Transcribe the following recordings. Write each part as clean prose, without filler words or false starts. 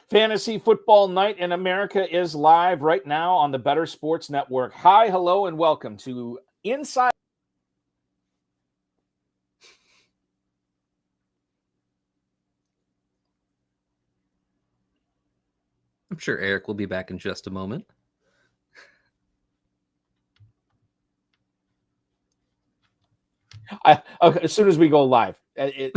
Fantasy Football Night in America is live right now on the Better Sports Network. Hi, hello, and welcome to Inside. I'm sure Eric will be back in just a moment. Okay, as soon as we go live. That's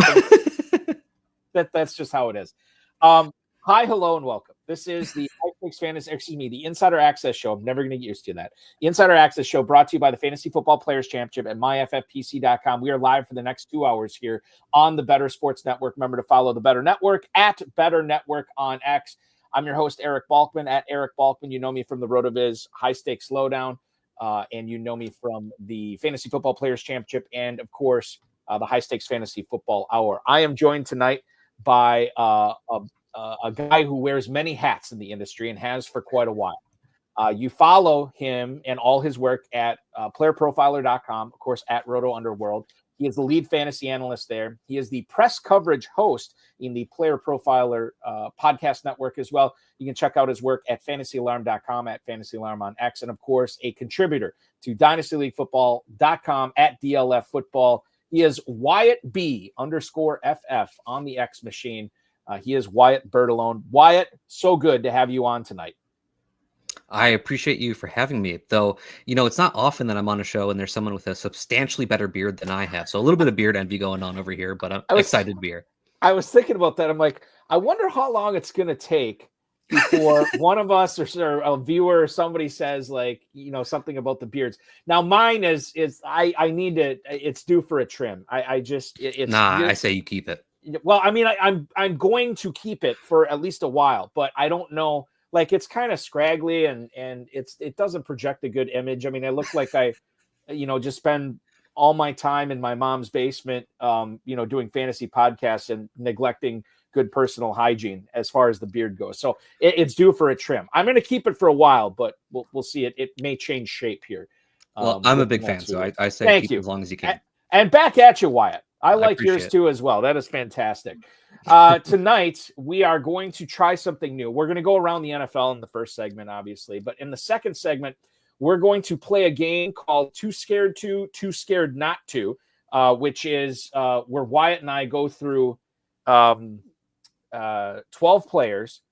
just how it is. Hi, hello, and welcome. This is the the Insider Access Show. I'm never going to get used to that. The Insider Access Show brought to you by the Fantasy Football Players Championship at myffpc.com. We are live for the next 2 hours here on the Better Sports Network. Remember to follow the Better Network at Better Network on X. I'm your host, Eric Balkman, at Eric Balkman. You know me from the RotoViz High Stakes Lowdown, and you know me from the Fantasy Football Players Championship and, of course, the High Stakes Fantasy Football Hour. I am joined tonight by a guy who wears many hats in the industry and has for quite a while. You follow him and all his work at PlayerProfiler.com, of course, at Roto Underworld. He is the lead fantasy analyst there. He is the press coverage host in the Player Profiler podcast network as well. You can check out his work at FantasyAlarm.com, at FantasyAlarm on X, and, of course, a contributor to DynastyLeagueFootball.com at DLF Football. He is Wyatt B_FF on the X machine. He is Wyatt Bertolone. Wyatt, so good to have you on tonight. I appreciate you for having me. Though, it's not often that I'm on a show and there's someone with a substantially better beard than I have. So a little bit of beard envy going on over here, but I'm excited to be here. I was thinking about that. I'm like, I wonder how long it's going to take before one of us or a viewer or somebody says, like, something about the beards. Now, mine is I need to, it's due for a trim. I say you keep it. Well, I mean, I'm going to keep it for at least a while, but I don't know. Like, it's kind of scraggly and it doesn't project a good image. I mean, I look like I, just spend all my time in my mom's basement, doing fantasy podcasts and neglecting good personal hygiene as far as the beard goes. So it's due for a trim. I'm going to keep it for a while, but we'll see it. It may change shape here. Well, I'm a big fan, so I say Thank keep you. As long as you can. And back at you, Wyatt. I like yours too as well. That is fantastic. Tonight, we are going to try something new. We're going to go around the NFL in the first segment, obviously. But in the second segment, we're going to play a game called Too Scared To, Too Scared Not To, which is where Wyatt and I go through 12 players.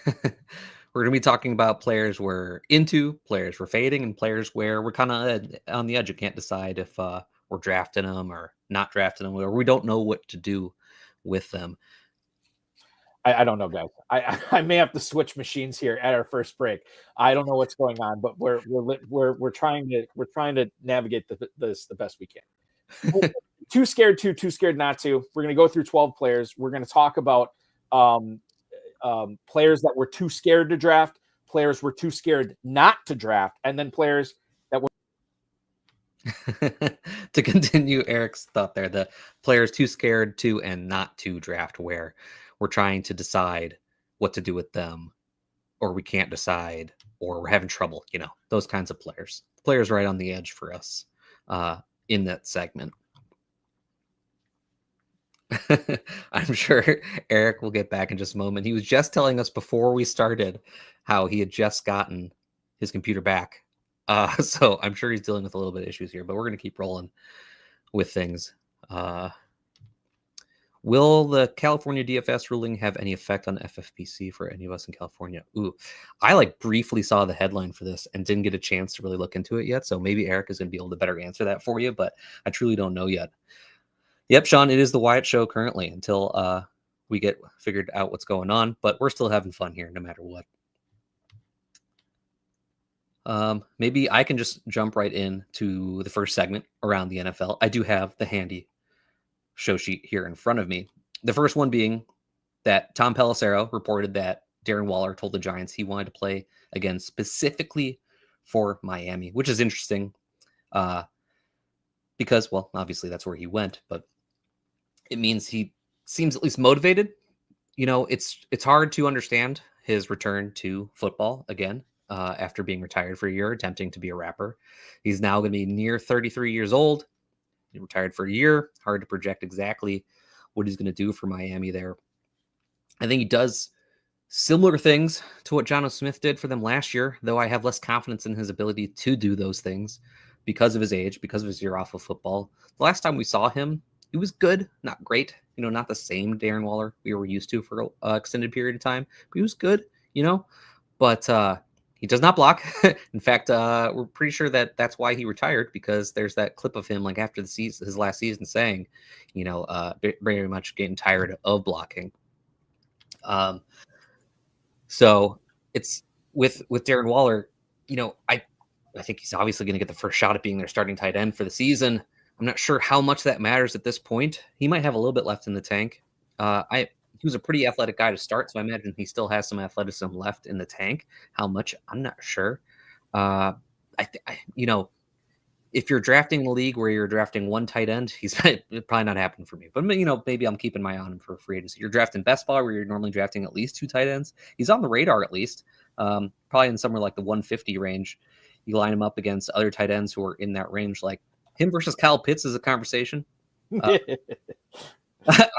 We're going to be talking about players we're into, players we're fading, and players where we're kind of on the edge and can't decide if we're drafting them or not drafting them, or we don't know what to do with them. I don't know, guys. I may have to switch machines here at our first break. I don't know what's going on, but we're trying to navigate this the best we can. Too scared to, too scared not to. We're going to go through 12 players. We're going to talk about players that were too scared to draft, players were too scared not to draft, and then players that were to continue Eric's thought there, the players too scared to and not to draft, where we're trying to decide what to do with them, or we can't decide, or we're having trouble, those kinds of players right on the edge for us in that segment. I'm sure Eric will get back in just a moment. He was just telling us before we started how he had just gotten his computer back. So I'm sure he's dealing with a little bit of issues here, but we're going to keep rolling with things. Will the California DFS ruling have any effect on FFPC for any of us in California? I briefly saw the headline for this and didn't get a chance to really look into it yet. So maybe Eric is going to be able to better answer that for you, but I truly don't know yet. Yep, Sean, it is the Wyatt Show currently until we get figured out what's going on, but we're still having fun here no matter what. Maybe I can just jump right in to the first segment around the NFL. I do have the handy show sheet here in front of me. The first one being that Tom Pelissero reported that Darren Waller told the Giants he wanted to play again specifically for Miami, which is interesting because, well, obviously that's where he went, but it means he seems at least motivated. It's hard to understand his return to football again after being retired for a year, attempting to be a rapper. He's now going to be near 33 years old. He retired for a year. Hard to project exactly what he's going to do for Miami there. I think he does similar things to what Jonnu Smith did for them last year, though I have less confidence in his ability to do those things because of his age, because of his year off of football. The last time we saw him, he was good, not great, not the same Darren Waller we were used to for an extended period of time, but he was good, but he does not block. In fact, we're pretty sure that that's why he retired, because there's that clip of him like after the season, his last season, saying, very much getting tired of blocking. So it's with Darren Waller, I think he's obviously going to get the first shot at being their starting tight end for the season. I'm not sure how much that matters at this point. He might have a little bit left in the tank. He was a pretty athletic guy to start, so I imagine he still has some athleticism left in the tank. How much, I'm not sure. If you're drafting in the league where you're drafting one tight end, he's probably not happening for me. But maybe I'm keeping my eye on him for free agency. You're drafting best ball where you're normally drafting at least two tight ends. He's on the radar at least, probably in somewhere like the 150 range. You line him up against other tight ends who are in that range, like him versus Kyle Pitts is a conversation.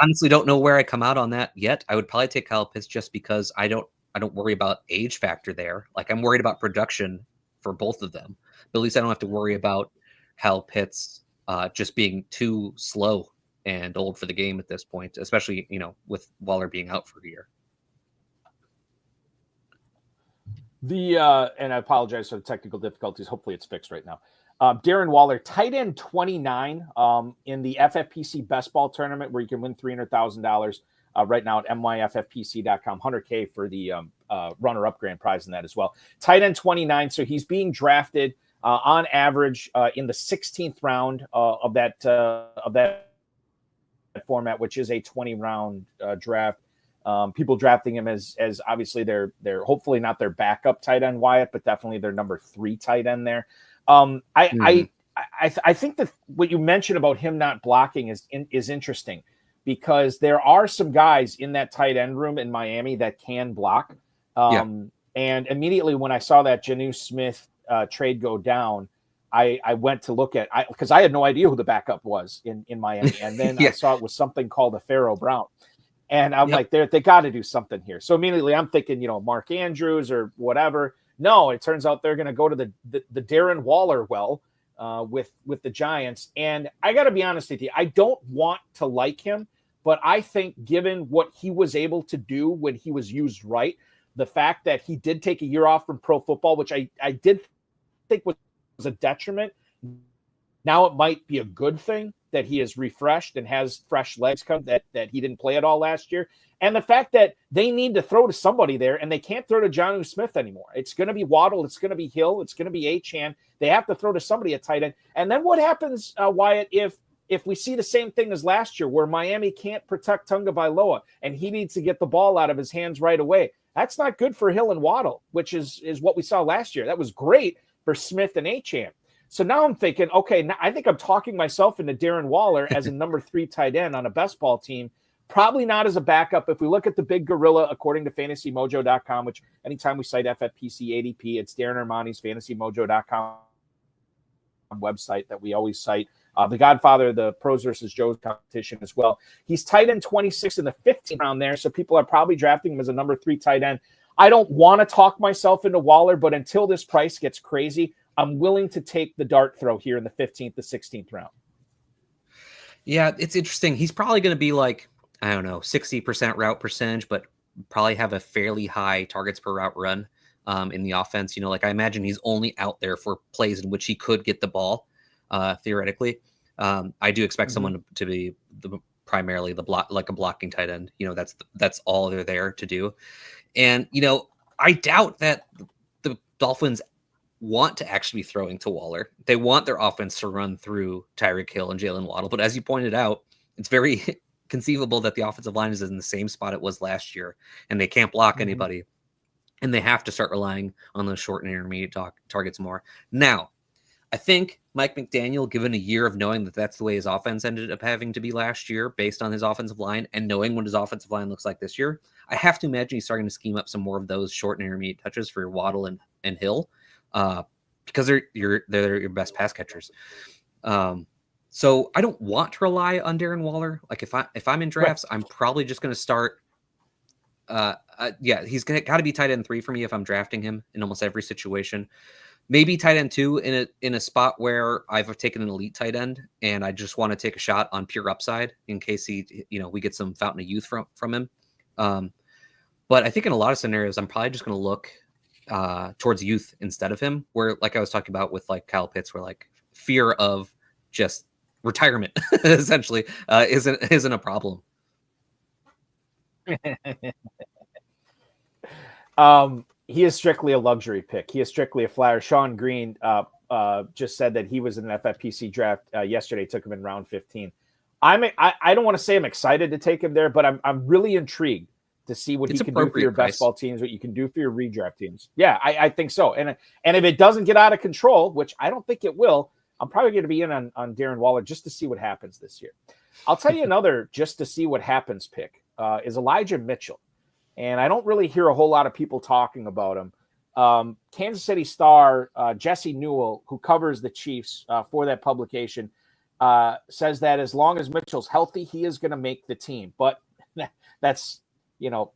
Honestly, don't know where I come out on that yet. I would probably take Kyle Pitts just because I don't worry about age factor there. Like, I'm worried about production for both of them, but at least I don't have to worry about Kyle Pitts just being too slow and old for the game at this point, especially, with Waller being out for a year. And I apologize for the technical difficulties. Hopefully it's fixed right now. Darren Waller, tight end 29 in the FFPC best ball tournament, where you can win $300,000 right now at myffpc.com, $100K for the runner-up grand prize in that as well. Tight end 29, so he's being drafted on average in the 16th round of that format, which is a 20-round draft. People drafting him as obviously they're hopefully not their backup tight end Wyatt, but definitely their number 3 tight end there. I think that what you mentioned about him not blocking is interesting, because there are some guys in that tight end room in Miami that can block. And immediately when I saw that Jonnu Smith trade go down, I went to look at, because I had no idea who the backup was in Miami. And then I saw it was something called a Pharaoh Brown. And I'm like, they got to do something here. So immediately I'm thinking, Mark Andrews or whatever. No, it turns out they're going to go to the Darren Waller well with the Giants. And I got to be honest with you, I don't want to like him, but I think given what he was able to do when he was used right, the fact that he did take a year off from pro football, which I did think was a detriment, now it might be a good thing that he is refreshed and has fresh legs that he didn't play at all last year. And the fact that they need to throw to somebody there, and they can't throw to Jonnu Smith anymore. It's going to be Waddle. It's going to be Hill. It's going to be Achane. They have to throw to somebody at tight end. And then what happens, Wyatt, if we see the same thing as last year, where Miami can't protect Tagovailoa and he needs to get the ball out of his hands right away? That's not good for Hill and Waddle, which is what we saw last year. That was great for Smith and Achane. So now I'm thinking, okay, now I think I'm talking myself into Darren Waller as a number 3 tight end on a best ball team. Probably not as a backup. If we look at the big gorilla, according to fantasymojo.com, which anytime we cite FFPC ADP, it's Darren Armani's fantasymojo.com website that we always cite. The Godfather of the Pros versus Joe's competition as well. He's tight end 26 in the 15th round there, so people are probably drafting him as a number 3 tight end. I don't want to talk myself into Waller, but until this price gets crazy, I'm willing to take the dart throw here in the 15th to 16th round. Yeah, it's interesting. He's probably going to be like, 60% route percentage, but probably have a fairly high targets per route run in the offense. I imagine he's only out there for plays in which he could get the ball, theoretically. I do expect someone to be primarily a blocking tight end. That's all they're there to do. And, I doubt that the Dolphins want to actually be throwing to Waller. They want their offense to run through Tyreek Hill and Jalen Waddle. But as you pointed out, it's very conceivable that the offensive line is in the same spot it was last year, and they can't block anybody. And they have to start relying on those short and intermediate targets more. Now, I think Mike McDaniel, given a year of knowing that that's the way his offense ended up having to be last year based on his offensive line and knowing what his offensive line looks like this year, I have to imagine he's starting to scheme up some more of those short and intermediate touches for Waddle and Hill because they're your best pass catchers. So I don't want to rely on Darren Waller. Like if I'm in drafts, I'm probably just going to start. He's got to be tight end 3 for me if I'm drafting him in almost every situation. Maybe tight end 2 in a spot where I've taken an elite tight end and I just want to take a shot on pure upside in case we get some fountain of youth from him. But I think in a lot of scenarios, I'm probably just going to look towards youth instead of him, where like I was talking about with like Kyle Pitts, where like fear of just retirement essentially isn't a problem. He is strictly a luxury pick. He is strictly a flyer. Sean Green just said that he was in an FFPC draft yesterday, took him in round 15. I don't want to say I'm excited to take him there, but I'm really intrigued to see what he can do for your best ball teams, what you can do for your redraft teams. Yeah, I think so. And if it doesn't get out of control, which I don't think it will, I'm probably going to be in on Darren Waller just to see what happens this year. I'll tell you another just to see what happens pick is Elijah Mitchell. And I don't really hear a whole lot of people talking about him. Kansas City Star, Jesse Newell, who covers the Chiefs for that publication, says that as long as Mitchell's healthy, he is going to make the team. But that's,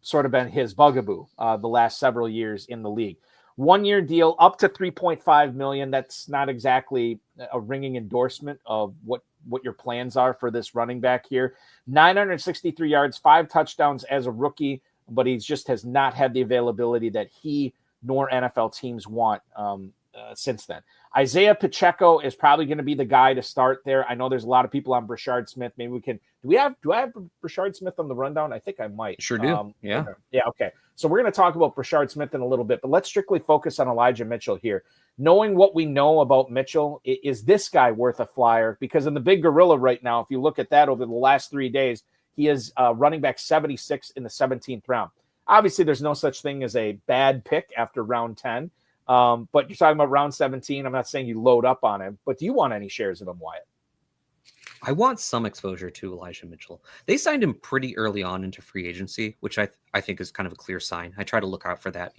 sort of been his bugaboo the last several years in the league. 1-year deal up to $3.5 million. That's not exactly a ringing endorsement of what your plans are for this running back here. 963 yards, 5 touchdowns as a rookie, but he just has not had the availability that he nor NFL teams want since then. Isaiah Pacheco is probably going to be the guy to start there. I know there's a lot of people on Brashard Smith. Maybe we can. Do I have Brashard Smith on the rundown? I think I might. Sure do. Yeah. Okay. So we're going to talk about Brashard Smith in a little bit, but let's strictly focus on Elijah Mitchell here. Knowing what we know about Mitchell, is this guy worth a flyer? Because in the big gorilla right now, if you look at that over the last 3 days, he is running back 76 in the 17th round. Obviously, there's no such thing as a bad pick after round 10. But you're talking about round 17. I'm not saying you load up on him, but do you want any shares of him, Wyatt? I want some exposure to Elijah Mitchell. They signed him pretty early on into free agency, which I think is kind of a clear sign. I try to look out for that,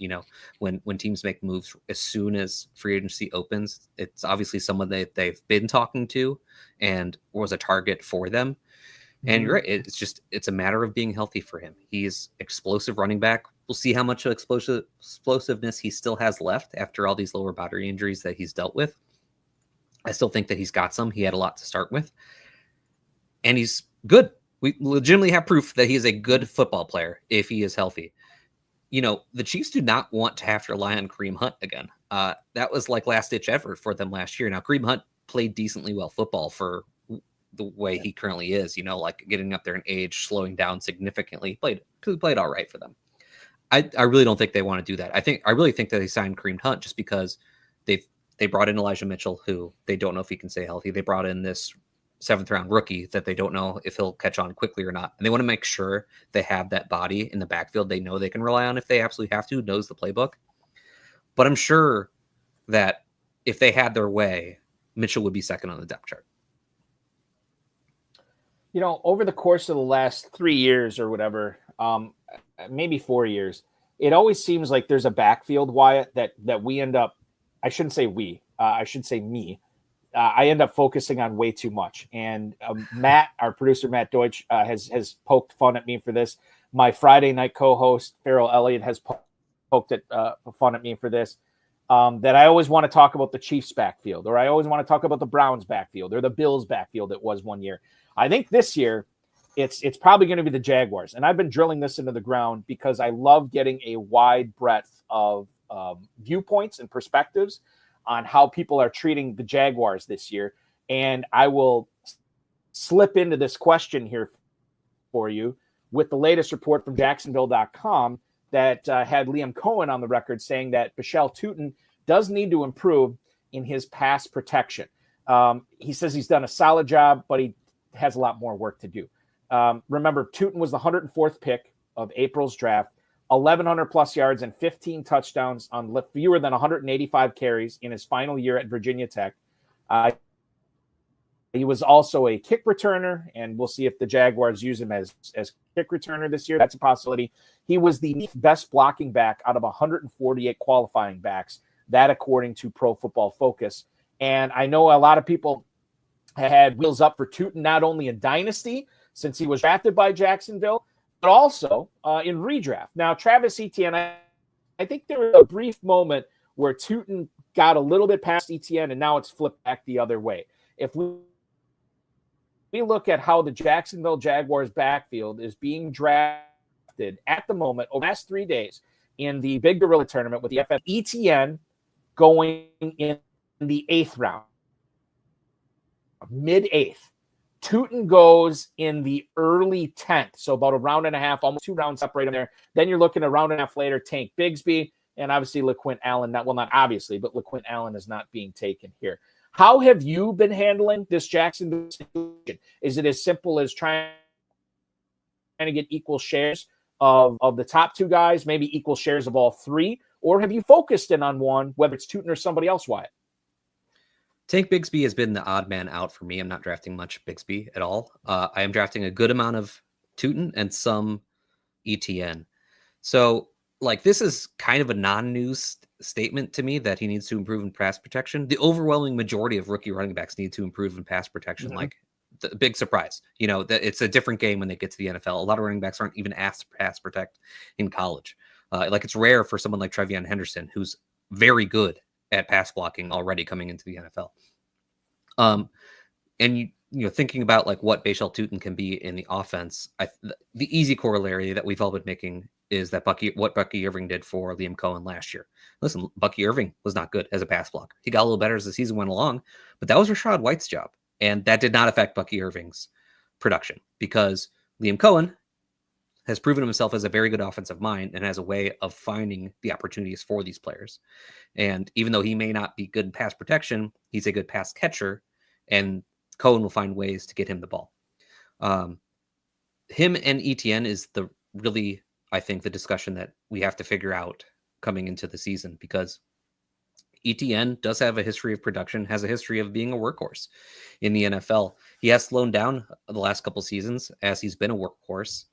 when teams make moves as soon as free agency opens. It's obviously someone that they've been talking to and was a target for them. And you're right. It's a matter of being healthy for him. He's explosive running back. We'll see how much explosiveness he still has left after all these lower body injuries that he's dealt with. I still think that he's got some. He had a lot to start with. And he's good. We legitimately have proof that he is a good football player if he is healthy. The Chiefs do not want to have to rely on Kareem Hunt again. That was like last-ditch effort for them last year. Now, Kareem Hunt played decently well football for the way he currently is, like getting up there in age, slowing down significantly. He played all right for them. I really don't think they want to do that. I really think that they signed Kareem Hunt just because they brought in Elijah Mitchell, who they don't know if he can stay healthy. They brought in this 7th round rookie that they don't know if he'll catch on quickly or not. And they want to make sure they have that body in the backfield they know they can rely on if they absolutely have to, knows the playbook. But I'm sure that if they had their way, Mitchell would be second on the depth chart. Over the course of the last 3 years or whatever, maybe 4 years, it always seems like there's a backfield, Wyatt, that we end up, I shouldn't say we, I should say me. I end up focusing on way too much. And Matt, our producer, Matt Deutsch, has poked fun at me for this. My Friday night co-host, Farrell Elliott, has poked at fun at me for this. That I always want to talk about the Chiefs backfield, or I always want to talk about the Browns backfield, or the Bills backfield. It was 1 year. I think this year it's probably going to be the Jaguars. And I've been drilling this into the ground because I love getting a wide breadth of viewpoints and perspectives on how people are treating the Jaguars this year. And I will slip into this question here for you with the latest report from Jacksonville.com that had Liam Coen on the record saying that Bhayshul Tuten does need to improve in his pass protection. He says he's done a solid job, but he has a lot more work to do. Remember, Tuten was the 104th pick of April's draft, 1,100 plus yards and 15 touchdowns on fewer than 185 carries in his final year at Virginia Tech. He was also a kick returner, and we'll see if the Jaguars use him as kick returner this year. That's a possibility. He was the best blocking back out of 148 qualifying backs, that according to Pro Football Focus. And I know a lot of people had wheels up for Tuten, not only in Dynasty, since he was drafted by Jacksonville, but also in redraft. Now, Travis Etienne, I think there was a brief moment where Tuten got a little bit past Etienne, and now it's flipped back the other way. If we look at how the Jacksonville Jaguars backfield is being drafted at the moment over the last 3 days in the Big Gorilla tournament with the FF, Etienne going in the 8th round, mid-8th. Tuten goes in the early 10th, so about a round and a half, almost 2 rounds separate them there. Then you're looking a round and a half later, Tank Bigsby, and obviously LaQuint Allen. Not obviously, but LaQuint Allen is not being taken here. How have you been handling this Jacksonville situation? Is it as simple as trying to get equal shares of the top 2 guys, maybe equal shares of all 3? Or have you focused in on one, whether it's Tuten or somebody else, Wyatt? Tank Bigsby has been the odd man out for me. I'm not drafting much Bigsby at all. I am drafting a good amount of Tuten and some ETN. So, this is kind of a non-news statement to me that he needs to improve in pass protection. The overwhelming majority of rookie running backs need to improve in pass protection. Mm-hmm. The big surprise, that it's a different game when they get to the NFL. A lot of running backs aren't even asked to pass protect in college. It's rare for someone like Trevion Henderson, who's very good at pass blocking already coming into the NFL. And thinking about what Bhayshul Tuten can be in the offense, the easy corollary that we've all been making is that what Bucky Irving did for Liam Coen last year. Listen, Bucky Irving was not good as a pass block. He got a little better as the season went along, but that was Rachaad White's job. And that did not affect Bucky Irving's production because Liam Coen has proven himself as a very good offensive mind and has a way of finding the opportunities for these players. And even though he may not be good in pass protection, he's a good pass catcher, and Coen will find ways to get him the ball. Him and ETN is I think, the discussion that we have to figure out coming into the season, because ETN does have a history of production, has a history of being a workhorse in the NFL. He has slowed down the last couple seasons as he's been a workhorse,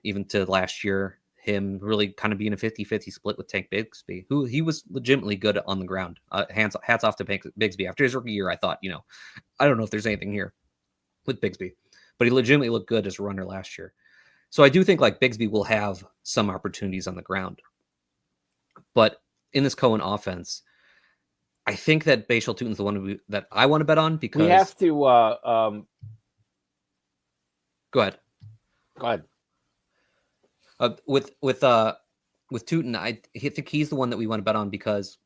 even to last year, him really kind of being a 50-50 split with Tank Bigsby, who he was legitimately good on the ground. Hats off to Bigsby. After his rookie year, I thought, I don't know if there's anything here with Bigsby, but he legitimately looked good as a runner last year. So I do think Bigsby will have some opportunities on the ground. But in this Coen offense, I think that Bhayshul Tuten's the one that I want to bet on, because we have to go ahead. With Tuten, I think he's the one that we want to bet on because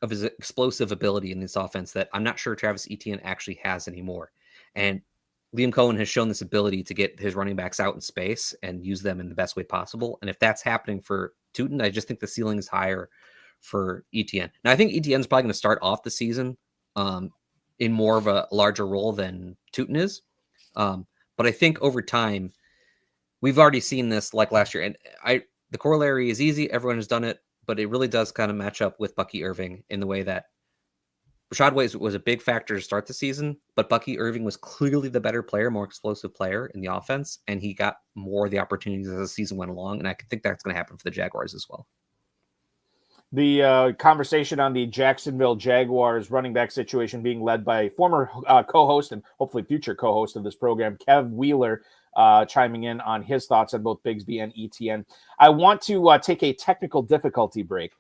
of his explosive ability in this offense that I'm not sure Travis Etienne actually has anymore. And Liam Coen has shown this ability to get his running backs out in space and use them in the best way possible. And if that's happening for Tuten, I just think the ceiling is higher for ETN. Now, I think ETN is probably going to start off the season in more of a larger role than Tuten is. But I think over time, we've already seen this last year. And the corollary is easy. Everyone has done it, but it really does kind of match up with Bucky Irving in the way that Rachaad White was a big factor to start the season, but Bucky Irving was clearly the better player, more explosive player in the offense, and he got more of the opportunities as the season went along, and I think that's going to happen for the Jaguars as well. The conversation on the Jacksonville Jaguars running back situation being led by former co-host and hopefully future co-host of this program, Kev Wheeler, chiming in on his thoughts on both Bigsby and ETN. I want to take a technical difficulty break.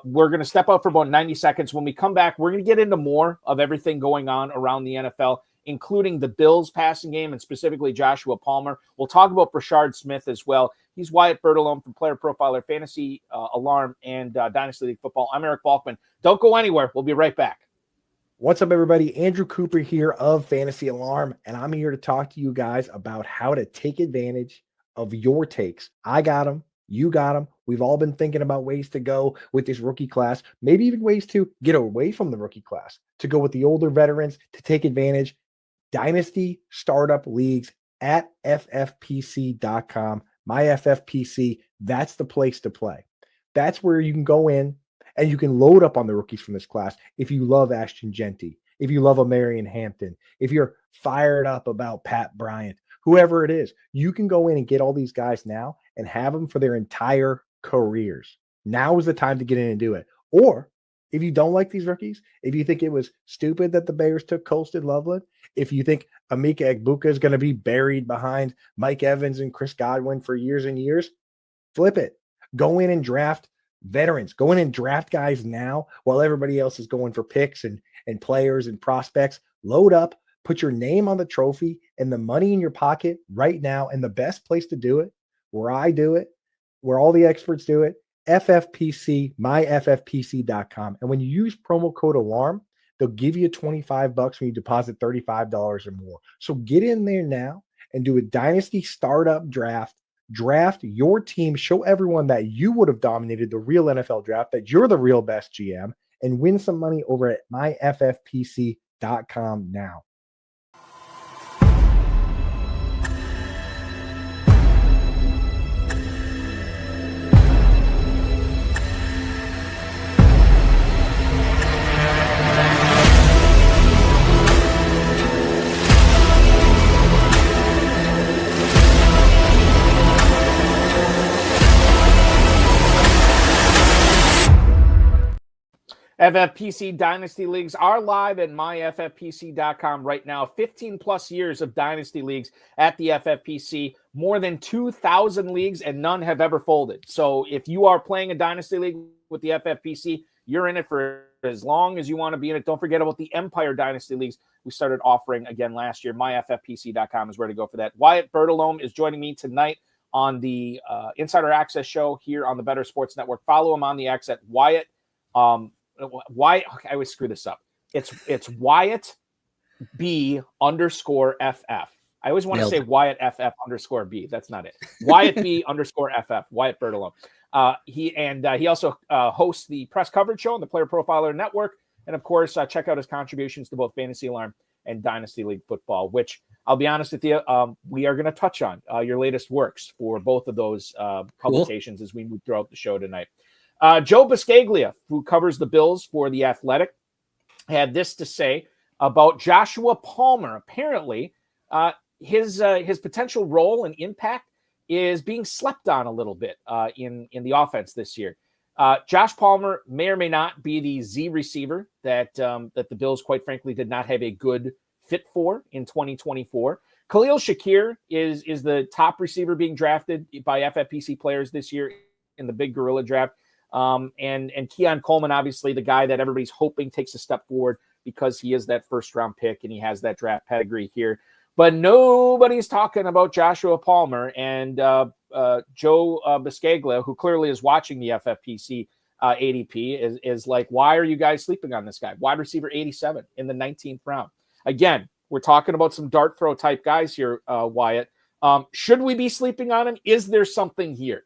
We're going to step out for about 90 seconds. When we come back, we're going to get into more of everything going on around the NFL, including the Bills passing game and specifically Joshua Palmer. We'll talk about Brashard Smith as well. He's Wyatt Bertolone from Player Profiler, Fantasy Alarm, and Dynasty League Football. I'm Eric Balkman. Don't go anywhere. We'll be right back. What's up, everybody? Andrew Cooper here of Fantasy Alarm, and I'm here to talk to you guys about how to take advantage of your takes. I got them. You got them. We've all been thinking about ways to go with this rookie class, maybe even ways to get away from the rookie class, to go with the older veterans, to take advantage. Dynasty Startup Leagues at FFPC.com. My FFPC, that's the place to play. That's where you can go in and you can load up on the rookies from this class if you love Ashton Genty, if you love a Marion Hampton, if you're fired up about Pat Bryant, whoever it is, you can go in and get all these guys now and have them for their entire careers. Now is the time to get in and do it. Or if you don't like these rookies, if you think it was stupid that the Bears took Colston Loveland, if you think Emeka Egbuka is going to be buried behind Mike Evans and Chris Godwin for years and years, flip it. Go in and draft veterans. Go in and draft guys now while everybody else is going for picks and players and prospects. Load up, put your name on the trophy and the money in your pocket right now. And the best place to do it, where I do it, where all the experts do it, FFPC, myffpc.com. And when you use promo code ALARM, they'll give you $25 when you deposit $35 or more. So get in there now and do a dynasty startup draft. Draft your team. Show everyone that you would have dominated the real NFL draft, that you're the real best GM, and win some money over at myffpc.com now. FFPC Dynasty Leagues are live at myffpc.com right now. 15 plus years of Dynasty Leagues at the FFPC, more than 2,000 leagues, and none have ever folded. So if you are playing a Dynasty League with the FFPC, you're in it for as long as you want to be in it. Don't forget about the Empire Dynasty Leagues we started offering again last year. myffpc.com is where to go for that. Wyatt Bertolone is joining me tonight on the Insider Access show here on the Better Sports Network. Follow him on the X at Wyatt. Why I always screw this up. It's Wyatt B _FF. I always want to say Wyatt FF _B. That's not it. Wyatt B _FF. Wyatt Bertolone. He also hosts the press coverage show on the Player Profiler Network, and of course check out his contributions to both Fantasy Alarm and Dynasty League Football. Which I'll be honest with you, we are going to touch on your latest works for both of those publications as we move throughout the show tonight. Joe Buscaglia, who covers the Bills for The Athletic, had this to say about Joshua Palmer. Apparently, his potential role and impact is being slept on a little bit in the offense this year. Josh Palmer may or may not be the Z receiver that the Bills, quite frankly, did not have a good fit for in 2024. Khalil Shakir is the top receiver being drafted by FFPC players this year in the big gorilla draft. And Keon Coleman, obviously the guy that everybody's hoping takes a step forward because he is that first round pick and he has that draft pedigree here. But nobody's talking about Joshua Palmer, and Joe Buscaglia, who clearly is watching the FFPC ADP, is like, why are you guys sleeping on this guy? Wide receiver 87 in the 19th round. Again, we're talking about some dart throw type guys here, Wyatt. Should we be sleeping on him? Is there something here?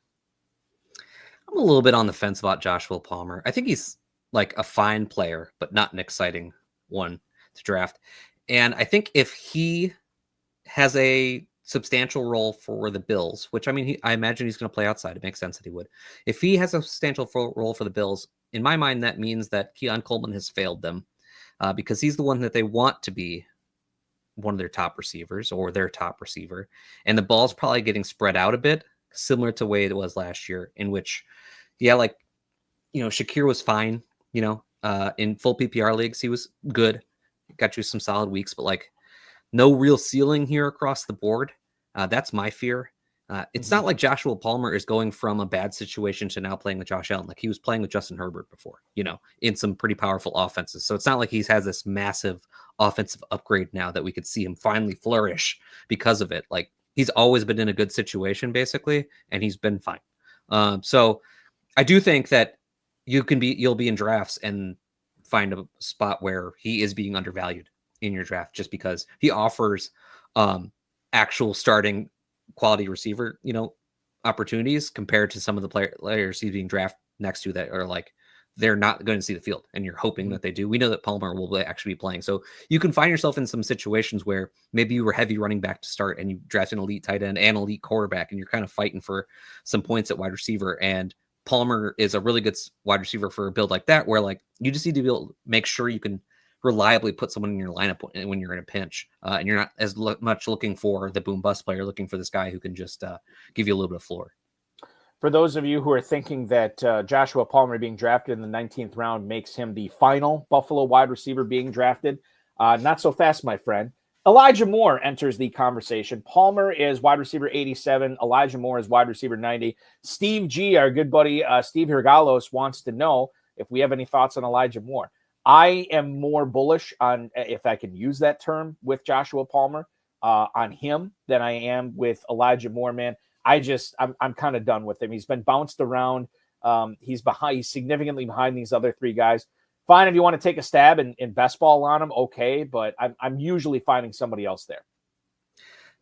I'm a little bit on the fence about Joshua Palmer. I think he's like a fine player, but not an exciting one to draft. And I think if he has a substantial role for the Bills, which I mean, I imagine he's going to play outside. It makes sense that he would. If he has a substantial role for the Bills, in my mind, that means that Keon Coleman has failed them because he's the one that they want to be one of their top receivers or their top receiver. And the ball's probably getting spread out a bit, similar to the way it was last year, in which, Shakir was fine, in full PPR leagues, he was good, got you some solid weeks, but like no real ceiling here across the board. That's my fear. It's not like Joshua Palmer is going from a bad situation to now playing with Josh Allen. Like he was playing with Justin Herbert before, in some pretty powerful offenses. So it's not like he has this massive offensive upgrade now that we could see him finally flourish because of it. Like, he's always been in a good situation, basically, and he's been fine. So I do think that you'll be in drafts and find a spot where he is being undervalued in your draft just because he offers actual starting quality receiver, opportunities compared to some of the players he's being drafted next to that are like, they're not going to see the field, and you're hoping that they do. We know that Palmer will actually be playing. So you can find yourself in some situations where maybe you were heavy running back to start and you draft an elite tight end and elite quarterback, and you're kind of fighting for some points at wide receiver. And Palmer is a really good wide receiver for a build like that, where like you just need to make sure you can reliably put someone in your lineup when you're in a pinch, and you're not as much looking for the boom bust player, looking for this guy who can just give you a little bit of floor. For those of you who are thinking that Joshua Palmer being drafted in the 19th round makes him the final Buffalo wide receiver being drafted, not so fast, my friend. Elijah Moore enters the conversation. Palmer is wide receiver 87. Elijah Moore is wide receiver 90. Steve G, our good buddy Steve Hirgalos, wants to know if we have any thoughts on Elijah Moore. I am more bullish on, if I can use that term, with Joshua Palmer on him than I am with Elijah Moore, man. I'm kind of done with him. He's been bounced around. He's significantly behind these other three guys. Fine, if you want to take a stab in best ball on him, okay, but I'm usually finding somebody else there.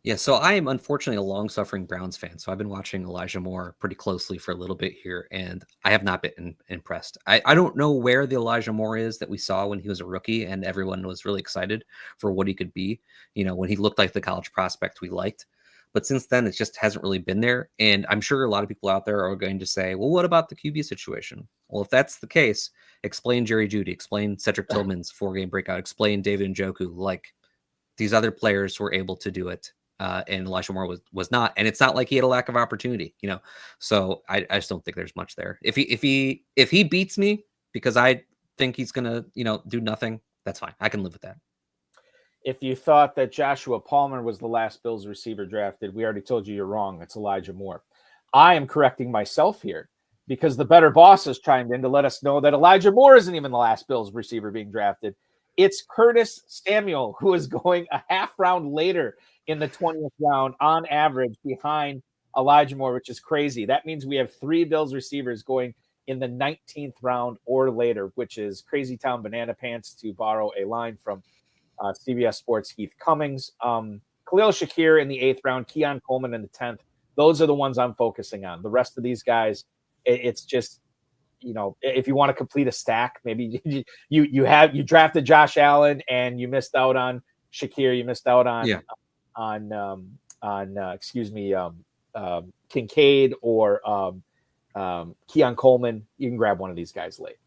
Yeah, so I am unfortunately a long-suffering Browns fan, so I've been watching Elijah Moore pretty closely for a little bit here, and I have not been impressed. I don't know where the Elijah Moore is that we saw when he was a rookie, and everyone was really excited for what he could be, when he looked like the college prospect we liked. But since then, it just hasn't really been there. And I'm sure a lot of people out there are going to say, well, what about the QB situation? Well, if that's the case, explain Jerry Jeudy, explain Cedric Tillman's 4-game breakout, explain David Njoku. Like, these other players were able to do it, and Elijah Moore was not. And it's not like he had a lack of opportunity, So I just don't think there's much there. If he beats me because I think he's gonna, do nothing, that's fine. I can live with that. If you thought that Joshua Palmer was the last Bills receiver drafted, we already told you you're wrong. It's Elijah Moore. I am correcting myself here because the better boss has chimed in to let us know that Elijah Moore isn't even the last Bills receiver being drafted. It's Curtis Samuel, who is going a half round later in the 20th round on average behind Elijah Moore, which is crazy. That means we have 3 Bills receivers going in the 19th round or later, which is crazy town banana pants, to borrow a line from CBS Sports Heath Cummings. Khalil Shakir in the 8th round, Keon Coleman in the 10th. Those are the ones I'm focusing on. The rest of these guys, it's just, if you want to complete a stack, maybe you drafted Josh Allen and you missed out on Shakir, you missed out on Kincaid or Keon Coleman. You can grab one of these guys late.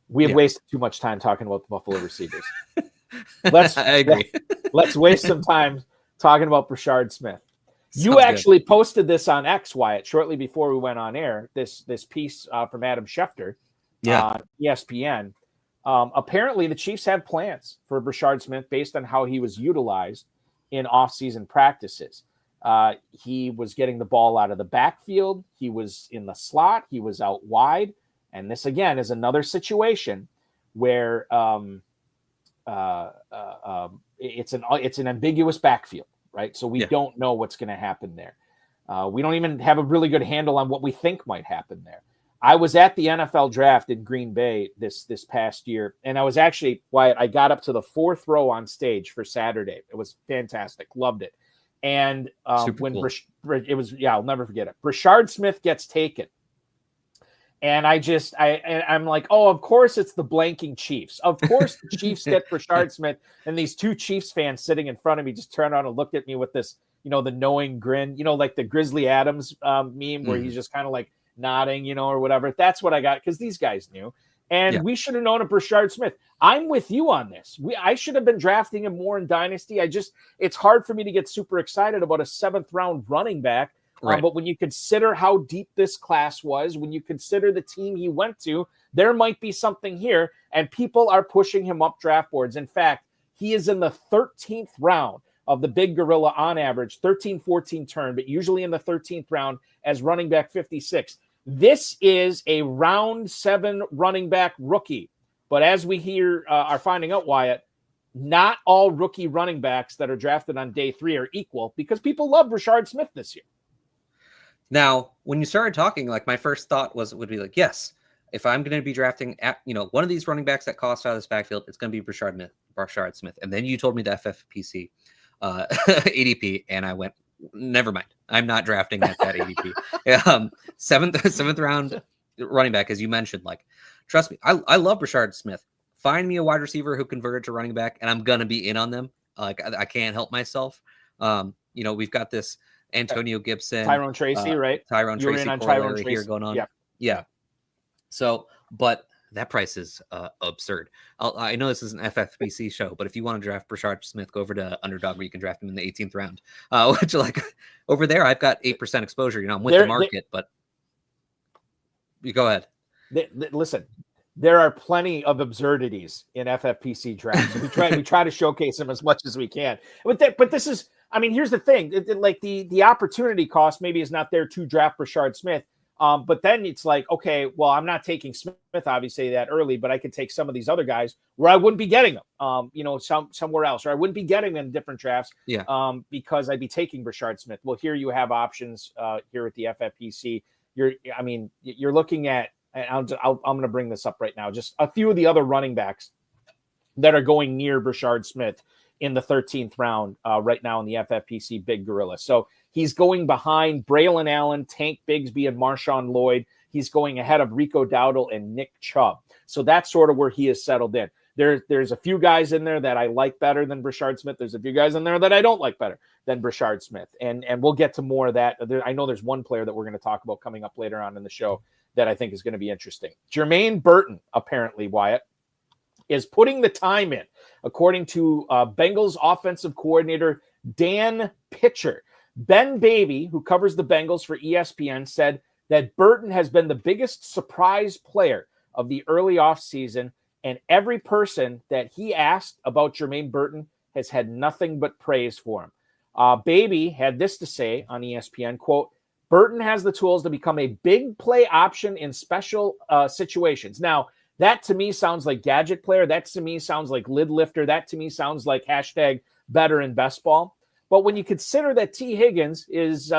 We have wasted too much time talking about the Buffalo receivers. I agree. Let's waste some time talking about Brashard Smith. You Sounds actually posted this on X, Wyatt, shortly before we went on air. This piece from Adam Schefter on ESPN. Apparently, the Chiefs have plans for Brashard Smith based on how he was utilized in offseason practices. He was getting the ball out of the backfield. He was in the slot. He was out wide. And this, again, is another situation where it's an ambiguous backfield, right? So we don't know what's going to happen there. We don't even have a really good handle on what we think might happen there. I was at the NFL draft in Green Bay this past year, and I was actually, Wyatt, I got up to the 4th row on stage for Saturday. It was fantastic. Loved it. And when cool. I'll never forget it. Brashard Smith gets taken. And I'm like, oh, of course it's the blanking Chiefs. Of course the Chiefs get Brashard Smith, and these 2 Chiefs fans sitting in front of me just turned around and looked at me with this, the knowing grin, like the Grizzly Adams meme where he's just kind of like nodding, or whatever. That's what I got because these guys knew. And we should have known a Brashard Smith. I'm with you on this. I should have been drafting him more in Dynasty. It's hard for me to get super excited about a 7th round running back. Right. But when you consider how deep this class was, when you consider the team he went to, there might be something here, and people are pushing him up draft boards. In fact, he is in the 13th round of the Big Gorilla on average, 13-14 turn, but usually in the 13th round as running back 56. This is a round 7 running back rookie. But as we are finding out, Wyatt, not all rookie running backs that are drafted on day 3 are equal because people love Brashard Smith this year. Now, when you started talking, like my first thought would be like, yes, if I'm going to be drafting at, one of these running backs that cost out of this backfield, it's going to be Brashard Smith. And then you told me the FFPC ADP, and I went, never mind. I'm not drafting at that ADP. Seventh round running back, as you mentioned. Like, trust me, I love Brashard Smith. Find me a wide receiver who converted to running back, and I'm gonna be in on them. Like, I can't help myself. We've got this Antonio Gibson, Tyrone Tracy, right? Tyrone Tracy, on Tyrone Tracy here going on. Yeah. So, but That price is absurd. I know this is an FFPC show, but if you want to draft Brashard Smith, go over to Underdog where you can draft him in the 18th round. Which over there, I've got 8% exposure. I'm with the market, but you go ahead. Listen, there are plenty of absurdities in FFPC drafts. We try to showcase them as much as we can. But this is, here's the thing: the opportunity cost maybe is not there to draft Brashard Smith. But then it's like, okay, well, I'm not taking Smith obviously that early, but I could take some of these other guys where I wouldn't be getting them, somewhere else, or I wouldn't be getting them in different drafts. Yeah. Because I'd be taking Brashard Smith. Well, here you have options here at the FFPC. You're looking at, and I'm going to bring this up right now, just a few of the other running backs that are going near Brashard Smith in the 13th round right now in the FFPC Big Gorilla. So he's going behind Braylon Allen, Tank Bigsby, and Marshawn Lloyd. He's going ahead of Rico Dowdle and Nick Chubb. So that's sort of where he is settled in. There's a few guys in there that I like better than Brashard Smith. There's a few guys in there that I don't like better than Brashard Smith. And we'll get to more of that. I know there's one player that we're going to talk about coming up later on in the show that I think is going to be interesting. Jermaine Burton, apparently, Wyatt, is putting the time in, according to Bengals offensive coordinator Dan Pitcher. Ben Baby, who covers the Bengals for ESPN, said that Burton has been the biggest surprise player of the early offseason, and every person that he asked about Jermaine Burton has had nothing but praise for him. Baby had this to say on ESPN, quote, Burton has the tools to become a big play option in special situations. Now, that to me sounds like gadget player. That to me sounds like lid lifter. That to me sounds like hashtag better in best ball. But when you consider that T. Higgins is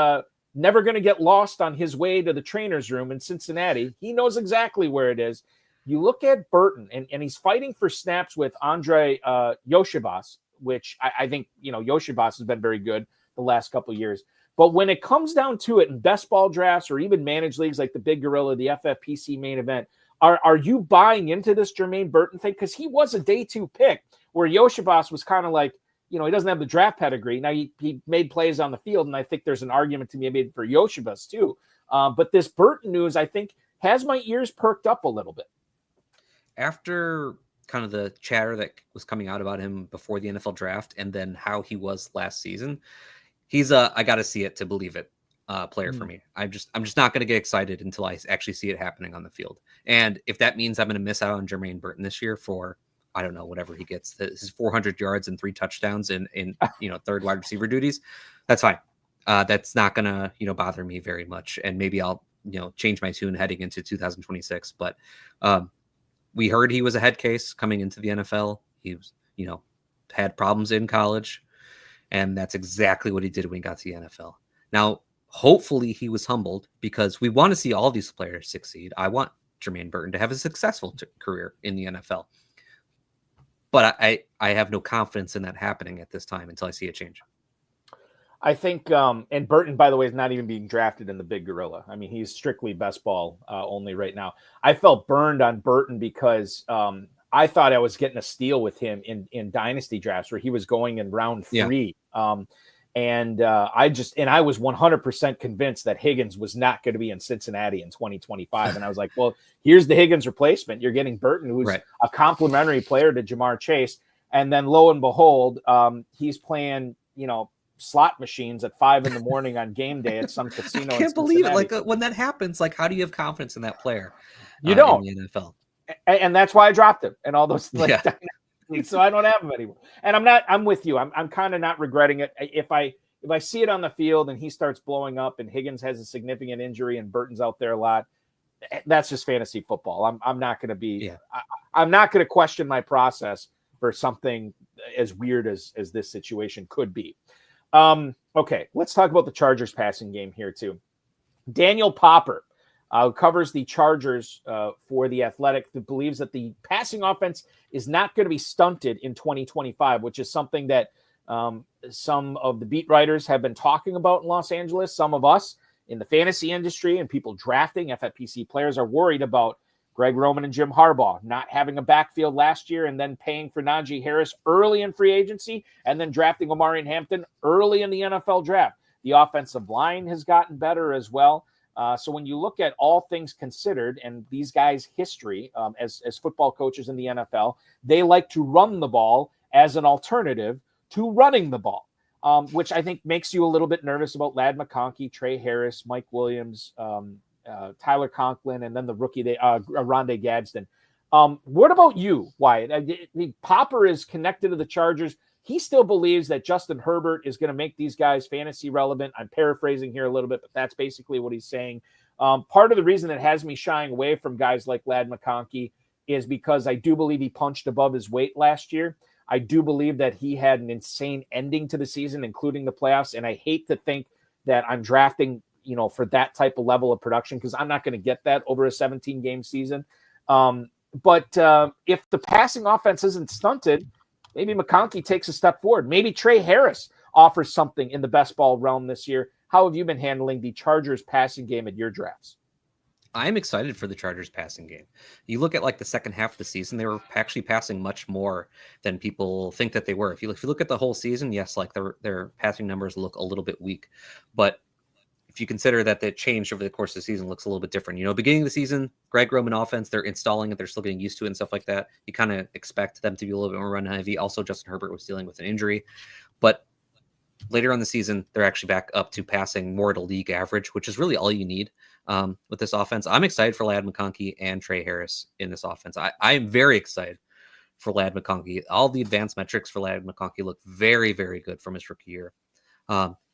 never going to get lost on his way to the trainer's room in Cincinnati, he knows exactly where it is. You look at Burton, and he's fighting for snaps with Andre Yoshibas, which I think, Yoshibas has been very good the last couple of years. But when it comes down to it in best ball drafts or even managed leagues like the Big Gorilla, the FFPC main event, are you buying into this Jermaine Burton thing? Because he was a day 2 pick where Yoshibas was kind of like, he doesn't have the draft pedigree. Now, he made plays on the field, and I think there's an argument to be made for Yoshibas too. But this Burton news, I think, has my ears perked up a little bit. After kind of the chatter that was coming out about him before the NFL draft and then how he was last season, he's I got to see it to believe it player for me. I'm just not going to get excited until I actually see it happening on the field. And if that means I'm going to miss out on Jermaine Burton this year for, I don't know, whatever he gets, his 400 yards and 3 touchdowns in third wide receiver duties, that's fine. That's not going to, bother me very much. And maybe I'll, change my tune heading into 2026. But we heard he was a head case coming into the NFL. He was, had problems in college. And that's exactly what he did when he got to the NFL. Now, hopefully he was humbled because we want to see all these players succeed. I want Jermaine Burton to have a successful career in the NFL. But I have no confidence in that happening at this time until I see a change. I think, and Burton, by the way, is not even being drafted in the Big Gorilla. He's strictly best ball only right now. I felt burned on Burton because I thought I was getting a steal with him in dynasty drafts where he was going in round 3. Yeah. I was 100% convinced that Higgins was not going to be in Cincinnati in 2025. And I was like, well, here's the Higgins replacement. You're getting Burton, who's a complimentary player to Jamar Chase. And then lo and behold, he's playing, slot machines at 5 a.m. on game day at some casino. I can't believe it. Like when that happens, like how do you have confidence in that player? You don't. In the NFL. And that's why I dropped him and all those so I don't have him anymore. And I'm with you. I'm kind of not regretting it. If I see it on the field and he starts blowing up and Higgins has a significant injury and Burton's out there a lot, that's just fantasy football. I'm not going to be, I'm not going to question my process for something as weird as this situation could be. Okay, let's talk about the Chargers passing game here too. Daniel Popper, who covers the Chargers for The Athletic, who believes that the passing offense is not going to be stunted in 2025, which is something that some of the beat writers have been talking about in Los Angeles. Some of us in the fantasy industry and people drafting FFPC players are worried about Greg Roman and Jim Harbaugh not having a backfield last year and then paying for Najee Harris early in free agency and then drafting Omarion Hampton early in the NFL draft. The offensive line has gotten better as well. So when you look at all things considered and these guys' history as football coaches in the NFL, they like to run the ball as an alternative to running the ball, which I think makes you a little bit nervous about Ladd McConkey, Trey Harris, Mike Williams, Tyler Conklin, and then the rookie, Rondé Gadsden. What about you, Wyatt? Popper is connected to the Chargers. He still believes that Justin Herbert is going to make these guys fantasy relevant. I'm paraphrasing here a little bit, but that's basically what he's saying. Part of the reason that has me shying away from guys like Ladd McConkey is because I do believe he punched above his weight last year. I do believe that he had an insane ending to the season, including the playoffs. And I hate to think that I'm drafting, for that type of level of production, because I'm not going to get that over a 17-game season. But if the passing offense isn't stunted, maybe McConkey takes a step forward. Maybe Trey Harris offers something in the best ball realm this year. How have you been handling the Chargers passing game at your drafts? I'm excited for the Chargers passing game. You look at the second half of the season, they were actually passing much more than people think that they were. If you look at the whole season, yes, their passing numbers look a little bit weak, but if you consider that the change over the course of the season looks a little bit different, beginning of the season, Greg Roman offense, they're installing it. They're still getting used to it and stuff like that. You kind of expect them to be a little bit more run heavy. Also, Justin Herbert was dealing with an injury, but later on the season, they're actually back up to passing more at a league average, which is really all you need with this offense. I'm excited for Ladd McConkey and Trey Harris in this offense. I am very excited for Ladd McConkey. All the advanced metrics for Ladd McConkey look very, very good from his rookie year.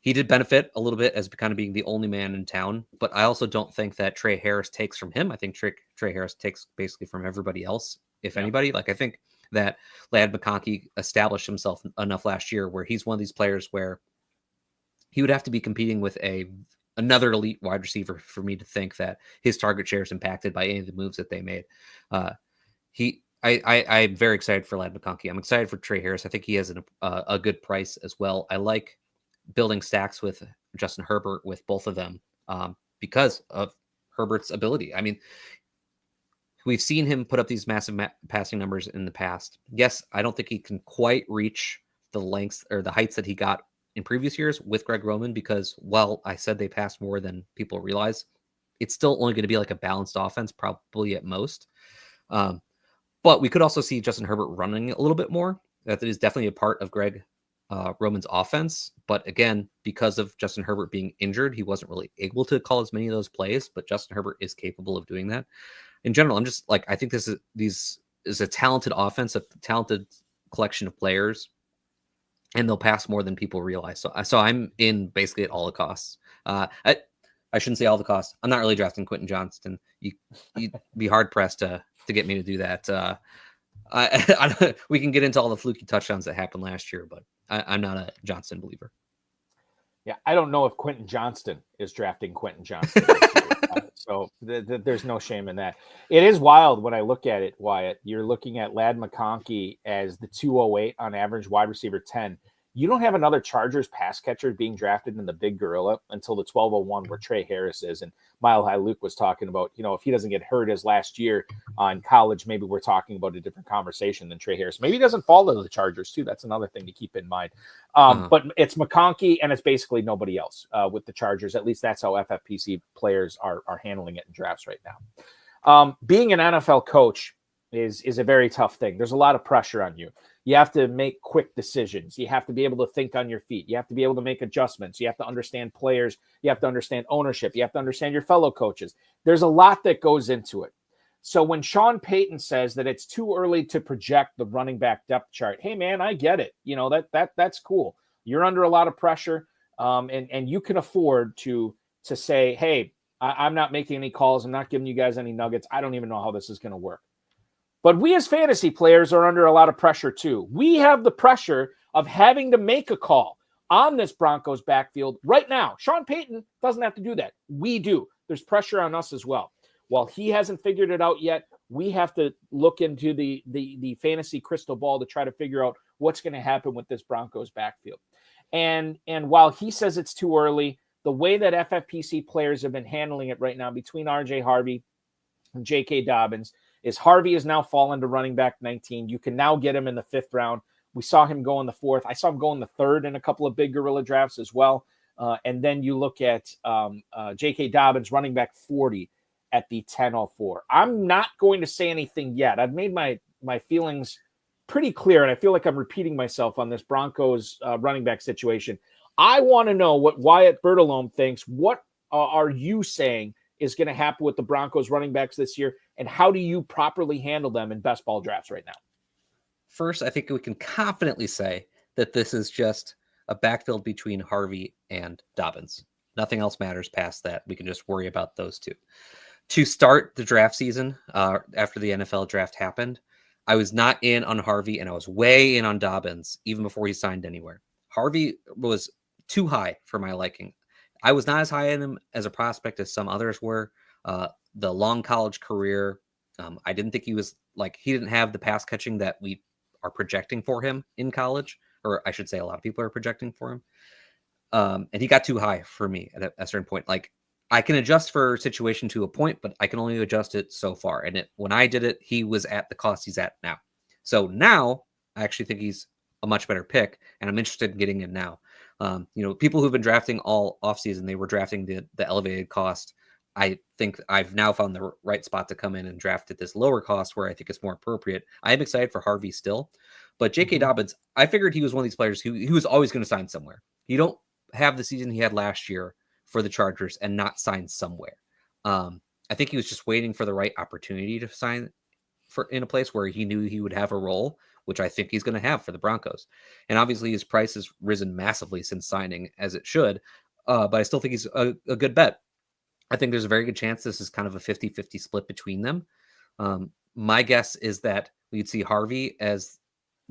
He did benefit a little bit as kind of being the only man in town, but I also don't think that Trey Harris takes from him. I think Trey Harris takes basically from everybody else, if anybody. I think that Ladd McConkey established himself enough last year where he's one of these players where he would have to be competing with another elite wide receiver for me to think that his target share is impacted by any of the moves that they made. I'm very excited for Ladd McConkey. I'm excited for Trey Harris. I think he has a good price as well. I like building stacks with Justin Herbert with both of them because of Herbert's ability. I mean, we've seen him put up these massive passing numbers in the past. Yes, I don't think he can quite reach the lengths or the heights that he got in previous years with Greg Roman because, while I said they passed more than people realize, it's still only going to be a balanced offense, probably at most. But we could also see Justin Herbert running a little bit more. That is definitely a part of Greg Roman's offense. But again, because of Justin Herbert being injured, he wasn't really able to call as many of those plays, but Justin Herbert is capable of doing that. In general, I'm just I think this is a talented offense, a talented collection of players, and they'll pass more than people realize. So I'm in basically at all the costs. I shouldn't say all the costs. I'm not really drafting Quentin Johnston. You'd be hard pressed to get me to do that. We can get into all the fluky touchdowns that happened last year, but I'm not a Johnston believer. Yeah, I don't know if Quentin Johnston is drafting Quentin Johnston. So there's no shame in that. It is wild when I look at it, Wyatt. You're looking at Ladd McConkey as the 208 on average, wide receiver 10. You don't have another Chargers pass catcher being drafted in the big gorilla until the 1201 where Trey Harris is. And Mile High Luke was talking about, if he doesn't get hurt as last year in college, maybe we're talking about a different conversation than Trey Harris. Maybe he doesn't fall to the Chargers too. That's another thing to keep in mind. But it's McConkey and it's basically nobody else with the Chargers. At least that's how FFPC players are handling it in drafts right now. Being an NFL coach is a very tough thing. There's a lot of pressure on you. You have to make quick decisions. You have to be able to think on your feet. You have to be able to make adjustments. You have to understand players. You have to understand ownership. You have to understand your fellow coaches. There's a lot that goes into it. So when Sean Payton says that it's too early to project the running back depth chart, hey man, I get it. That's cool. You're under a lot of pressure, and you can afford to say, hey, I'm not making any calls. I'm not giving you guys any nuggets. I don't even know how this is going to work. But we as fantasy players are under a lot of pressure too. We have the pressure of having to make a call on this Broncos backfield right now. Sean Payton doesn't have to do that. We do. There's pressure on us as well. While he hasn't figured it out yet, we have to look into the fantasy crystal ball to try to figure out what's going to happen with this Broncos backfield. And while he says it's too early, the way that FFPC players have been handling it right now between RJ Harvey and J.K. Dobbins is Harvey has now fallen to running back 19. You can now get him in the 5th round. We saw him go in the 4th. I saw him go in the 3rd in a couple of big gorilla drafts as well. And then you look at J.K. Dobbins, running back 40 at the 10:04. I'm not going to say anything yet. I've made my feelings pretty clear, and I feel like I'm repeating myself on this Broncos running back situation. I want to know what Wyatt Bertolone thinks. What are you saying is going to happen with the Broncos running backs this year, and how do you properly handle them in best ball drafts right now? First, I think we can confidently say that this is just a backfield between Harvey and Dobbins. Nothing else matters past that. We can just worry about those two. To start the draft season, after the NFL draft happened, I was not in on Harvey, and I was way in on Dobbins even before he signed anywhere. Harvey was too high for my liking. I was not as high in him as a prospect as some others were. The long college career, I didn't think he didn't have the pass catching that we are projecting for him in college, or I should say a lot of people are projecting for him. And he got too high for me at a certain point. Like, I can adjust for situation to a point, but I can only adjust it so far. And when I did it, he was at the cost he's at now. So now I actually think he's a much better pick, and I'm interested in getting him now. People who've been drafting all offseason, they were drafting the elevated cost. I think I've now found the right spot to come in and draft at this lower cost where I think it's more appropriate. I am excited for Harvey still, but J.K. Dobbins, I figured he was one of these players who was always going to sign somewhere. You don't have the season he had last year for the Chargers and not sign somewhere. I think he was just waiting for the right opportunity to sign in a place where he knew he would have a role, which I think he's going to have for the Broncos. And obviously his price has risen massively since signing, as it should. But I still think he's a good bet. I think there's a very good chance this is kind of a 50-50 split between them. My guess is that we'd see Harvey as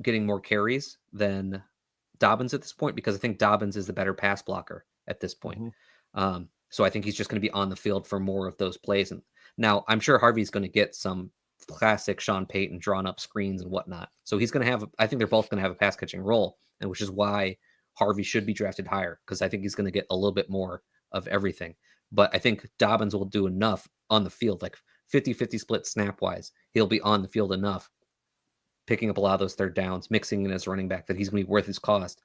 getting more carries than Dobbins at this point, because I think Dobbins is the better pass blocker at this point. So I think he's just going to be on the field for more of those plays. And now I'm sure Harvey's going to get some classic Sean Payton drawn up screens and whatnot. So he's going to have, I think they're both going to have a pass catching role, and which is why Harvey should be drafted higher, because I think he's going to get a little bit more of everything. But I think Dobbins will do enough on the field, like 50-50 split snap wise. He'll be on the field enough, picking up a lot of those third downs, mixing in as running back, that he's going to be worth his cost.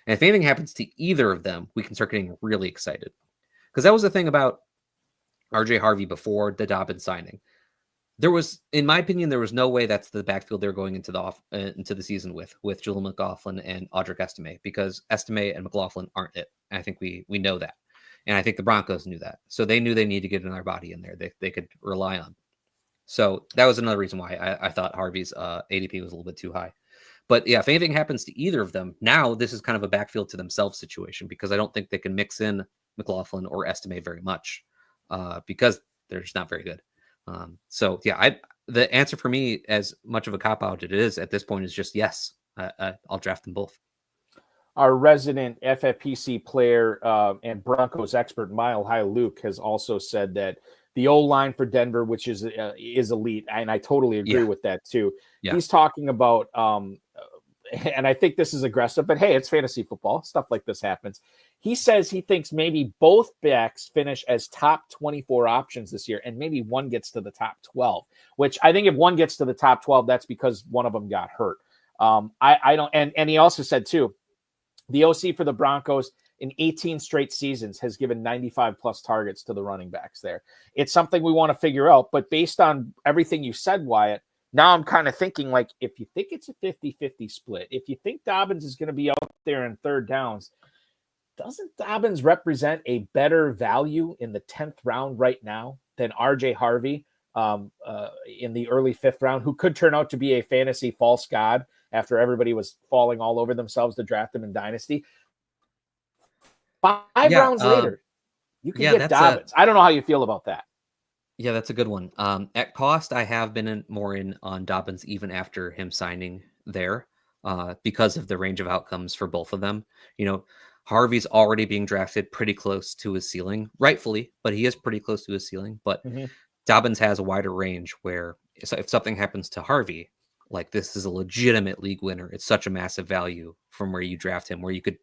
And if anything happens to either of them, we can start getting really excited. Because that was the thing about RJ Harvey before the Dobbins signing. There was, in my opinion, there was no way that's the backfield they're going into the season with Julian McLaughlin and Audric Estime, because Estime and McLaughlin aren't it. And I think we know that. And I think the Broncos knew that. So they knew they needed to get another body in there they could rely on. So that was another reason why I thought Harvey's ADP was a little bit too high. But yeah, if anything happens to either of them, now this is kind of a backfield to themselves situation, because I don't think they can mix in McLaughlin or Estime very much because they're just not very good. So yeah, the answer for me, as much of a cop-out it is at this point, is just yes. I'll draft them both. Our resident FFPC player and Broncos expert, Mile High Luke, has also said that the O-line for Denver, which is elite, and I totally agree with that too. Yeah. He's talking about, and I think this is aggressive, but hey, it's fantasy football. Stuff like this happens. He says he thinks maybe both backs finish as top 24 options this year, and maybe one gets to the top 12, which I think if one gets to the top 12, that's because one of them got hurt. I don't, and he also said too, the OC for the Broncos in 18 straight seasons has given 95 plus targets to the running backs there. It's something we want to figure out, but based on everything you said, Wyatt, now I'm kind of thinking, like, if you think it's a 50-50 split, if you think Dobbins is going to be out there in third downs, doesn't Dobbins represent a better value in the 10th round right now than RJ Harvey in the early 5th round, who could turn out to be a fantasy false god after everybody was falling all over themselves to draft him in Dynasty? 5 rounds later, you can get Dobbins. I don't know how you feel about that. Yeah, that's a good one. At cost, I have been more in on Dobbins even after him signing there because of the range of outcomes for both of them. You know, Harvey's already being drafted pretty close to his ceiling, rightfully, but he is pretty close to his ceiling. But Dobbins has a wider range where if something happens to Harvey, like, this is a legitimate league winner. It's such a massive value from where you draft him, where you could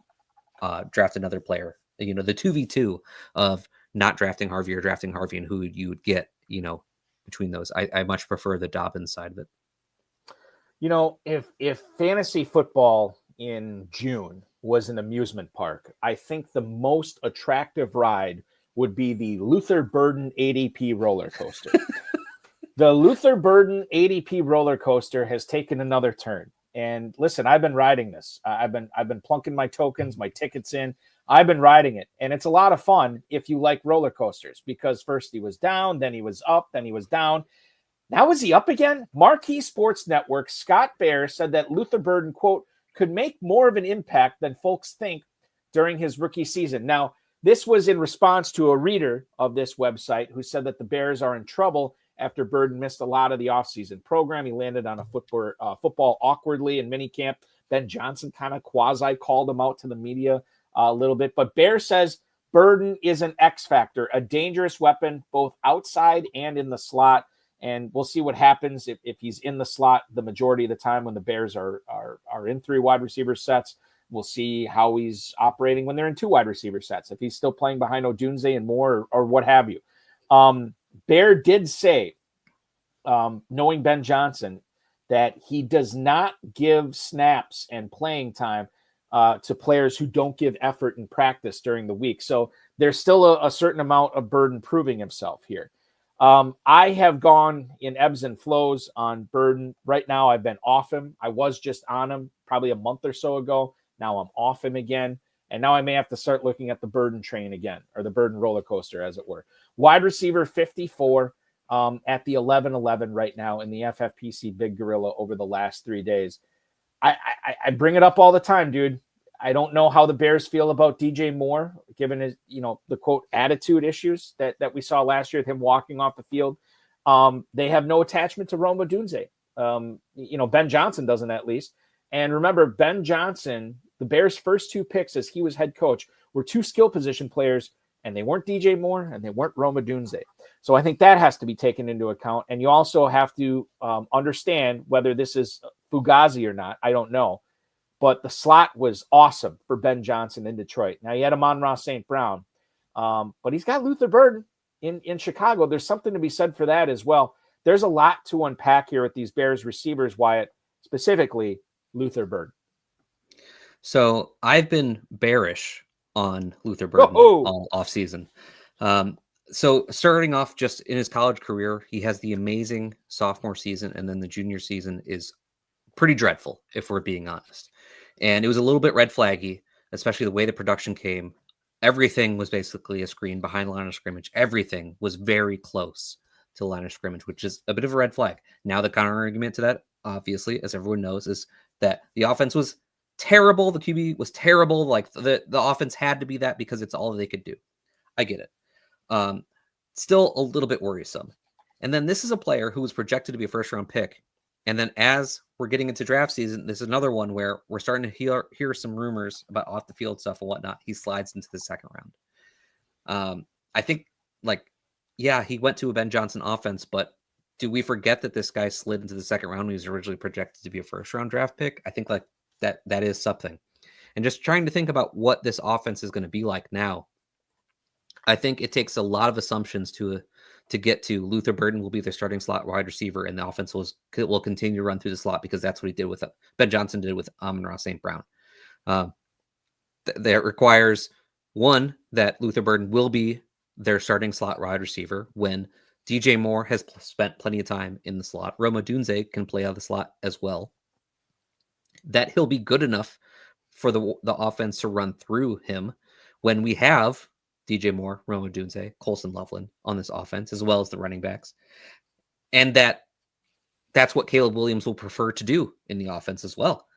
draft another player. You know, the 2v2 of not drafting Harvey or drafting Harvey and who you would get, you know, between those. I much prefer the Dobbins side of it. You know, if fantasy football in June was an amusement park, I think the most attractive ride would be the Luther Burden ADP roller coaster. The Luther Burden ADP roller coaster has taken another turn. And listen, I've been riding this. I've been plunking my tokens, my tickets in. I've been riding it, and it's a lot of fun if you like roller coasters, because first he was down, then he was up, then he was down. Now is he up again? Marquee Sports Network Scott Bair said that Luther Burden, quote, could make more of an impact than folks think during his rookie season. Now, this was in response to a reader of this website who said that the Bears are in trouble after Burden missed a lot of the offseason program. He landed on a football awkwardly in minicamp. Ben Johnson kind of quasi called him out to the media a little bit. But Bair says Burden is an X factor, a dangerous weapon, both outside and in the slot. And we'll see what happens if he's in the slot the majority of the time when the Bears are in 3 wide receiver sets. We'll see how he's operating when they're in 2 wide receiver sets, if he's still playing behind Odunze and Moore or what have you. Bair did say, knowing Ben Johnson, that he does not give snaps and playing time to players who don't give effort in practice during the week. So there's still a certain amount of Burden proving himself here. I have gone in ebbs and flows on Burden. Right now, I've been off him. I was just on him probably a month or so ago. Now I'm off him again. And now I may have to start looking at the Burden train again, or the Burden roller coaster, as it were. Wide receiver 54 at the 11-11 right now in the FFPC Big Gorilla over the last 3 days. I bring it up all the time, dude. I don't know how the Bears feel about DJ Moore, given his, the quote attitude issues that we saw last year with him walking off the field. They have no attachment to Rome Odunze. Ben Johnson doesn't, at least. And remember, Ben Johnson, the Bears' first 2 picks as he was head coach, were 2 skill position players, and they weren't DJ Moore and they weren't Rome Odunze. So I think that has to be taken into account. And you also have to understand whether this is Fugazi or not. I don't know. But the slot was awesome for Ben Johnson in Detroit. Now, he had Amon-Ra St. Brown, but he's got Luther Burden in Chicago. There's something to be said for that as well. There's a lot to unpack here with these Bears receivers, Wyatt, specifically Luther Burden. So I've been bearish on Luther Burden all offseason. So starting off just in his college career, he has the amazing sophomore season, and then the junior season is pretty dreadful, if we're being honest. And it was a little bit red flaggy, especially the way the production came. Everything was basically a screen behind the line of scrimmage. Everything was very close to the line of scrimmage, which is a bit of a red flag. Now the counter argument to that, obviously, as everyone knows, is that the offense was terrible. The QB was terrible. Like the offense had to be that because it's all they could do. I get it. Still a little bit worrisome. And then this is a player who was projected to be a first-round pick. And then as we're getting into draft season, this is another one where we're starting to hear some rumors about off-the-field stuff and whatnot. He slides into the second round. I think, he went to a Ben Johnson offense, but do we forget that this guy slid into the second round when he was originally projected to be a first-round draft pick? I think that is something. And just trying to think about what this offense is going to be like now, I think it takes a lot of assumptions to get to Luther Burden will be their starting slot wide receiver, and the offense will continue to run through the slot because that's what he did with Ben Johnson did with Amon-Ra St. Brown. That requires, one, that Luther Burden will be their starting slot wide receiver when DJ Moore has spent plenty of time in the slot. Rome Odunze can play out of the slot as well. That he'll be good enough for the offense to run through him when we have DJ Moore, Rome Odunze, Colson Loveland on this offense, as well as the running backs. And that's what Caleb Williams will prefer to do in the offense as well.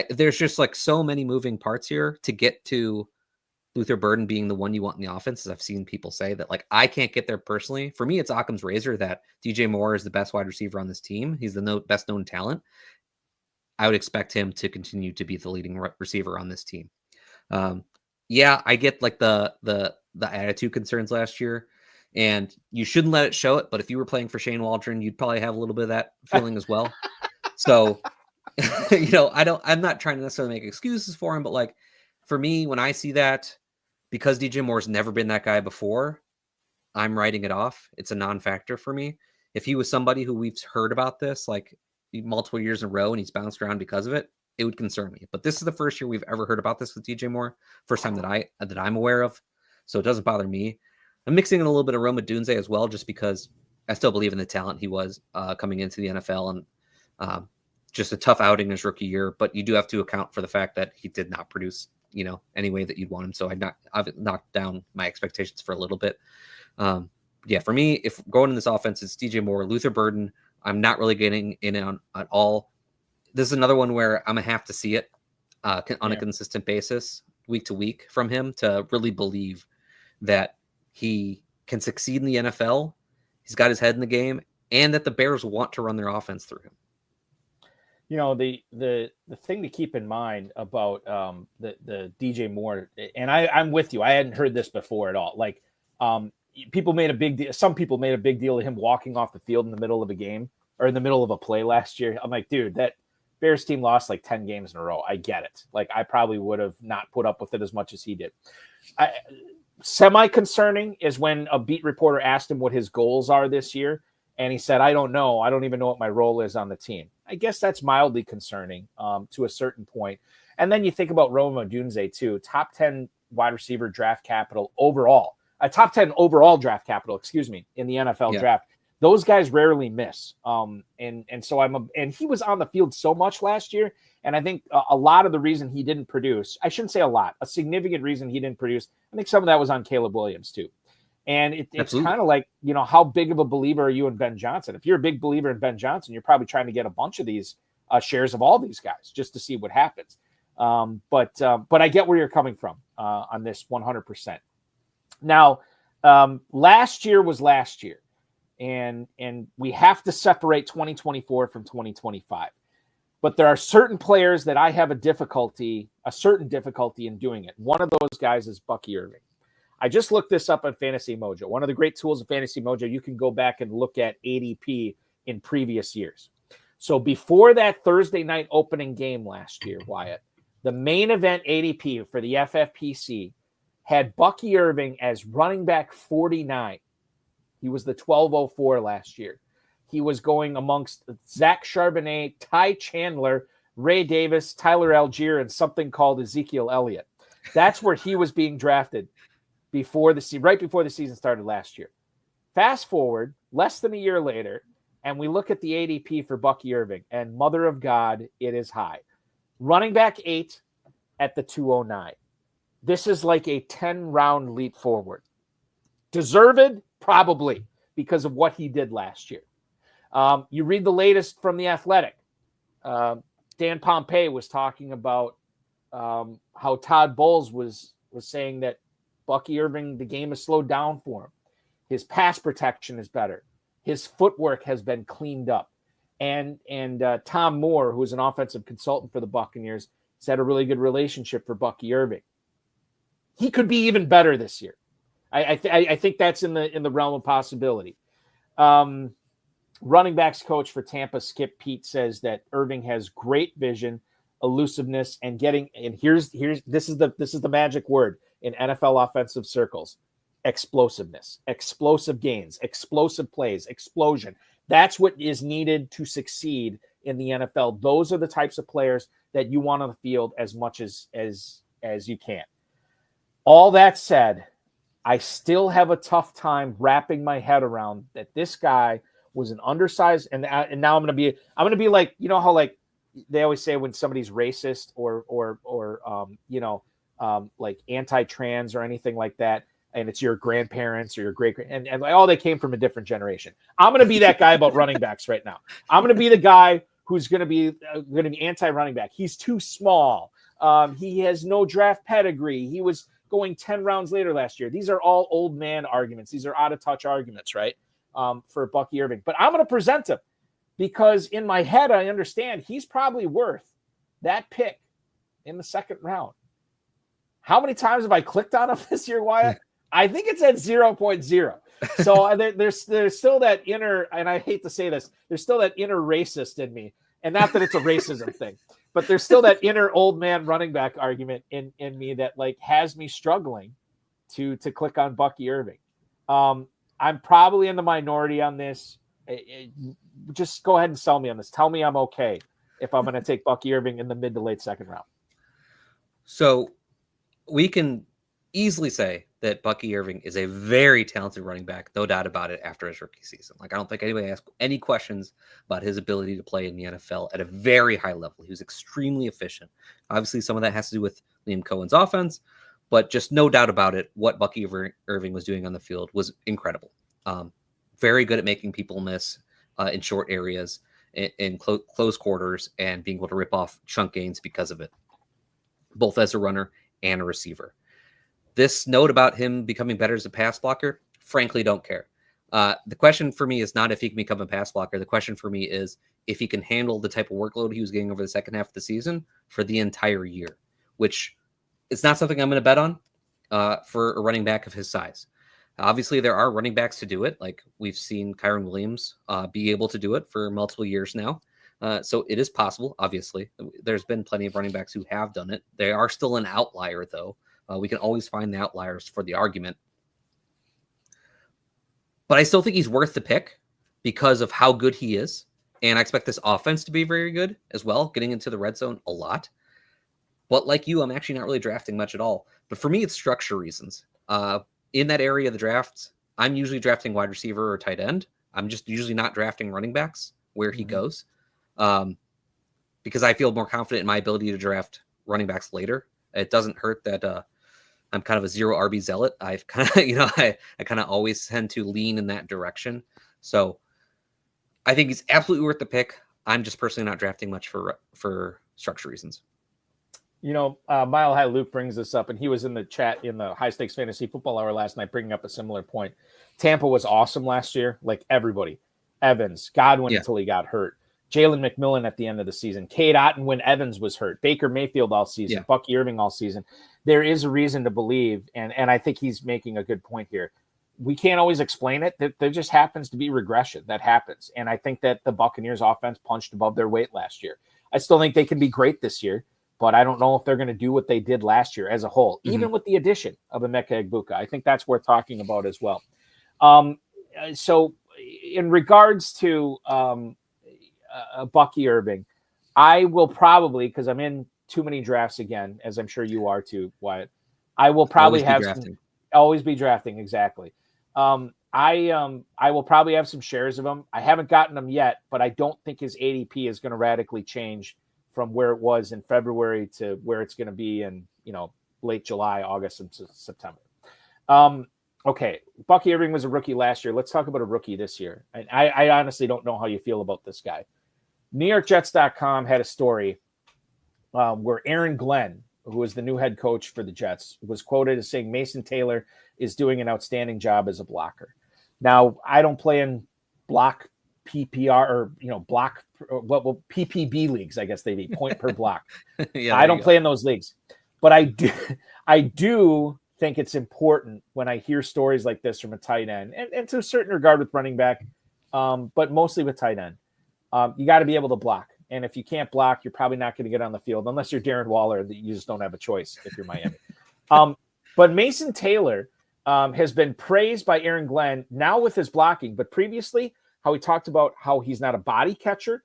There's just so many moving parts here to get to Luther Burden being the one you want in the offense, as I've seen people say that I can't get there personally. For me, it's Occam's razor that DJ Moore is the best wide receiver on this team. He's the best known talent. I would expect him to continue to be the leading receiver on this team. I get the attitude concerns last year, and you shouldn't let it show it. But if you were playing for Shane Waldron, you'd probably have a little bit of that feeling as well. So, I'm not trying to necessarily make excuses for him, but for me, when I see that, because DJ Moore's never been that guy before, I'm writing it off. It's a non-factor for me. If he was somebody who we've heard about this multiple years in a row and he's bounced around because of it, it would concern me. But this is the first year we've ever heard about this with DJ Moore. First time that I'm aware of. So it doesn't bother me. I'm mixing in a little bit of Roma Dunze as well, just because I still believe in the talent he was coming into the NFL, and just a tough outing his rookie year. But you do have to account for the fact that he did not produce, any way that you'd want him. So I've knocked down my expectations for a little bit. Yeah, for me, if going in this offense, it's DJ Moore, Luther Burden. I'm not really getting in on at all. This is another one where I'm going to have to see it on a consistent basis, week to week, from him to really believe that he can succeed in the NFL. He's got his head in the game, and that the Bears want to run their offense through him. The thing to keep in mind about the DJ Moore, and I'm with you. I hadn't heard this before at all. Like, people made a big deal. Some people made a big deal of him walking off the field in the middle of a game or in the middle of a play last year. I'm like, dude, that Bears team lost like 10 games in a row. I get it. Like, I probably would have not put up with it as much as he did. Semi-concerning is when a beat reporter asked him what his goals are this year, and he said, I don't know. I don't even know what my role is on the team. I guess that's mildly concerning to a certain point. And then you think about Roma Dunze too, top 10 wide receiver draft capital overall. Top 10 overall draft capital, in the NFL draft. Those guys rarely miss. And so and he was on the field so much last year. And I think a lot of the reason he didn't produce, I shouldn't say a lot, a significant reason he didn't produce, I think some of that was on Caleb Williams too. And it's kind of like, how big of a believer are you in Ben Johnson? If you're a big believer in Ben Johnson, you're probably trying to get a bunch of these shares of all these guys just to see what happens. But I get where you're coming from on this 100%. Now, last year was last year, and we have to separate 2024 from 2025. But there are certain players that I have a certain difficulty in doing it. One of those guys is Bucky Irving. I just looked this up on Fantasy Mojo. One of the great tools of Fantasy Mojo, you can go back and look at ADP in previous years. So before that Thursday night opening game last year, Wyatt, the main event ADP for the FFPC had Bucky Irving as running back 49. He was the 1204 last year. He was going amongst Zach Charbonnet, Ty Chandler, Ray Davis, Tyler Algier, and something called Ezekiel Elliott. That's where he was being drafted right before the season started last year. Fast forward less than a year later, and we look at the ADP for Bucky Irving, and mother of God, it is high. Running back 8 at the 209. This is like a 10-round leap forward. Deserved? Probably, because of what he did last year. You read the latest from The Athletic. Dan Pompei was talking about how Todd Bowles was saying that Bucky Irving, the game has slowed down for him. His pass protection is better. His footwork has been cleaned up. And Tom Moore, who is an offensive consultant for the Buccaneers, has had a really good relationship for Bucky Irving. He could be even better this year. I think that's in the realm of possibility. Running backs coach for Tampa, Skip Pete, says that Irving has great vision, elusiveness, and here's this is the magic word in NFL offensive circles: explosiveness, explosive gains, explosive plays, explosion. That's what is needed to succeed in the NFL. Those are the types of players that you want on the field as much as you can. All that said, I still have a tough time wrapping my head around that this guy was an undersized, and now I'm gonna be like, how like they always say when somebody's racist or like anti-trans or anything like that, and it's your grandparents or your great and like, they came from a different generation. I'm gonna be that guy about running backs right now. I'm gonna be the guy who's gonna be anti-running back. He's too small. He has no draft pedigree. He was going 10 rounds later last year. These are all old man arguments. These are out of touch arguments, right? For Bucky Irving. But I'm going to present him because in my head, I understand he's probably worth that pick in the second round. How many times have I clicked on him this year, Wyatt? I think it's at 0.0. So there's still that inner, and I hate to say this, there's still that inner racist in me. And not that it's a racism thing, but there's still that inner old man running back argument in me that like has me struggling to click on Bucky Irving. I'm probably in the minority on this. Just go ahead and sell me on this. Tell me I'm okay if I'm going to take Bucky Irving in the mid to late second round. So we can easily say that Bucky Irving is a very talented running back, no doubt about it, after his rookie season. Like, I don't think anybody asked any questions about his ability to play in the NFL at a very high level. He was extremely efficient. Obviously, some of that has to do with Liam Coen's offense, but just no doubt about it, what Bucky Irving was doing on the field was incredible. Very good at making people miss in short areas, in close quarters, and being able to rip off chunk gains because of it, both as a runner and a receiver. This note about him becoming better as a pass blocker, frankly, don't care. The question for me is not if he can become a pass blocker. The question for me is if he can handle the type of workload he was getting over the second half of the season for the entire year, which it's not something I'm going to bet on for a running back of his size. Obviously, there are running backs to do it. Like we've seen Kyron Williams be able to do it for multiple years now. So it is possible, obviously. There's been plenty of running backs who have done it. They are still an outlier, though. We can always find the outliers for the argument. But I still think he's worth the pick because of how good he is. And I expect this offense to be very good as well, getting into the red zone a lot. But like you, I'm actually not really drafting much at all. But for me, it's structure reasons. In that area of the draft, I'm usually drafting wide receiver or tight end. I'm just usually not drafting running backs where he goes because I feel more confident in my ability to draft running backs later. It doesn't hurt that I'm kind of a zero RB zealot. I've kind of, I kind of always tend to lean in that direction. So I think he's absolutely worth the pick. I'm just personally not drafting much for structure reasons. Mile High Luke brings this up, and he was in the chat in the High Stakes Fantasy Football Hour last night, bringing up a similar point. Tampa was awesome last year, like everybody. Evans, Godwin until he got hurt. Jalen McMillan at the end of the season. Cade Otton when Evans was hurt. Baker Mayfield all season. Yeah. Bucky Irving all season. There is a reason to believe, and I think he's making a good point here. We can't always explain it. There just happens to be regression that happens. And I think that the Buccaneers offense punched above their weight last year. I still think they can be great this year, but I don't know if they're going to do what they did last year as a whole, even with the addition of Emeka Egbuka. I think that's worth talking about as well. So in regards to Bucky Irving, I will probably, because I'm in too many drafts again, as I'm sure you are too, Wyatt, I will probably always be drafting. Exactly. I will probably have some shares of him. I haven't gotten them yet, but I don't think his ADP is going to radically change from where it was in February to where it's going to be in, late July, August, and September. Okay. Bucky Irving was a rookie last year. Let's talk about a rookie this year. And I honestly don't know how you feel about this guy. NewYorkJets.com had a story where Aaron Glenn, who is the new head coach for the Jets, was quoted as saying Mason Taylor is doing an outstanding job as a blocker. Now, I don't play in block PPR or, block PPB leagues, I guess they'd be point per block. I don't play in those leagues, but I do think it's important when I hear stories like this from a tight end and to a certain regard with running back, but mostly with tight end. You got to be able to block. And if you can't block, you're probably not going to get on the field unless you're Darren Waller, that you just don't have a choice if you're Miami. But Mason Taylor has been praised by Aaron Glenn now with his blocking, but previously how he talked about how he's not a body catcher.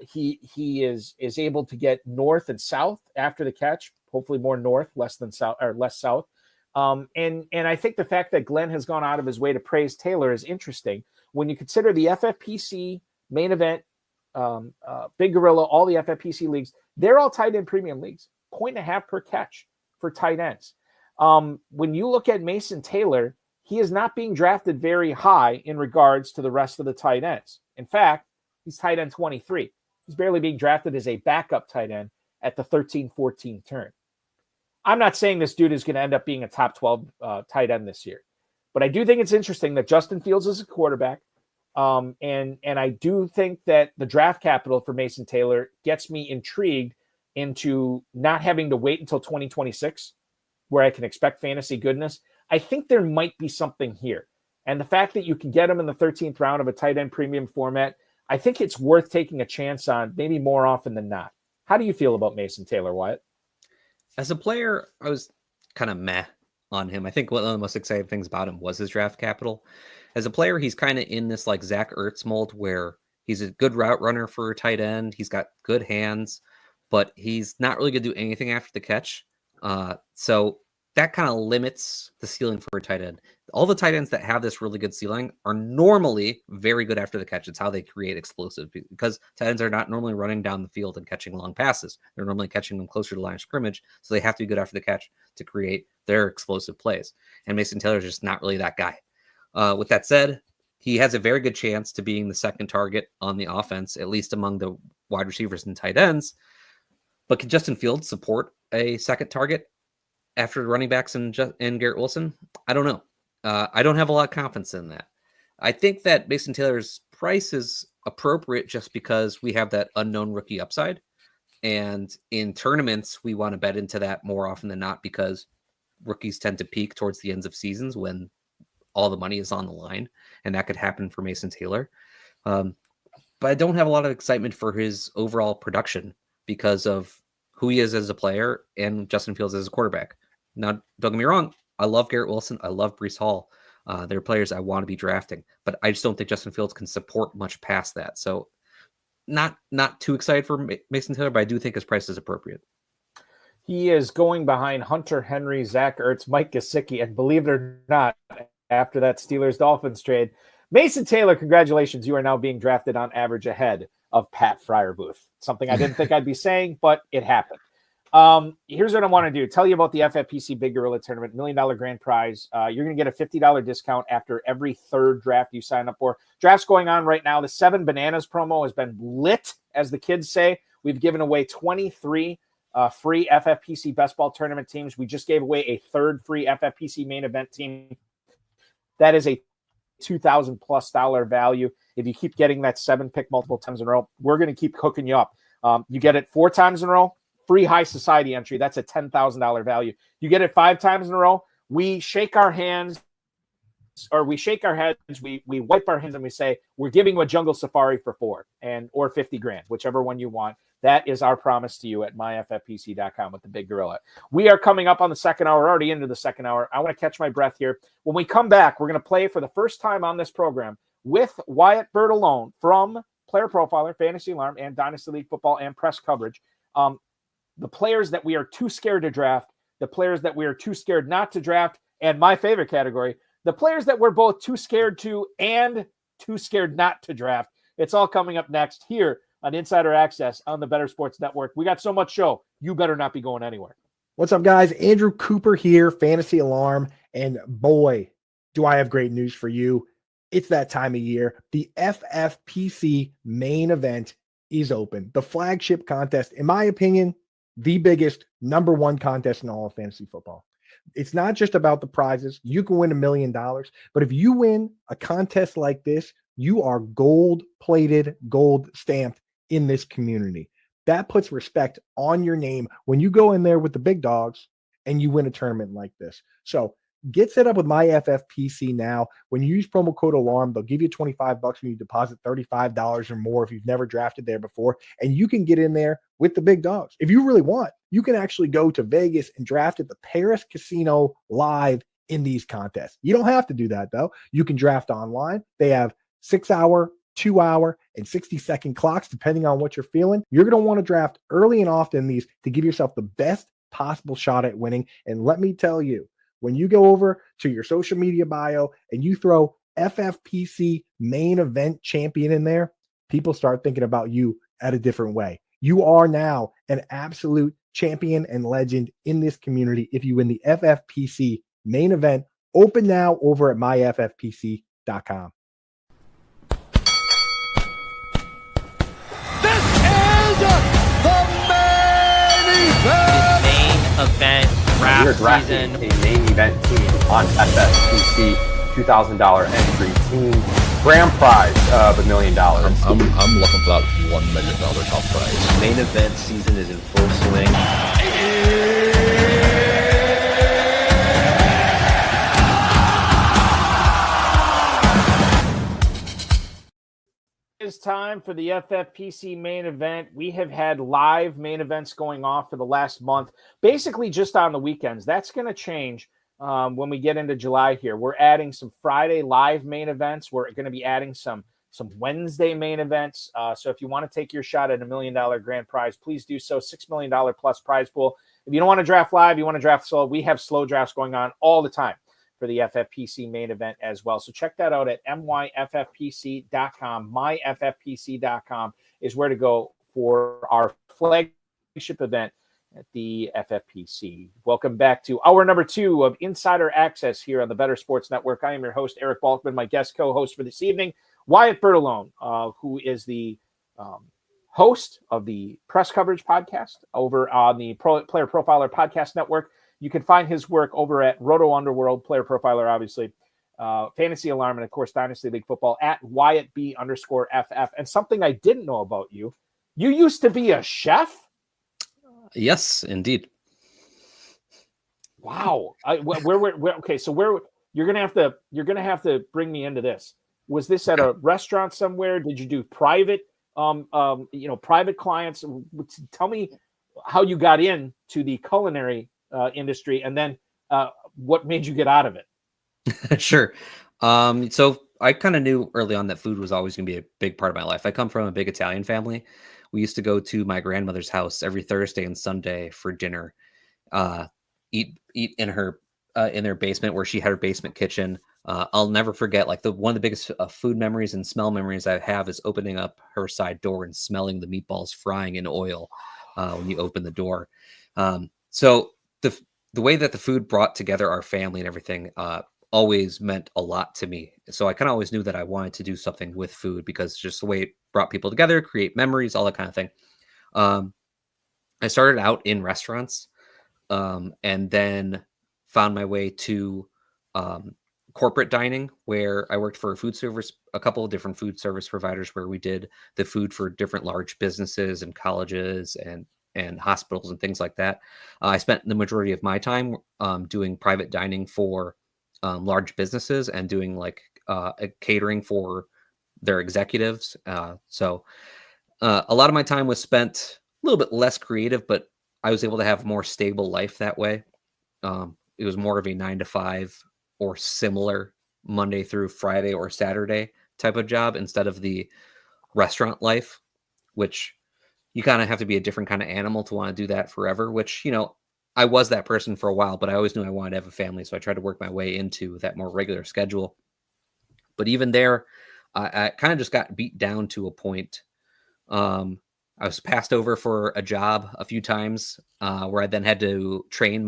He is able to get north and south after the catch, hopefully more north, less south. And I think the fact that Glenn has gone out of his way to praise Taylor is interesting when you consider the FFPC main event, Big Gorilla, all the FFPC leagues, they're all tight end premium leagues, 1.5 per catch for tight ends. When you look at Mason Taylor, he is not being drafted very high in regards to the rest of the tight ends. In fact, he's tight end 23. He's barely being drafted as a backup tight end at the 13-14 turn. I'm not saying this dude is going to end up being a top 12 tight end this year, but I do think it's interesting that Justin Fields is a quarterback. And I do think that the draft capital for Mason Taylor gets me intrigued into not having to wait until 2026, where I can expect fantasy goodness. I think there might be something here. And the fact that you can get him in the 13th round of a tight end premium format, I think it's worth taking a chance on maybe more often than not. How do you feel about Mason Taylor, Wyatt? As a player, I was kind of meh on him. I think one of the most exciting things about him was his draft capital. As a player, he's kind of in this like Zach Ertz mold where He's a good route runner for a tight end. He's got good hands, but he's not really going to do anything after the catch. So that kind of limits the ceiling for a tight end. All the tight ends that have this really good ceiling are normally very good after the catch. It's how they create explosive, because tight ends are not normally running down the field and catching long passes. They're normally catching them closer to the line of scrimmage. So they have to be good after the catch to create their explosive plays. And Mason Taylor is just not really that guy. With that said, he has a very good chance to being the second target on the offense, at least among the wide receivers and tight ends. But can Justin Fields support a second target after running backs and Garrett Wilson? I don't know. I don't have a lot of confidence in that. I think that Mason Taylor's price is appropriate just because we have that unknown rookie upside. And in tournaments, we want to bet into that more often than not, because rookies tend to peak towards the ends of seasons when all the money is on the line, and that could happen for Mason Taylor. But I don't have a lot of excitement for his overall production because of who he is as a player and Justin Fields as a quarterback. Now, don't get me wrong, I love Garrett Wilson. I love Breece Hall. They're players I want to be drafting, but I just don't think Justin Fields can support much past that. So not too excited for Mason Taylor, but I do think his price is appropriate. He is going behind Hunter Henry, Zach Ertz, Mike Gesicki, and believe it or not, after that Steelers-Dolphins trade, Mason Taylor, congratulations, you are now being drafted on average ahead of Pat Freiermuth. Something I didn't think I'd be saying, but it happened. Here's what I want to do. Tell you about the FFPC Big Gorilla Tournament, $1 million grand prize. You're going to get a $50 discount after every third draft you sign up for. Draft's going on right now. The 7 Bananas promo has been lit, as the kids say. We've given away 23 free FFPC best ball tournament teams. We just gave away a third free FFPC main event team. That is a $2,000+ value. If you keep getting that 7 pick multiple times in a row, we're going to keep hooking you up. You get it 4 times in a row, free high society entry. That's a $10,000 value. You get it 5 times in a row. We shake our hands, or we shake our heads. We wipe our hands and we say, we're giving you a jungle safari for 4 or 50 grand, whichever one you want. That is our promise to you at myffpc.com with the Big Gorilla. We are coming up on the second hour, already into the second hour. I want to catch my breath here. When we come back, we're going to play for the first time on this program with Wyatt Bertolone from Player Profiler, Fantasy Alarm, and Dynasty League Football and press coverage. The players that we are too scared to draft, the players that we are too scared not to draft, and my favorite category, the players that we're both too scared to and too scared not to draft. It's all coming up next here on Insider Access on the Better Sports Network. We got so much show. You better not be going anywhere. What's up, guys? Andrew Cooper here, Fantasy Alarm. And boy, do I have great news for you. It's that time of year. The FFPC main event is open. The flagship contest, in my opinion, the biggest #1 contest in all of fantasy football. It's not just about the prizes. You can win $1 million, but if you win a contest like this, you are gold-plated, gold-stamped in this community. That puts respect on your name when you go in there with the big dogs and you win a tournament like this. So get set up with my FFPC now. When you use promo code ALARM, they'll give you $25 when you deposit $35 or more if you've never drafted there before, and you can get in there with the big dogs. If you really want, you can actually go to Vegas and draft at the Paris Casino live in these contests. You don't have to do that, though. You can draft online. They have 6-hour, 2-hour, and 60-second clocks, depending on what you're feeling. You're going to want to draft early and often in these to give yourself the best possible shot at winning. And let me tell you, when you go over to your social media bio and you throw FFPC main event champion in there, people start thinking about you at a different way. You are now an absolute champion and legend in this community if you win the FFPC main event. Open now over at myffpc.com. Event draft season. A main event team on FFPC, $2,000 entry team. Grand prize of $1 million. I'm looking for that $1 million top prize. Main event season is in full swing. It's time for the FFPC main event. We have had live main events going off for the last month, basically just on the weekends. That's going to change when we get into July here. We're adding some Friday live main events. We're going to be adding some some Wednesday main events. So if you want to take your shot at $1 million grand prize, please do so. $6 million plus prize pool. If you don't want to draft live, you want to draft slow, we have slow drafts going on all the time for the FFPC main event as well. So check that out at myffpc.com. Myffpc.com is where to go for our flagship event at the FFPC. Welcome back to hour number 2 of Insider Access here on the Better Sports Network. I am your host, Eric Balkman. My guest co-host for this evening, Wyatt Bertolone, who is the host of the press coverage podcast over on the Player Profiler Podcast Network. You can find his work over at Roto Underworld, Player Profiler, obviously, Fantasy Alarm, and of course, Dynasty League Football at WyattB_FF. And something I didn't know about you, you used to be a chef? Yes, indeed. Wow. Okay, so where you're gonna have to bring me into this. Was this at a restaurant somewhere? Did you do private private clients? Tell me how you got into the culinary industry, and then what made you get out of it. Sure. So I kind of knew early on that food was always going to be a big part of my life. I come from a big Italian family. We used to go to my grandmother's house every Thursday and Sunday for dinner, eat in her in their basement where she had her basement kitchen. I'll never forget, like one of the biggest food memories and smell memories I have is opening up her side door and smelling the meatballs frying in oil when you open the door. So the way that the food brought together our family and everything always meant a lot to me. So I kind of always knew that I wanted to do something with food because just the way it brought people together, create memories, all that kind of thing. I started out in restaurants and then found my way to corporate dining, where I worked for a couple of different food service providers, where we did the food for different large businesses and colleges and hospitals and things like that. I spent the majority of my time doing private dining for large businesses and doing a catering for their executives. So a lot of my time was spent a little bit less creative, but I was able to have a more stable life that way. It was more of a 9 to 5 or similar Monday through Friday or Saturday type of job instead of the restaurant life, which you kind of have to be a different kind of animal to want to do that forever, which, I was that person for a while, but I always knew I wanted to have a family. So I tried to work my way into that more regular schedule. But even there, I kind of just got beat down to a point. I was passed over for a job a few times where I then had to train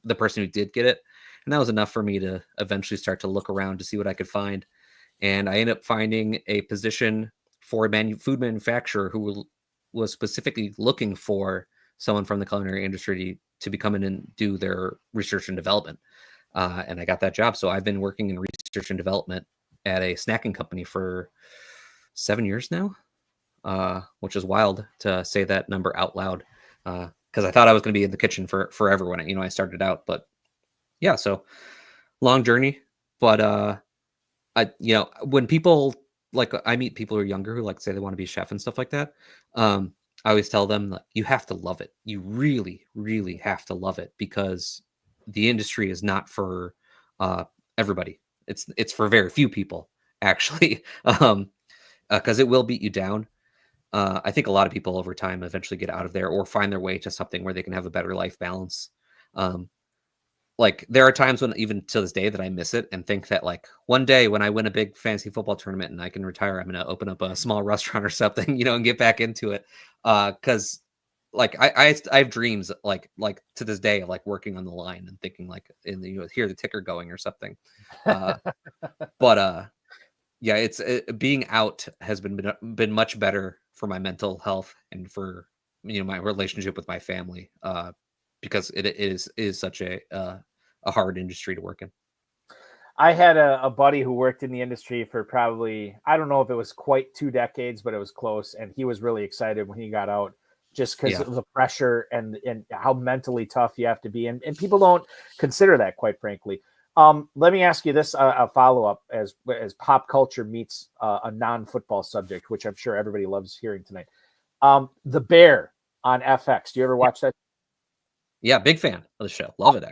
the person who did get it. And that was enough for me to eventually start to look around to see what I could find. And I ended up finding a position for a food manufacturer who was specifically looking for someone from the culinary industry to come in and do their research and development. And I got that job. So I've been working in research and development at a snacking company for 7 years now, which is wild to say that number out loud, because I thought I was going to be in the kitchen forever when I started out. But yeah, so long journey. But when people I meet people who are younger who say they want to be a chef and stuff like that, I always tell them you have to love it. You really, really have to love it, because the industry is not for everybody. It's for very few people, actually, because it will beat you down. I think a lot of people over time eventually get out of there or find their way to something where they can have a better life balance. There are times when even to this day that I miss it and think that one day when I win a big fantasy football tournament and I can retire, I'm going to open up a small restaurant or something, and get back into it. Cause I have dreams to this day of working on the line and thinking hear the ticker going or something. But being out has been much better for my mental health and for, my relationship with my family. Because it is such a hard industry to work in. I had a buddy who worked in the industry for probably, I don't know if it was quite 2 decades, but it was close. And he was really excited when he got out, just because of the pressure and how mentally tough you have to be. And people don't consider that, quite frankly. Let me ask you this, a follow-up as pop culture meets a non-football subject, which I'm sure everybody loves hearing tonight. The Bair on FX. Do you ever watch that? Yeah, big fan of the show. Love it.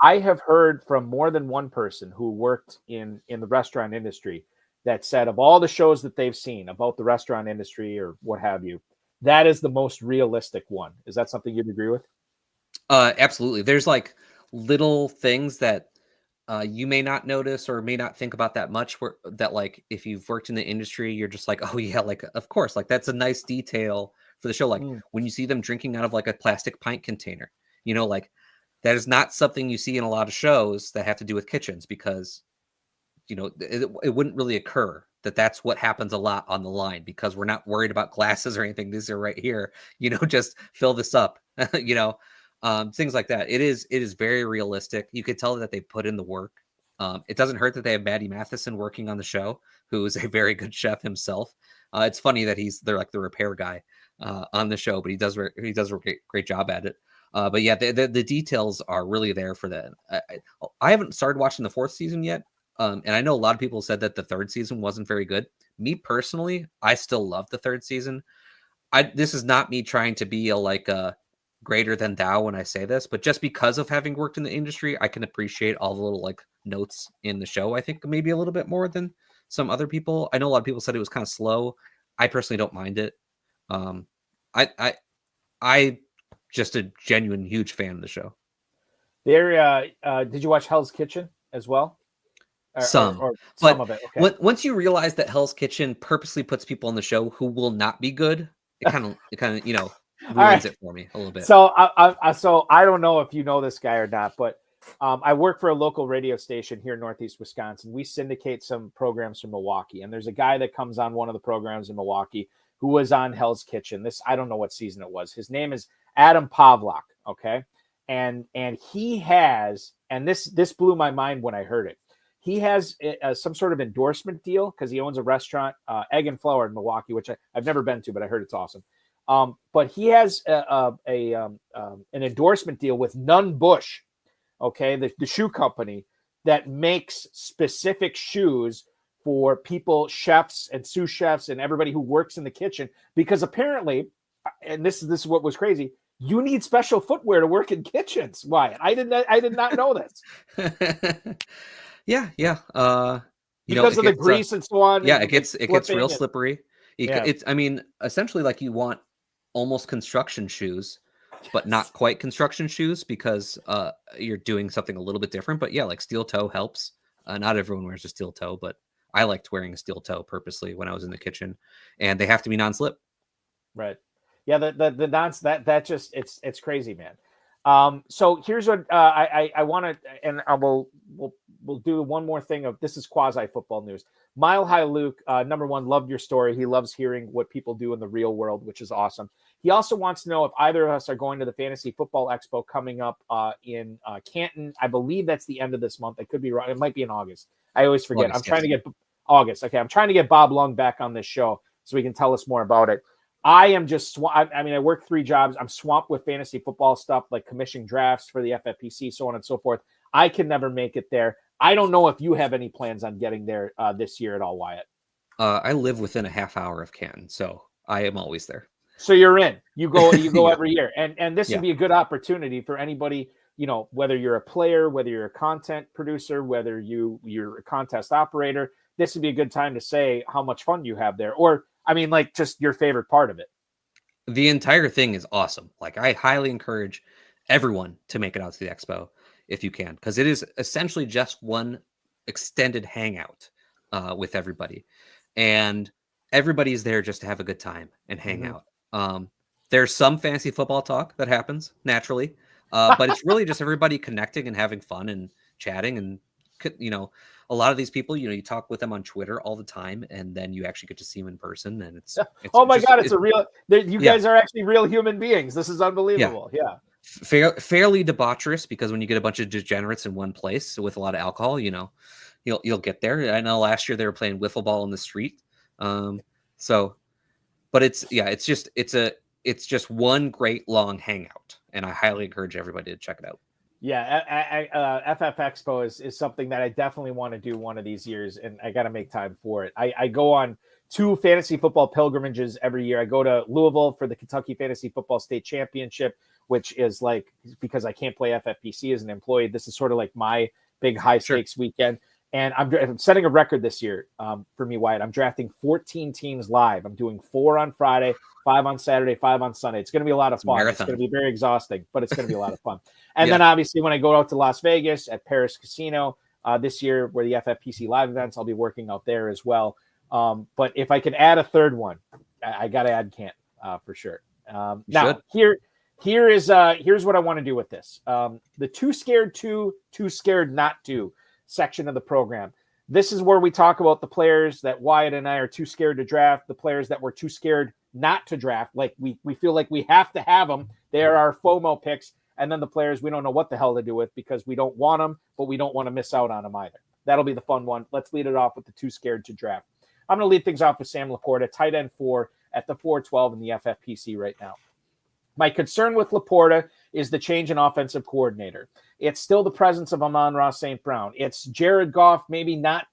I have heard from more than one person who worked in the restaurant industry that said of all the shows that they've seen about the restaurant industry or what have you, that is the most realistic one. Is that something you'd agree with? Absolutely. There's like little things that you may not notice or may not think about that much, where that, like, if you've worked in the industry, you're just like, oh yeah, like, of course, like that's a nice detail for the show. Like when you see them drinking out of like a plastic pint container, like that is not something you see in a lot of shows that have to do with kitchens, because it wouldn't really occur that that's what happens a lot on the line, because we're not worried about glasses or anything. These are right here, just fill this up, things like that. It is very realistic. You could tell that they put in the work. It doesn't hurt that they have Maddie Matheson working on the show, who is a very good chef himself. It's funny that they're like the repair guy on the show, but he does a great job at it. But yeah, the details are really there for that. I haven't started watching the 4th season yet. And I know a lot of people said that the 3rd season wasn't very good. Me personally, I still love the 3rd season. This is not me trying to be a greater than thou when I say this, but just because of having worked in the industry, I can appreciate all the little like notes in the show. I think maybe a little bit more than some other people. I know a lot of people said it was kind of slow. I personally don't mind it. I just a genuine huge fan of the show. Did you watch Hell's Kitchen as well? Some of it. Okay. Once you realize that Hell's Kitchen purposely puts people on the show who will not be good, it kind of ruins it for me a little bit. So I don't know if you know this guy or not, but I work for a local radio station here in Northeast Wisconsin. We syndicate some programs from Milwaukee, and there's a guy that comes on one of the programs in Milwaukee who was on Hell's Kitchen. I don't know what season it was. His name is Adam Pavlak. Okay. And he has, and this blew my mind when I heard it. He has some sort of endorsement deal because he owns a restaurant, Egg and Flour in Milwaukee, which I've never been to, but I heard it's awesome. But he has an endorsement deal with Nunn Bush, okay, the shoe company that makes specific shoes for people, chefs and sous chefs and everybody who works in the kitchen, because apparently, and this is what was crazy, you need special footwear to work in kitchens. Wyatt, I did not know this. Yeah. Because of the grease and so on. Yeah, it gets real slippery. It's, essentially like you want almost construction shoes, but not quite construction shoes, because you're doing something a little bit different. But yeah, like steel toe helps. Not everyone wears a steel toe, but I liked wearing a steel toe purposely when I was in the kitchen, and they have to be non-slip. Right. Yeah. The non that just it's crazy, man. So here's what I want to, and we'll do one more thing of this is quasi football news. Mile High Luke, number one, loved your story. He loves hearing what people do in the real world, which is awesome. He also wants to know if either of us are going to the Fantasy Football Expo coming up in Canton. I believe that's the end of this month. I could be wrong. It might be in August. I always forget. August, I'm trying to get August. Okay. I'm trying to get Bob Lung back on this show so he can tell us more about it. I am just, I work 3 jobs. I'm swamped with fantasy football stuff, like commissioning drafts for the FFPC, so on and so forth. I can never make it there. I don't know if you have any plans on getting there this year at all, Wyatt. I live within a half hour of Canton, so I am always there. So you're in. You go every year. And this would be a good opportunity for anybody, whether you're a player, whether you're a content producer, whether you're a contest operator, this would be a good time to say how much fun you have there. Or, just your favorite part of it. The entire thing is awesome. Like, I highly encourage everyone to make it out to the expo if you can, because it is essentially just one extended hangout with everybody. And everybody's there just to have a good time and hang out. There's some fantasy football talk that happens naturally, but it's really just everybody connecting and having fun and chatting. And, a lot of these people, you talk with them on Twitter all the time, and then you actually get to see them in person. And it's oh my God, it's a real, you guys are actually real human beings. This is unbelievable. Yeah. Fairly debaucherous, because when you get a bunch of degenerates in one place with a lot of alcohol, you'll get there. I know last year they were playing wiffle ball in the street. But it's just one great long hangout, and I highly encourage everybody to check it out. Yeah, FF Expo is something that I definitely want to do one of these years, and I got to make time for it. I go on 2 fantasy football pilgrimages every year. I go to Louisville for the Kentucky Fantasy Football State Championship, which is like, because I can't play FFPC as an employee, this is sort of like my big high stakes weekend. And I'm setting a record this year for me, Wyatt. I'm drafting 14 teams live. I'm doing 4 on Friday, 5 on Saturday, 5 on Sunday. It's going to be a lot of fun. It's going to be very exhausting, but it's going to be a lot of fun. And then obviously when I go out to Las Vegas at Paris Casino this year, where the FFPC live events, I'll be working out there as well. But if I can add a third one, I got to add Canton for sure. Now here's what I want to do with this. The too scared to, too scared not to section of the program. This is where we talk about the players that Wyatt and I are too scared to draft, the players that we're too scared not to draft. Like we feel like we have to have them. They're our FOMO picks. And then the players we don't know what the hell to do with because we don't want them, but we don't want to miss out on them either. That'll be the fun one. Let's lead it off with the too scared to draft. I'm going to lead things off with Sam Laporta, tight end 4 at the 412 in the FFPC right now. My concern with Laporta is the change in offensive coordinator. It's still the presence of Amon-Ra St. Brown. It's Jared Goff maybe not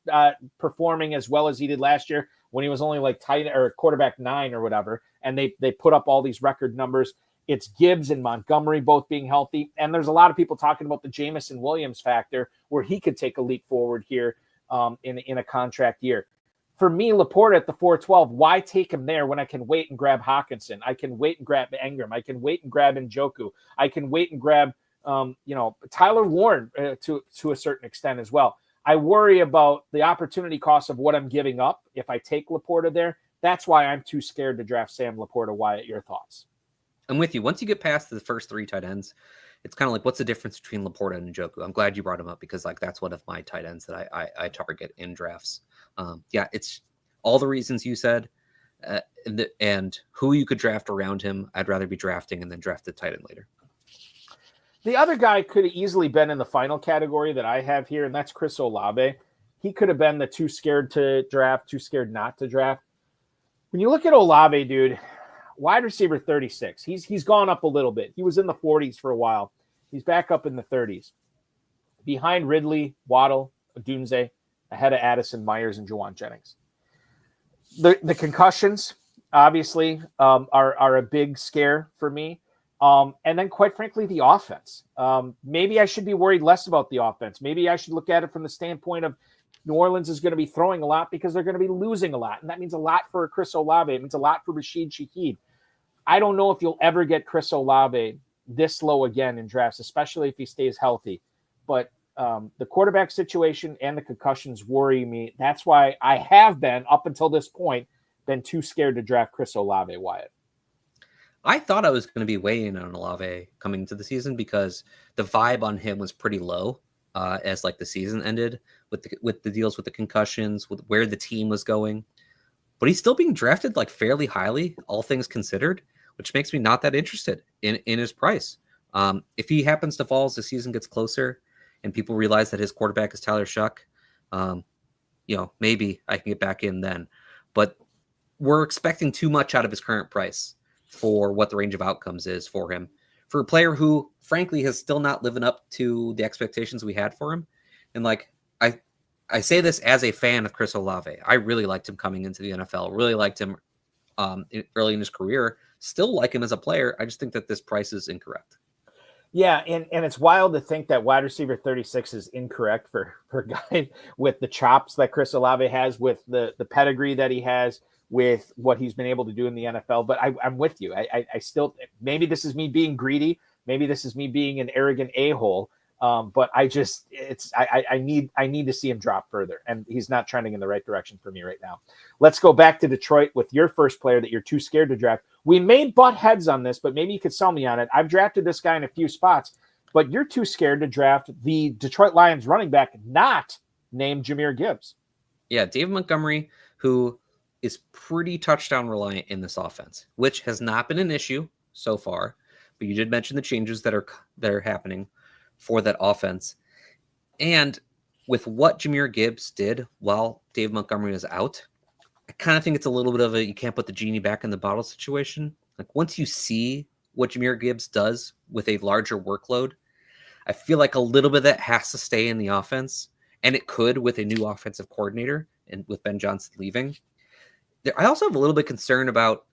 performing as well as he did last year when he was only like tight or quarterback 9 or whatever, and they put up all these record numbers. It's Gibbs and Montgomery both being healthy, and there's a lot of people talking about the Jamison Williams factor where he could take a leap forward here in a contract year. For me, Laporta at the 412, why take him there when I can wait and grab Hawkinson? I can wait and grab Engram. I can wait and grab Njoku. I can wait and grab, Tyler Warren to a certain extent as well. I worry about the opportunity cost of what I'm giving up if I take Laporta there. That's why I'm too scared to draft Sam Laporta. Wyatt, your thoughts? I'm with you. Once you get past the first 3 tight ends, it's kind of like, what's the difference between Laporta and Njoku? I'm glad you brought him up because like that's one of my tight ends that I target in drafts. It's all the reasons you said, and who you could draft around him. I'd rather be drafting and then draft the tight end later. The other guy could have easily been in the final category that I have here, and that's Chris Olave. He could have been the too scared to draft, too scared not to draft. When you look at Olave, dude, wide receiver 36, he's gone up a little bit. He was in the 40s for a while. He's back up in the 30s. Behind Ridley, Waddle, Odunze, ahead of Addison, Myers, and Juwan Jennings. The concussions, obviously, are a big scare for me. And then, quite frankly, the offense. Maybe I should be worried less about the offense. Maybe I should look at it from the standpoint of New Orleans is going to be throwing a lot because they're going to be losing a lot. And that means a lot for Chris Olave. It means a lot for Rashid Shaheed. I don't know if you'll ever get Chris Olave this low again in drafts, especially if he stays healthy. But the quarterback situation and the concussions worry me. That's why I have been, up until this point, been too scared to draft Chris Olave, Wyatt. I thought I was going to be weighing on Olave coming into the season because the vibe on him was pretty low as like the season ended with the deals with the concussions, with where the team was going. But he's still being drafted like fairly highly, all things considered, which makes me not that interested in his price. If he happens to fall as the season gets closer and people realize that his quarterback is Tyler Shuck, maybe I can get back in then. But we're expecting too much out of his current price for what the range of outcomes is for him. For a player who, frankly, has still not living up to the expectations we had for him. And like, I say this as a fan of Chris Olave. I really liked him coming into the NFL, really liked him early in his career, still like him as a player. I just think that this price is incorrect. Yeah, and it's wild to think that wide receiver 36 is incorrect for a guy with the chops that Chris Olave has, with the pedigree that he has, with what he's been able to do in the NFL. But I'm with you. I still, maybe this is me being greedy. Maybe this is me being an arrogant a-hole. But I need to see him drop further, and he's not trending in the right direction for me right now. Let's go back to Detroit with your first player that you're too scared to draft. We may butt heads on this, but maybe you could sell me on it. I've drafted this guy in a few spots, but you're too scared to draft the Detroit Lions running back not named Jahmyr Gibbs. Yeah, David Montgomery, who is pretty touchdown reliant in this offense, which has not been an issue so far. But you did mention the changes that are happening for that offense. And with what Jahmyr Gibbs did while Dave Montgomery was out, I kind of think it's a little bit of a you can't put the genie back in the bottle situation. Like once you see what Jahmyr Gibbs does with a larger workload, I feel like a little bit of that has to stay in the offense. And it could with a new offensive coordinator and with Ben Johnson leaving. I also have a little bit concern about,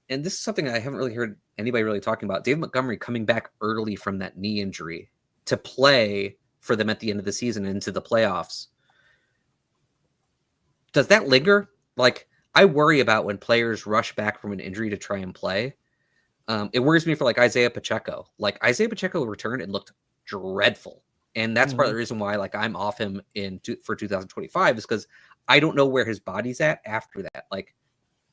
and this is something I haven't really heard anybody really talking about, Dave Montgomery coming back early from that knee injury to play for them at the end of the season into the playoffs. does that linger? Like, I worry about when players rush back from an injury to try and play. It worries me for like Isaiah Pacheco. Like Isaiah Pacheco returned and looked dreadful. And that's part of the reason why like I'm off him for 2025 is because I don't know where his body's at after that. Like,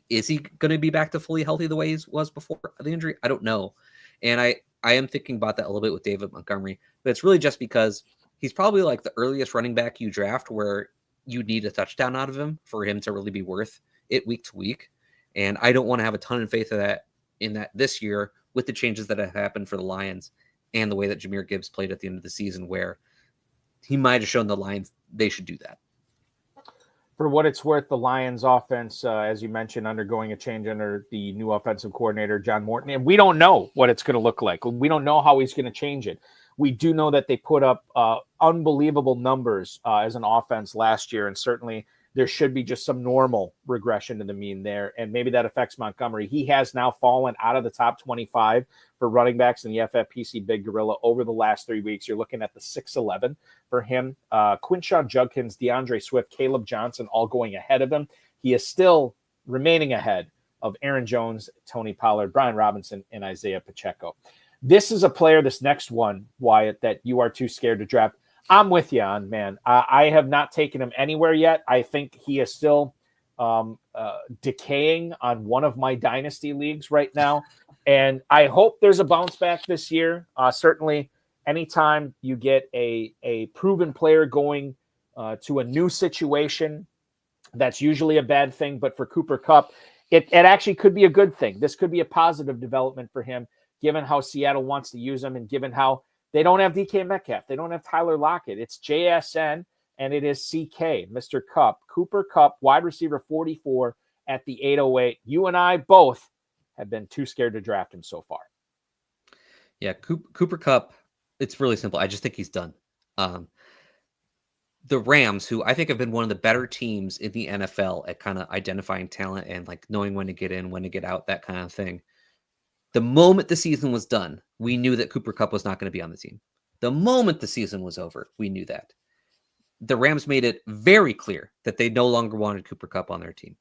is he going to be back to fully healthy the way he was before the injury? I don't know. And I am thinking about that a little bit with David Montgomery, but it's really just because he's probably like the earliest running back you draft where you need a touchdown out of him for him to really be worth it week to week. And I don't want to have a ton of faith in that this year with the changes that have happened for the Lions and the way that Jahmyr Gibbs played at the end of the season, where he might have shown the Lions they should do that. For what it's worth, the Lions offense, as you mentioned, undergoing a change under the new offensive coordinator, John Morton, and we don't know what it's going to look like. We don't know how he's going to change it. We do know that they put up unbelievable numbers as an offense last year, and certainly there should be just some normal regression to the mean there, and maybe that affects Montgomery. He has now fallen out of the top 25 for running backs in the FFPC Big Gorilla over the last 3 weeks. You're looking at the 6'11" for him. Quinshawn Judkins, DeAndre Swift, Caleb Johnson all going ahead of him. He is still remaining ahead of Aaron Jones, Tony Pollard, Brian Robinson, and Isaiah Pacheco. This is a player, this next one, Wyatt, that you are too scared to draft. I'm with you on, man. I have not taken him anywhere yet. I think he is still decaying on one of my dynasty leagues right now. And I hope there's a bounce back this year. Certainly, anytime you get a proven player going to a new situation, that's usually a bad thing. But for Cooper Kupp, it actually could be a good thing. This could be a positive development for him, given how Seattle wants to use him and given how they don't have DK Metcalf. They don't have Tyler Lockett. It's JSN, and it is CK, Mr. Kupp. Cooper Kupp, wide receiver 44 at the 808. You and I both have been too scared to draft him so far. Yeah, Cooper Kupp, it's really simple. I just think he's done. The Rams, who I think have been one of the better teams in the NFL at kind of identifying talent and like knowing when to get in, when to get out, that kind of thing. The moment the season was done, we knew that Cooper Kupp was not going to be on the team. The moment the season was over, we knew that. The Rams made it very clear that they no longer wanted Cooper Kupp on their team.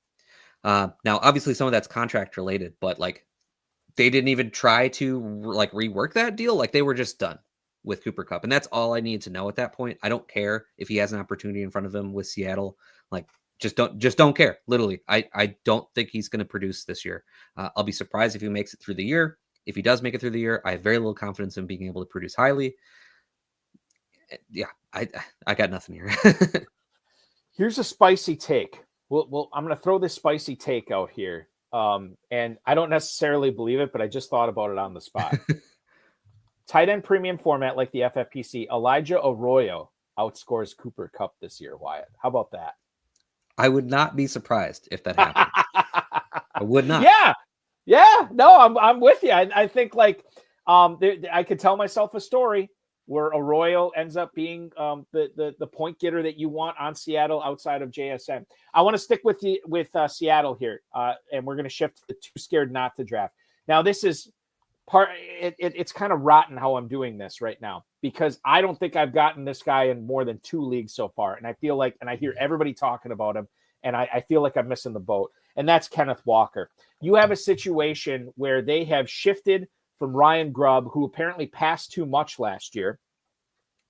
Now, obviously, some of that's contract related, but like they didn't even try to like rework that deal. Like they were just done with Cooper Kupp, and that's all I needed to know at that point. I don't care if he has an opportunity in front of him with Seattle. Like just don't care. Literally, I don't think he's going to produce this year. I'll be surprised if he makes it through the year. If he does make it through the year, I have very little confidence in being able to produce highly. Yeah, I got nothing here. Here's a spicy take. Well, I'm going to throw this spicy take out here. And I don't necessarily believe it, but I just thought about it on the spot. Tight end premium format like the FFPC, Elijah Arroyo outscores Cooper Kupp this year, Wyatt. How about that? I would not be surprised if that happened. I would not. Yeah. No, I'm with you. I think like I could tell myself a story where Arroyo ends up being the point getter that you want on Seattle outside of JSN. I want to stick with Seattle here, and we're going to shift to too scared not to draft. Now, this is it's kind of rotten how I'm doing this right now because I don't think I've gotten this guy in more than 2 leagues so far, and I feel like, and I hear everybody talking about him, and I feel like I'm missing the boat, and that's Kenneth Walker. You have a situation where they have shifted from Ryan Grubb, who apparently passed too much last year,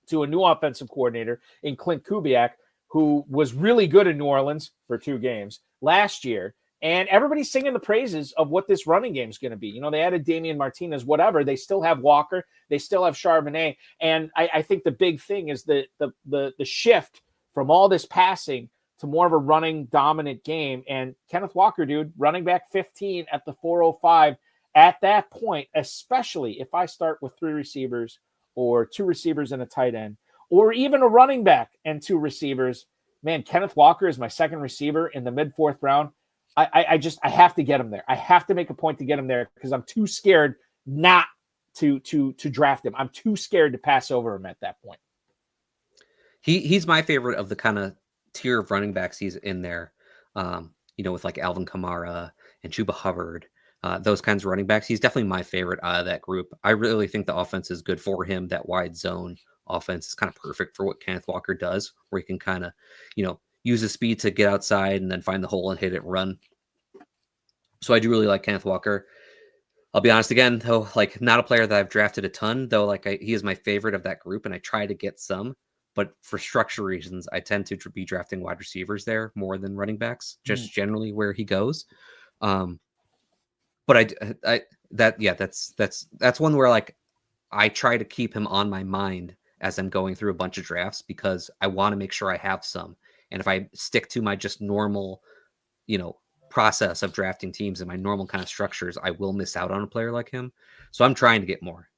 to a new offensive coordinator in Clint Kubiak, who was really good in New Orleans for 2 games last year. And everybody's singing the praises of what this running game is going to be. You know, they added Damian Martinez, whatever. They still have Walker. They still have Charbonnet. And I think the big thing is the shift from all this passing to more of a running dominant game. And Kenneth Walker, dude, running back 15 at the 405. At that point, especially if I start with 3 receivers or 2 receivers and a tight end, or even a running back and 2 receivers, man, Kenneth Walker is my second receiver in the mid-4th round. I have to get him there. I have to make a point to get him there because I'm too scared not to draft him. I'm too scared to pass over him at that point. He's my favorite of the kind of tier of running backs he's in there. With like Alvin Kamara and Chuba Hubbard, those kinds of running backs. He's definitely my favorite out of that group. I really think the offense is good for him. That wide zone offense is kind of perfect for what Kenneth Walker does, where he can kind of, use his speed to get outside and then find the hole and hit it and run. So I do really like Kenneth Walker. I'll be honest again, though, like not a player that I've drafted a ton, though. Like he is my favorite of that group, and I try to get some, but for structure reasons, I tend to be drafting wide receivers there more than running backs, just generally where he goes. But that's one where like I try to keep him on my mind as I'm going through a bunch of drafts because I want to make sure I have some. And if I stick to my just normal, process of drafting teams and my normal kind of structures, I will miss out on a player like him. So I'm trying to get more.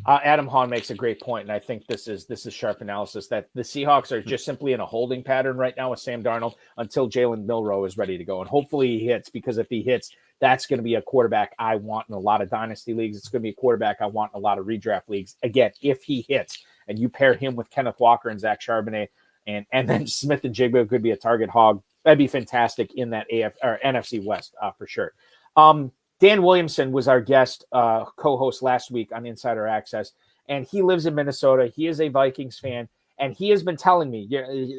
Adam Hahn makes a great point, and I think this is sharp analysis that the Seahawks are just simply in a holding pattern right now with Sam Darnold until Jalen Milroe is ready to go. And hopefully he hits, because if he hits, that's going to be a quarterback I want in a lot of dynasty leagues. It's going to be a quarterback I want in a lot of redraft leagues. Again, if he hits and you pair him with Kenneth Walker and Zach Charbonnet, and then Smith and Jigba could be a target hog, that'd be fantastic in that NFC West for sure. Dan Williamson was our guest co-host last week on Insider Access, and he lives in Minnesota. He is a Vikings fan, and he has been telling me,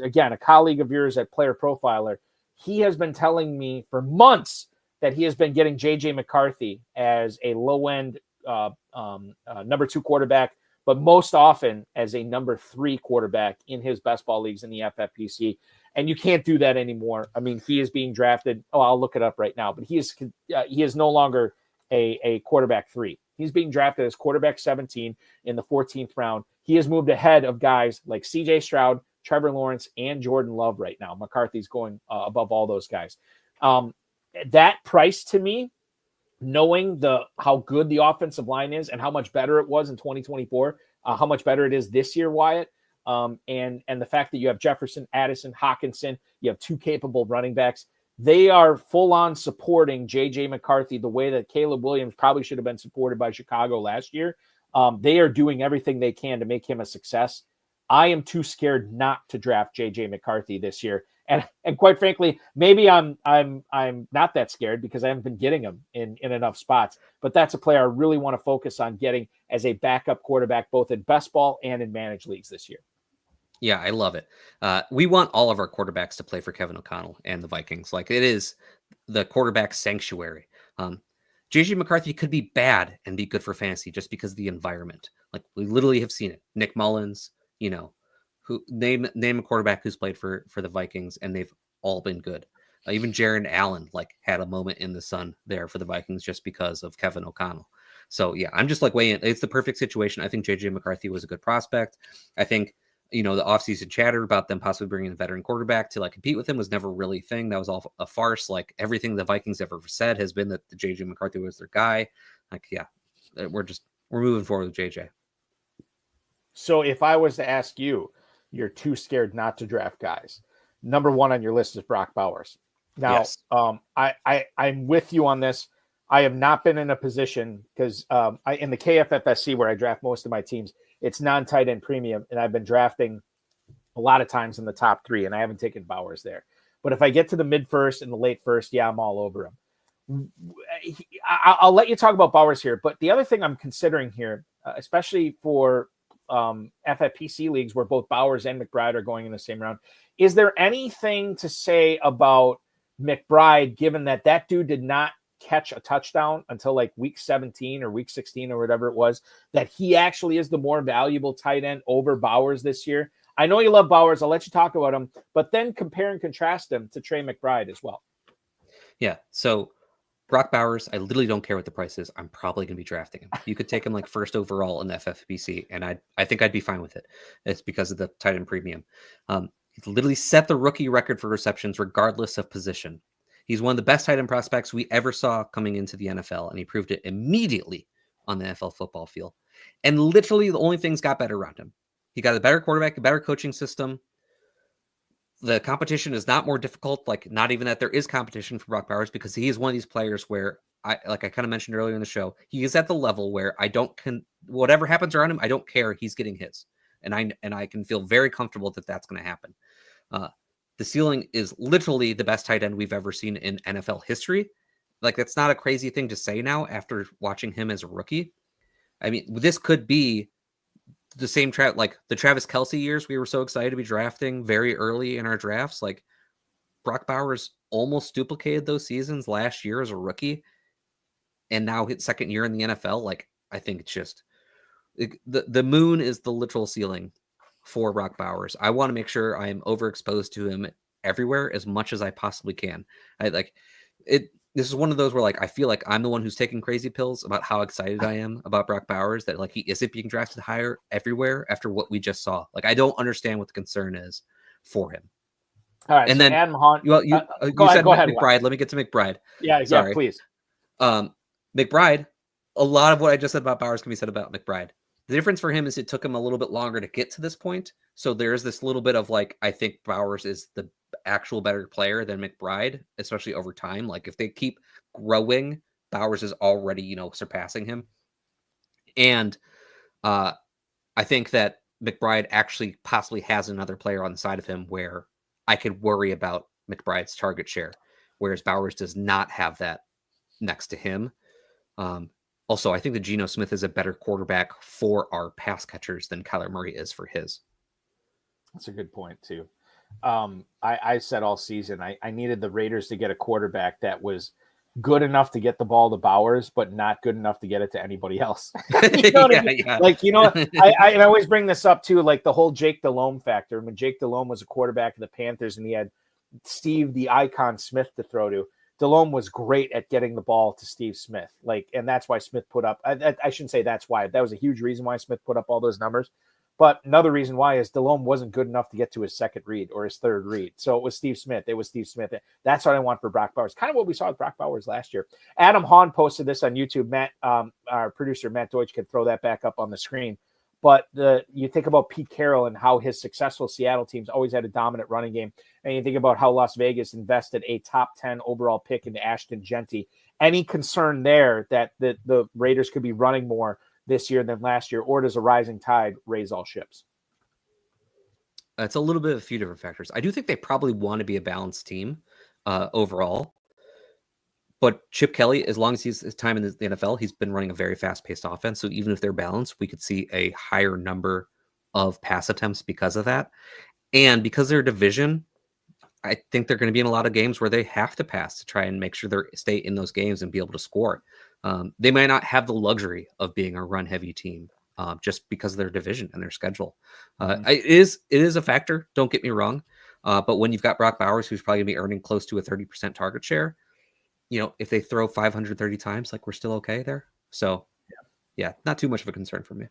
again, a colleague of yours at Player Profiler, he has been telling me for months that he has been getting J.J. McCarthy as a low-end number 2 quarterback, but most often as a number 3 quarterback in his best ball leagues in the FFPC. And you can't do that anymore. I mean, he is being drafted. Oh, I'll look it up right now. But he is no longer a quarterback 3. He's being drafted as quarterback 17 in the 14th round. He has moved ahead of guys like C.J. Stroud, Trevor Lawrence, and Jordan Love right now. McCarthy's going above all those guys. That price to me, knowing how good the offensive line is and how much better it was in 2024, how much better it is this year, Wyatt, and the fact that you have Jefferson, Addison, Hockenson, you have 2 capable running backs. They are full-on supporting J.J. McCarthy the way that Caleb Williams probably should have been supported by Chicago last year. They are doing everything they can to make him a success. I am too scared not to draft J.J. McCarthy this year. And quite frankly, maybe I'm not that scared because I haven't been getting him in enough spots. But that's a player I really want to focus on getting as a backup quarterback, both in best ball and in managed leagues this year. Yeah, I love it. We want all of our quarterbacks to play for Kevin O'Connell and the Vikings. Like, it is the quarterback sanctuary. J.J. McCarthy could be bad and be good for fantasy just because of the environment. Like, we literally have seen it. Nick Mullins, who name a quarterback who's played for the Vikings, and they've all been good. Even Jaron Allen had a moment in the sun there for the Vikings just because of Kevin O'Connell. So yeah, I'm just weighing. It's the perfect situation. I think J.J. McCarthy was a good prospect. I think the offseason chatter about them possibly bringing a veteran quarterback to compete with him was never really a thing. That was all a farce. Everything the Vikings ever said has been that the J.J. McCarthy was their guy. We're moving forward with J.J. So if I was to ask you, you're too scared not to draft guys, number 1 on your list is Brock Bowers. Now, yes. I'm with you on this. I have not been in a position because in the KFFSC where I draft most of my teams, it's non-tight end premium, and I've been drafting a lot of times in the top 3, and I haven't taken Bowers there. But if I get to the mid-first and the late-first, yeah, I'm all over him. I'll let you talk about Bowers here, but the other thing I'm considering here, especially for FFPC leagues where both Bowers and McBride are going in the same round, is there anything to say about McBride, given that dude did not catch a touchdown until week 17 or week 16 or whatever it was, that he actually is the more valuable tight end over Bowers this year? I know you love Bowers. I'll let you talk about him, but then compare and contrast him to Trey McBride as well. Yeah. So Brock Bowers, I literally don't care what the price is. I'm probably going to be drafting him. You could take him first overall in the FFPC, and I think I'd be fine with it. It's because of the tight end premium. He's literally set the rookie record for receptions regardless of position. He's one of the best tight end prospects we ever saw coming into the NFL, and he proved it immediately on the NFL football field. And literally the only things got better around him. He got a better quarterback, a better coaching system. The competition is not more difficult, not even that there is competition for Brock Bowers, because he is one of these players where I kind of mentioned earlier in the show, he is at the level where whatever happens around him, I don't care. He's getting hits. And I can feel very comfortable that that's going to happen. The ceiling is literally the best tight end we've ever seen in NFL history. That's not a crazy thing to say now after watching him as a rookie. I mean, this could be the same like the Travis Kelce years, we were so excited to be drafting very early in our drafts. Like Brock Bowers almost duplicated those seasons last year as a rookie, and now his second year in the NFL. Like I think it's just the moon is the literal ceiling for Brock Bowers. I want to make sure I am overexposed to him everywhere as much as I possibly can. I like it. This is one of those where like I feel like I'm the one who's taking crazy pills about how excited I am about Brock Bowers, that like he isn't being drafted higher everywhere after what we just saw. Like I don't understand what the concern is for him. All right, and so then Adam Hunt. You said McBride. Let me get to McBride. Yeah, please. McBride. A lot of what I just said about Bowers can be said about McBride. The difference for him is it took him a little bit longer to get to this point. So there's this little bit of like, I think Bowers is the actual better player than McBride, especially over time. Like if they keep growing, Bowers is already, surpassing him. And I think that McBride actually possibly has another player on the side of him where I could worry about McBride's target share, whereas Bowers does not have that next to him. Also, I think that Geno Smith is a better quarterback for our pass catchers than Kyler Murray is for his. That's a good point, too. I said all season I needed the Raiders to get a quarterback that was good enough to get the ball to Bowers, but not good enough to get it to anybody else. You know what I mean? Yeah. Like, I always bring this up, too, like the whole Jake Delhomme factor. When Jake Delhomme was a quarterback of the Panthers and he had Steve the Icon Smith to throw to, Delhomme was great at getting the ball to Steve Smith. And that's why Smith put up, I shouldn't say that's why. That was a huge reason why Smith put up all those numbers. But another reason why is Delhomme wasn't good enough to get to his second read or his third read. So it was Steve Smith. That's what I want for Brock Bowers. Kind of what we saw with Brock Bowers last year. Adam Hahn posted this on YouTube. Matt, our producer, Matt Deutsch, can throw that back up on the screen. But you think about Pete Carroll and how his successful Seattle teams always had a dominant running game. And you think about how Las Vegas invested a top 10 overall pick into Ashton Genty. Any concern there that the Raiders could be running more this year than last year, or does a rising tide raise all ships? It's a little bit of a few different factors. I do think they probably want to be a balanced team overall. But Chip Kelly, as long as he's his time in the NFL, he's been running a very fast-paced offense. So even if they're balanced, we could see a higher number of pass attempts because of that. And because they're a division, I think they're going to be in a lot of games where they have to pass to try and make sure they stay in those games and be able to score. They might not have the luxury of being a run-heavy team just because of their division and their schedule. It is a factor, don't get me wrong. But when you've got Brock Bowers, who's probably going to be earning close to a 30% target share, if they throw 530 times, like we're still okay there. So, yeah, not too much of a concern for me.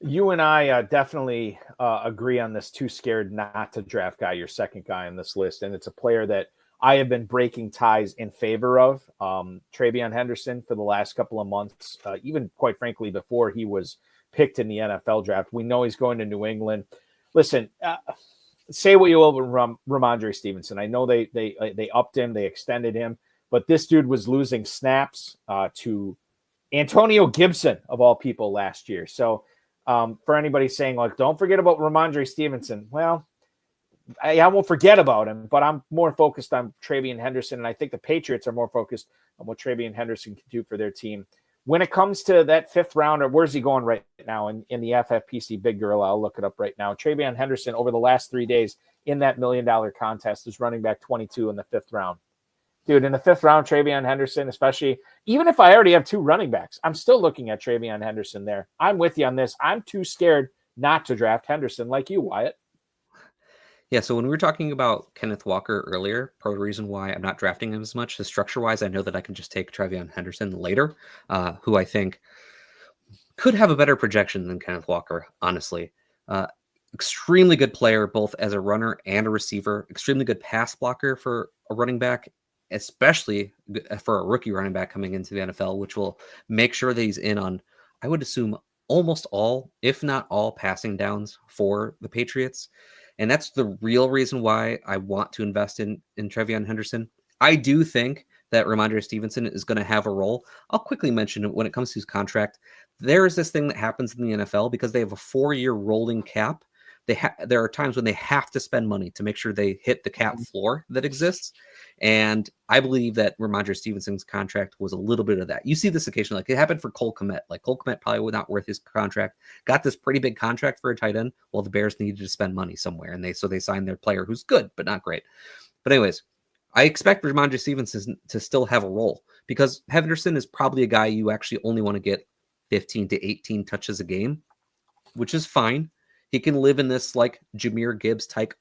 You and I definitely agree on this too scared not to draft guy, your second guy on this list. And it's a player that I have been breaking ties in favor of, Travion Henderson, for the last couple of months, even quite frankly, before he was picked in the NFL draft. We know he's going to New England. Listen, say what you will with Ramondre Stevenson. I know they upped him, they extended him. But this dude was losing snaps to Antonio Gibson, of all people, last year. So for anybody saying, like, don't forget about Ramondre Stevenson, well, I won't forget about him, but I'm more focused on Travion Henderson, and I think the Patriots are more focused on what Travion Henderson can do for their team. When it comes to that fifth rounder, where's he going right now in the FFPC Big Gorilla? I'll look it up right now. Travion Henderson, over the last 3 days in that $1 million contest, is running back 22 in the fifth round. Dude, in the fifth round, Travion Henderson, especially, even if I already have two running backs, I'm still looking at Travion Henderson there. I'm with you on this. I'm too scared not to draft Henderson like you, Wyatt. Yeah, so when we were talking about Kenneth Walker earlier, part of the reason why I'm not drafting him as much is structure-wise, I know that I can just take Travion Henderson later, who I think could have a better projection than Kenneth Walker, honestly. Extremely good player, both as a runner and a receiver. Extremely good pass blocker for a running back, especially for a rookie running back coming into the NFL, which will make sure that he's in on, I would assume, almost all, if not all, passing downs for the Patriots. And that's the real reason why I want to invest in Travion Henderson. I do think that Ramondre Stevenson is going to have a role. I'll quickly mention it when it comes to his contract. There is this thing that happens in the NFL because they have a 4-year rolling cap. there are times when they have to spend money to make sure they hit the cap floor that exists. And I believe that Ramondre Stevenson's contract was a little bit of that. You see this occasionally, like it happened for Cole Kmet. Like Cole Kmet probably was not worth his contract, got this pretty big contract for a tight end. Well, the Bears needed to spend money somewhere. And they signed their player who's good, but not great. But anyways, I expect Ramondre Stevenson to still have a role because Henderson is probably a guy you actually only want to get 15 to 18 touches a game, which is fine. He can live in this like Jahmyr Gibbs type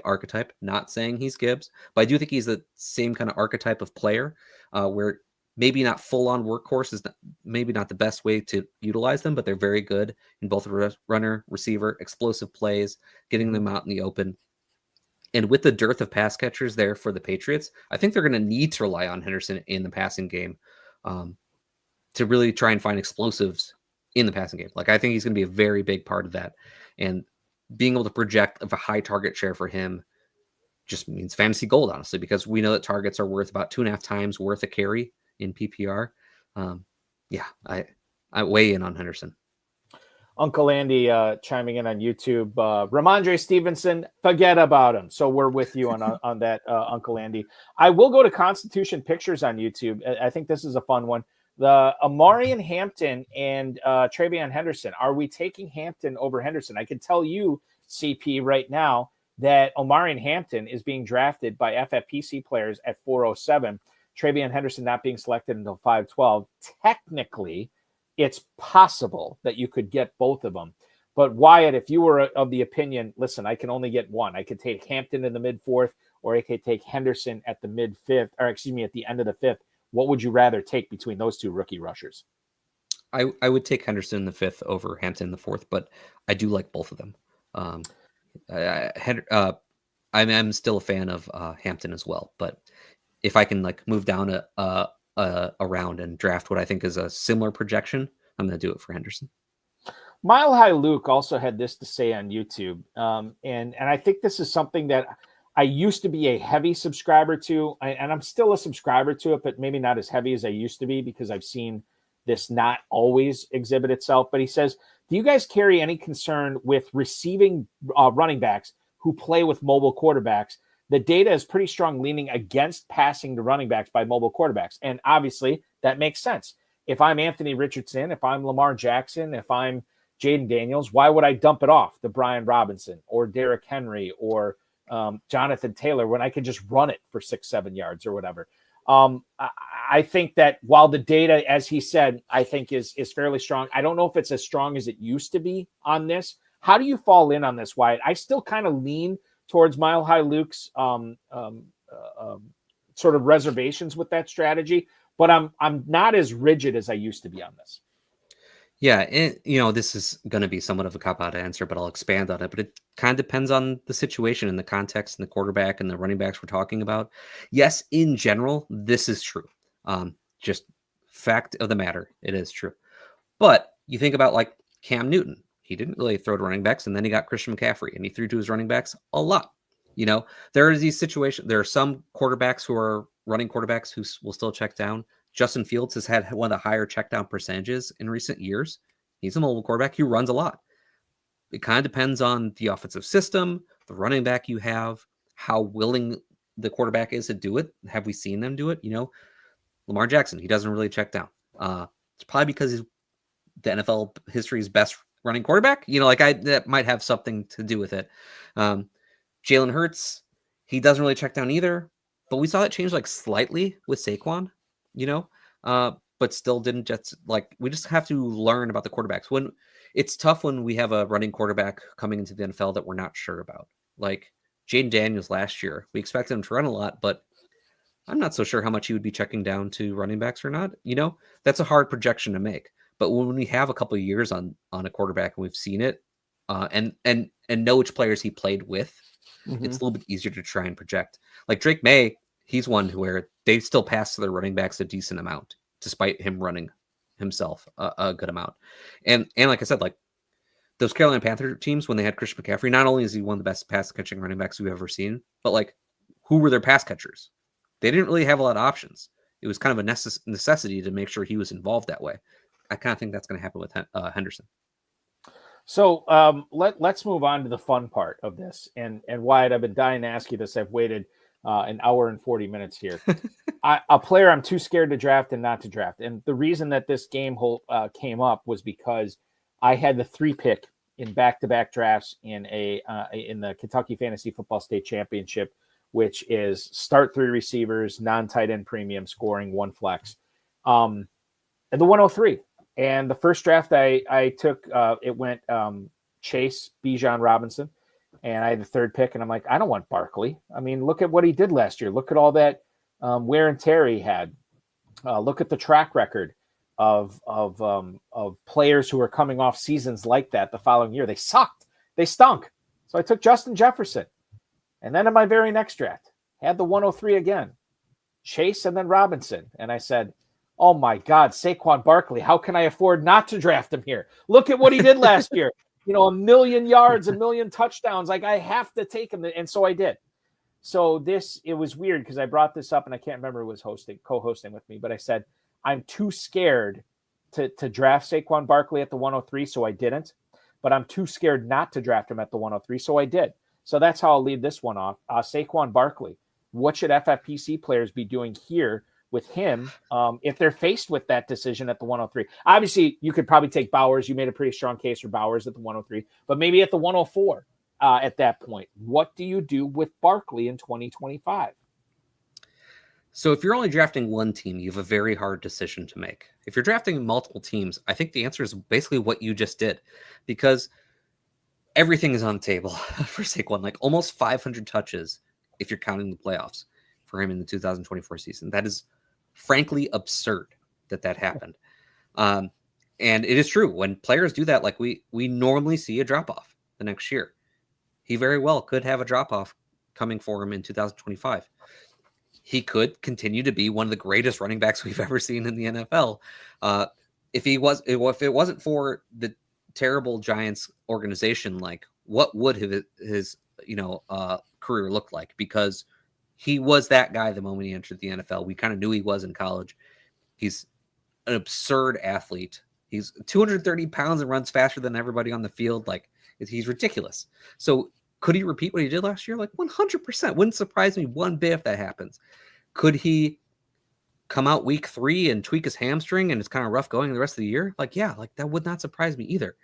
archetype. Not saying he's Gibbs, but I do think he's the same kind of archetype of player where maybe not full on workhorse is maybe not the best way to utilize them, but they're very good in both runner, receiver, explosive plays, getting them out in the open. And with the dearth of pass catchers there for the Patriots, I think they're going to need to rely on Henderson in the passing game to really try and find explosives in the passing game. Like I think he's going to be a very big part of that. And being able to project of a high target share for him just means fantasy gold, honestly, because we know that targets are worth about 2.5 times worth a carry in PPR. I weigh in on Henderson. Uncle Andy chiming in on YouTube. Ramondre Stevenson, forget about him. So we're with you on that, Uncle Andy. I will go to Constitution Pictures on YouTube. I think this is a fun one. The Amarian Hampton and Travion Henderson. Are we taking Hampton over Henderson? I can tell you, CP, right now that Amarian Hampton is being drafted by FFPC players at 407. Travion Henderson not being selected until 512. Technically, it's possible that you could get both of them. But Wyatt, if you were of the opinion, listen, I can only get one. I could take Hampton in the mid-4th, or I could take Henderson at the mid-5th, or excuse me, at the end of the 5th. What would you rather take between those two rookie rushers? I would take Henderson in the 5th over Hampton in the 4th, but I do like both of them. I'm still a fan of Hampton as well, but if I can like move down a round and draft what I think is a similar projection, I'm going to do it for Henderson. Mile High Luke also had this to say on YouTube, and I think this is something that I used to be a heavy subscriber to, and I'm still a subscriber to it, but maybe not as heavy as I used to be because I've seen this not always exhibit itself. But he says, do you guys carry any concern with receiving running backs who play with mobile quarterbacks? The data is pretty strong leaning against passing to running backs by mobile quarterbacks. And obviously that makes sense. If I'm Anthony Richardson, if I'm Lamar Jackson, if I'm Jaden Daniels, why would I dump it off to Brian Robinson or Derrick Henry or Jonathan Taylor when I could just run it for 6-7 yards or whatever? I think that while the data, as he said, I think is fairly strong. I don't know if it's as strong as it used to be on this. How do you fall in on this, Wyatt? I still kind of lean towards Mile High Luke's sort of reservations with that strategy, but I'm not as rigid as I used to be on this. Yeah, and this is going to be somewhat of a cop-out answer, but I'll expand on it. But it kind of depends on the situation and the context and the quarterback and the running backs we're talking about. Yes, in general, this is true. Just fact of the matter, it is true. But you think about like Cam Newton. He didn't really throw to running backs, and then he got Christian McCaffrey, and he threw to his running backs a lot. There are these situations. There are some quarterbacks who are running quarterbacks who will still check down. Justin Fields has had one of the higher check down percentages in recent years. He's a mobile quarterback. He runs a lot. It kind of depends on the offensive system, the running back you have, how willing the quarterback is to do it. Have we seen them do it? Lamar Jackson, he doesn't really check down. It's probably because he's the NFL history's best running quarterback. That might have something to do with it. Jalen Hurts, he doesn't really check down either, but we saw it change like slightly with Saquon, but still didn't we just have to learn about the quarterbacks. When it's tough when we have a running quarterback coming into the NFL that we're not sure about. Like Jaden Daniels last year, we expected him to run a lot, but I'm not so sure how much he would be checking down to running backs or not. That's a hard projection to make. But when we have a couple of years on a quarterback and we've seen it and know which players he played with, it's a little bit easier to try and project. Like Drake May, he's one where they still pass to their running backs a decent amount, despite him running himself a good amount. And like I said, like those Carolina Panther teams, when they had Christian McCaffrey, not only is he one of the best pass catching running backs we've ever seen, but like who were their pass catchers? They didn't really have a lot of options. It was kind of a necessity to make sure he was involved that way. I kind of think that's going to happen with Henderson. So let's move on to the fun part of this. And Wyatt, I've been dying to ask you this. I've waited an hour and 40 minutes here. A player I'm too scared to draft and not to draft. And the reason that this game came up was because I had the 3 pick in back-to-back drafts in the Kentucky Fantasy Football State Championship, which is start 3 receivers, non-tight end premium, scoring 1 flex, and the 103. And the first draft I took, it went Chase, Bijan Robinson, and I had the 3rd pick, and I'm like, I don't want Barkley. I mean, look at what he did last year. Look at all that wear and tear he had. Look at the track record of players who are coming off seasons like that the following year. They sucked. They stunk. So I took Justin Jefferson. And then in my very next draft, had the 103 again, Chase and then Robinson. And I said, oh my God, Saquon Barkley, how can I afford not to draft him here? Look at what he did last year. 1 million yards, 1 million touchdowns. Like, I have to take him. And so I did. So it was weird because I brought this up and I can't remember who was co-hosting with me, but I said, I'm too scared to draft Saquon Barkley at the 103, so I didn't. But I'm too scared not to draft him at the 103, so I did. So that's how I'll lead this one off. Saquon Barkley. What should FFPC players be doing here with him if they're faced with that decision at the 103? Obviously, you could probably take Bowers. You made a pretty strong case for Bowers at the 103, but maybe at the 104 at that point. What do you do with Barkley in 2025? So if you're only drafting one team, you have a very hard decision to make. If you're drafting multiple teams, I think the answer is basically what you just did, because everything is on the table for Saquon. Like almost 500 touches if you're counting the playoffs for him in the 2024 season. That is frankly absurd that happened. And it is true. When players do that, like we normally see a drop-off the next year. He very well could have a drop-off coming for him in 2025. He could continue to be one of the greatest running backs we've ever seen in the NFL. If it wasn't for the terrible Giants organization, like what would his career look like? Because he was that guy the moment he entered the NFL. We kind of knew he was in college. He's an absurd athlete. He's 230 pounds and runs faster than everybody on the field. Like, he's ridiculous. So could he repeat what he did last year? Like 100%. Wouldn't surprise me one bit if that happens. Could he come out week 3 and tweak his hamstring and it's kind of rough going the rest of the year? Like, yeah, like that would not surprise me either.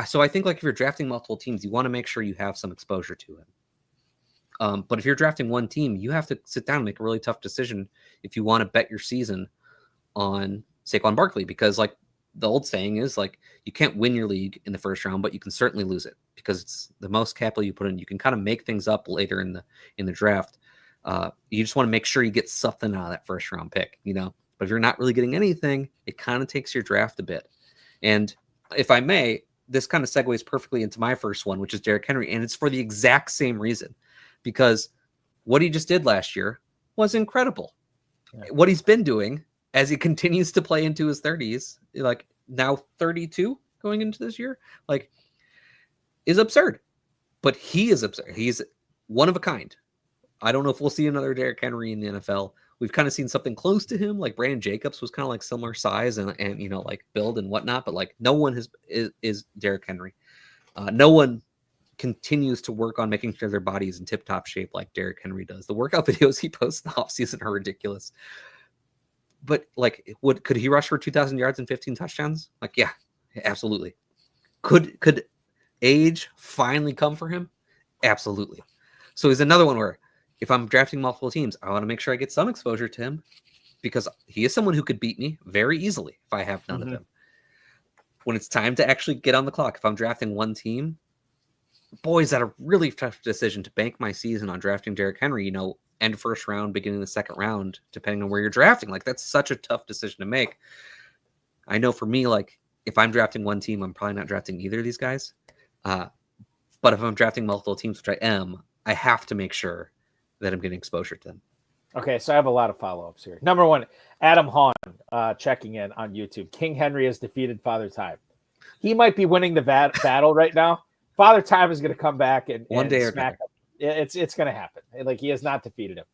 So I think like if you're drafting multiple teams, you want to make sure you have some exposure to him. But if you're drafting one team, you have to sit down and make a really tough decision if you want to bet your season on Saquon Barkley, because like the old saying is like, you can't win your league in the first round, but you can certainly lose it because it's the most capital you put in. You can kind of make things up later in the draft. You just want to make sure you get something out of that first round pick, but if you're not really getting anything, it kind of takes your draft a bit. And if I may, this kind of segues perfectly into my first one, which is Derrick Henry. And it's for the exact same reason, because what he just did last year was incredible. Yeah. What he's been doing as he continues to play into his 30s, like now 32 going into this year, like is absurd. But he is absurd. He's one of a kind. I don't know if we'll see another Derrick Henry in the NFL. We've kind of seen something close to him. Like Brandon Jacobs was kind of like similar size and like build and whatnot, but like no one is Derrick Henry. No one continues to work on making sure their body is in tip-top shape like Derrick Henry does. The workout videos he posts in the offseason are ridiculous. But like, could he rush for 2,000 yards and 15 touchdowns? Like, yeah, absolutely. Could age finally come for him? Absolutely. So he's another one where if I'm drafting multiple teams, I want to make sure I get some exposure to him because he is someone who could beat me very easily if I have none of him. When it's time to actually get on the clock, if I'm drafting one team, boy, is that a really tough decision to bank my season on drafting Derrick Henry, end first round, beginning the second round, depending on where you're drafting. Like, that's such a tough decision to make. I know for me, like, if I'm drafting one team, I'm probably not drafting either of these guys. But if I'm drafting multiple teams, which I am, I have to make sure that I'm getting exposure to them. Okay, so I have a lot of follow-ups here. Number one, Adam Hahn checking in on YouTube. King Henry has defeated Father Time. He might be winning the battle right now. Father Time is going to come back and one day smack him. It's going to happen. Like, he has not defeated him.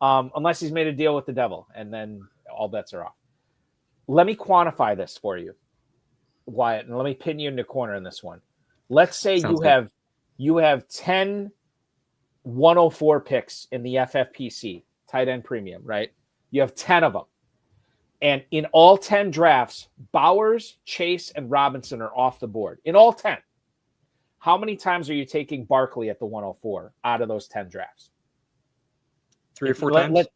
Unless he's made a deal with the devil, and then all bets are off. Let me quantify this for you, Wyatt, and let me pin you in the corner in this one. Let's say Sounds good. you have 10 104 picks in the FFPC tight end premium, right? You have 10 of them. And in all 10 drafts, Bowers, Chase, and Robinson are off the board. In all 10. How many times are you taking Barkley at the 104 out of those 10 drafts? 3 or 4 times.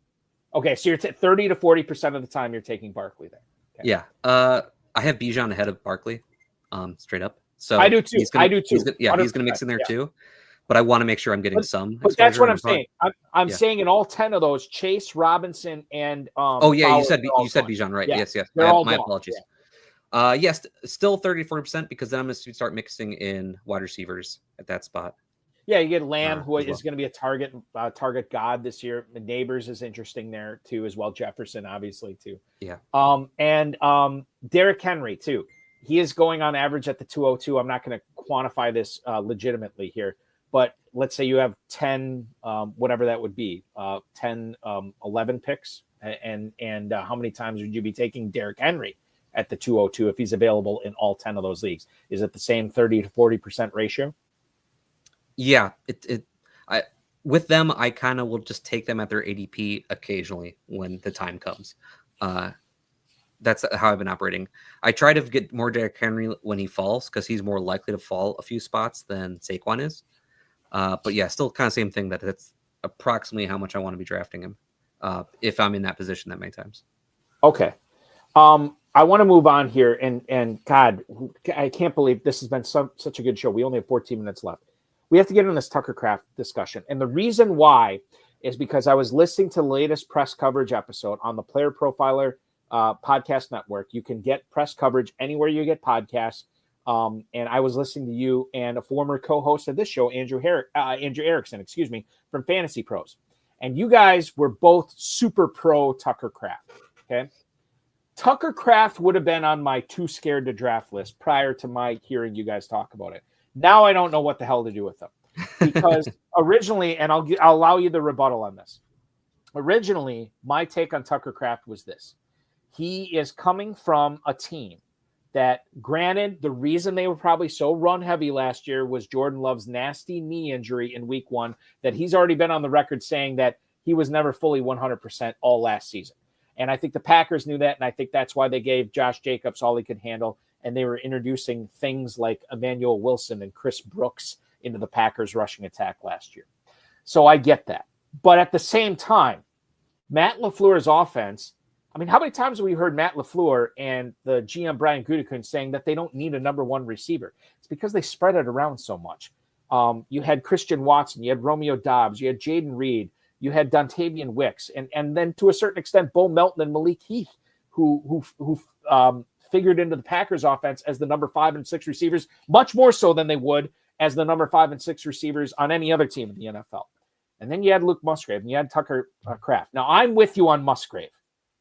Okay, so you're 30 to 40% of the time you're taking Barkley there. Okay. Yeah. I have Bijan ahead of Barkley, straight up. So I do too. He's gonna mix in there too. But I want to make sure I'm getting some. But that's what I'm saying. I'm saying in all 10 of those, Chase, Robinson, and Bowers, you said gone. Bijan, right? Yeah. Yes. They're all my gone. apologies. Yes, still 30-40% because then I'm going to start mixing in wide receivers at that spot. Yeah, you get Lamb, who is well. going to be a target god this year. Neighbors is interesting there too, as well. Jefferson, obviously, too. Yeah. And Derrick Henry too. He is going on average at the 202. I'm not going to quantify this legitimately here, but let's say you have 10, whatever that would be, 10, 11 picks, and how many times would you be taking Derrick Henry at the 202 if he's available in all 10 of those leagues? Is it the same 30 to 40% ratio? Yeah, with them, I kind of will just take them at their ADP occasionally when the time comes. That's how I've been operating. I try to get more Derrick Henry when he falls because he's more likely to fall a few spots than Saquon is. But yeah, still kind of same thing that that's approximately how much I want to be drafting him if I'm in that position that many times. Okay. I want to move on here, and God, I can't believe this has been such a good show. We only have 14 minutes left. We have to get in this Tucker Kraft discussion. And the reason why is because I was listening to the latest press coverage episode on the Player Profiler podcast network. You can get press coverage anywhere you get podcasts. And I was listening to you and a former co-host of this show, Andrew Erickson, from Fantasy Pros. And you guys were both super pro Tucker Kraft. Okay. Tucker Kraft would have been on my too scared to draft list prior to my hearing you guys talk about it. Now I don't know what the hell to do with them, because originally, and I'll allow you the rebuttal on this. Originally, my take on Tucker Kraft was this: he is coming from a team that, granted, the reason they were probably so run heavy last year was Jordan Love's nasty knee injury in week 1, that he's already been on the record saying that he was never fully 100% all last season. And I think the Packers knew that, and I think that's why they gave Josh Jacobs all he could handle. And they were introducing things like Emmanuel Wilson and Chris Brooks into the Packers rushing attack last year. So I get that. But at the same time, Matt LaFleur's offense, I mean, how many times have we heard Matt LaFleur and the GM Brian Gutekunst saying that they don't need a number one receiver? It's because they spread it around so much. You had Christian Watson, you had Romeo Doubs, you had Jaden Reed, you had Dontavian Wicks, and then to a certain extent, Bo Melton and Malik Heath, who figured into the Packers offense as the number 5 and 6 receivers, much more so than they would as the number 5 and 6 receivers on any other team in the NFL. And then you had Luke Musgrave and you had Tucker Kraft. Now, I'm with you on Musgrave.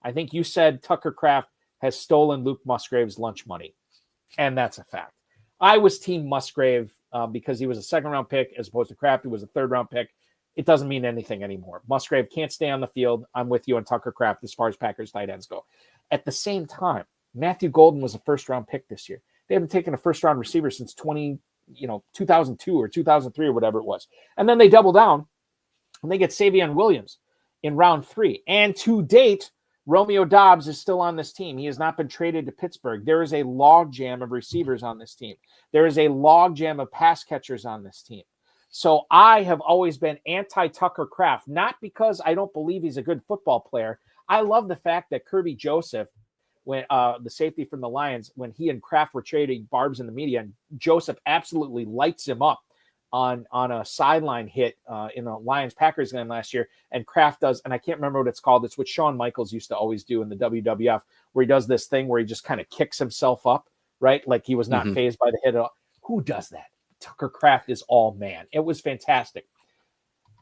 I think you said Tucker Kraft has stolen Luke Musgrave's lunch money, and that's a fact. I was team Musgrave because he was a second-round pick as opposed to Kraft, who was a third-round pick. It doesn't mean anything anymore. Musgrave can't stay on the field. I'm with you on Tucker Kraft as far as Packers tight ends go. At the same time, Matthew Golden was a first-round pick this year. They haven't taken a first-round receiver since 2002 or 2003 or whatever it was. And then they double down, and they get Savion Williams in round 3. And to date, Romeo Doubs is still on this team. He has not been traded to Pittsburgh. There is a logjam of receivers on this team. There is a logjam of pass catchers on this team. So I have always been anti-Tucker Kraft, not because I don't believe he's a good football player. I love the fact that Kirby Joseph, when the safety from the Lions, when he and Kraft were trading barbs in the media, and Joseph absolutely lights him up on a sideline hit in the Lions-Packers game last year, and Kraft does, and I can't remember what it's called. It's what Shawn Michaels used to always do in the WWF, where he does this thing where he just kind of kicks himself up, right? Like he was not fazed by the hit at all. Who does that? Tucker Kraft is all man. It was fantastic.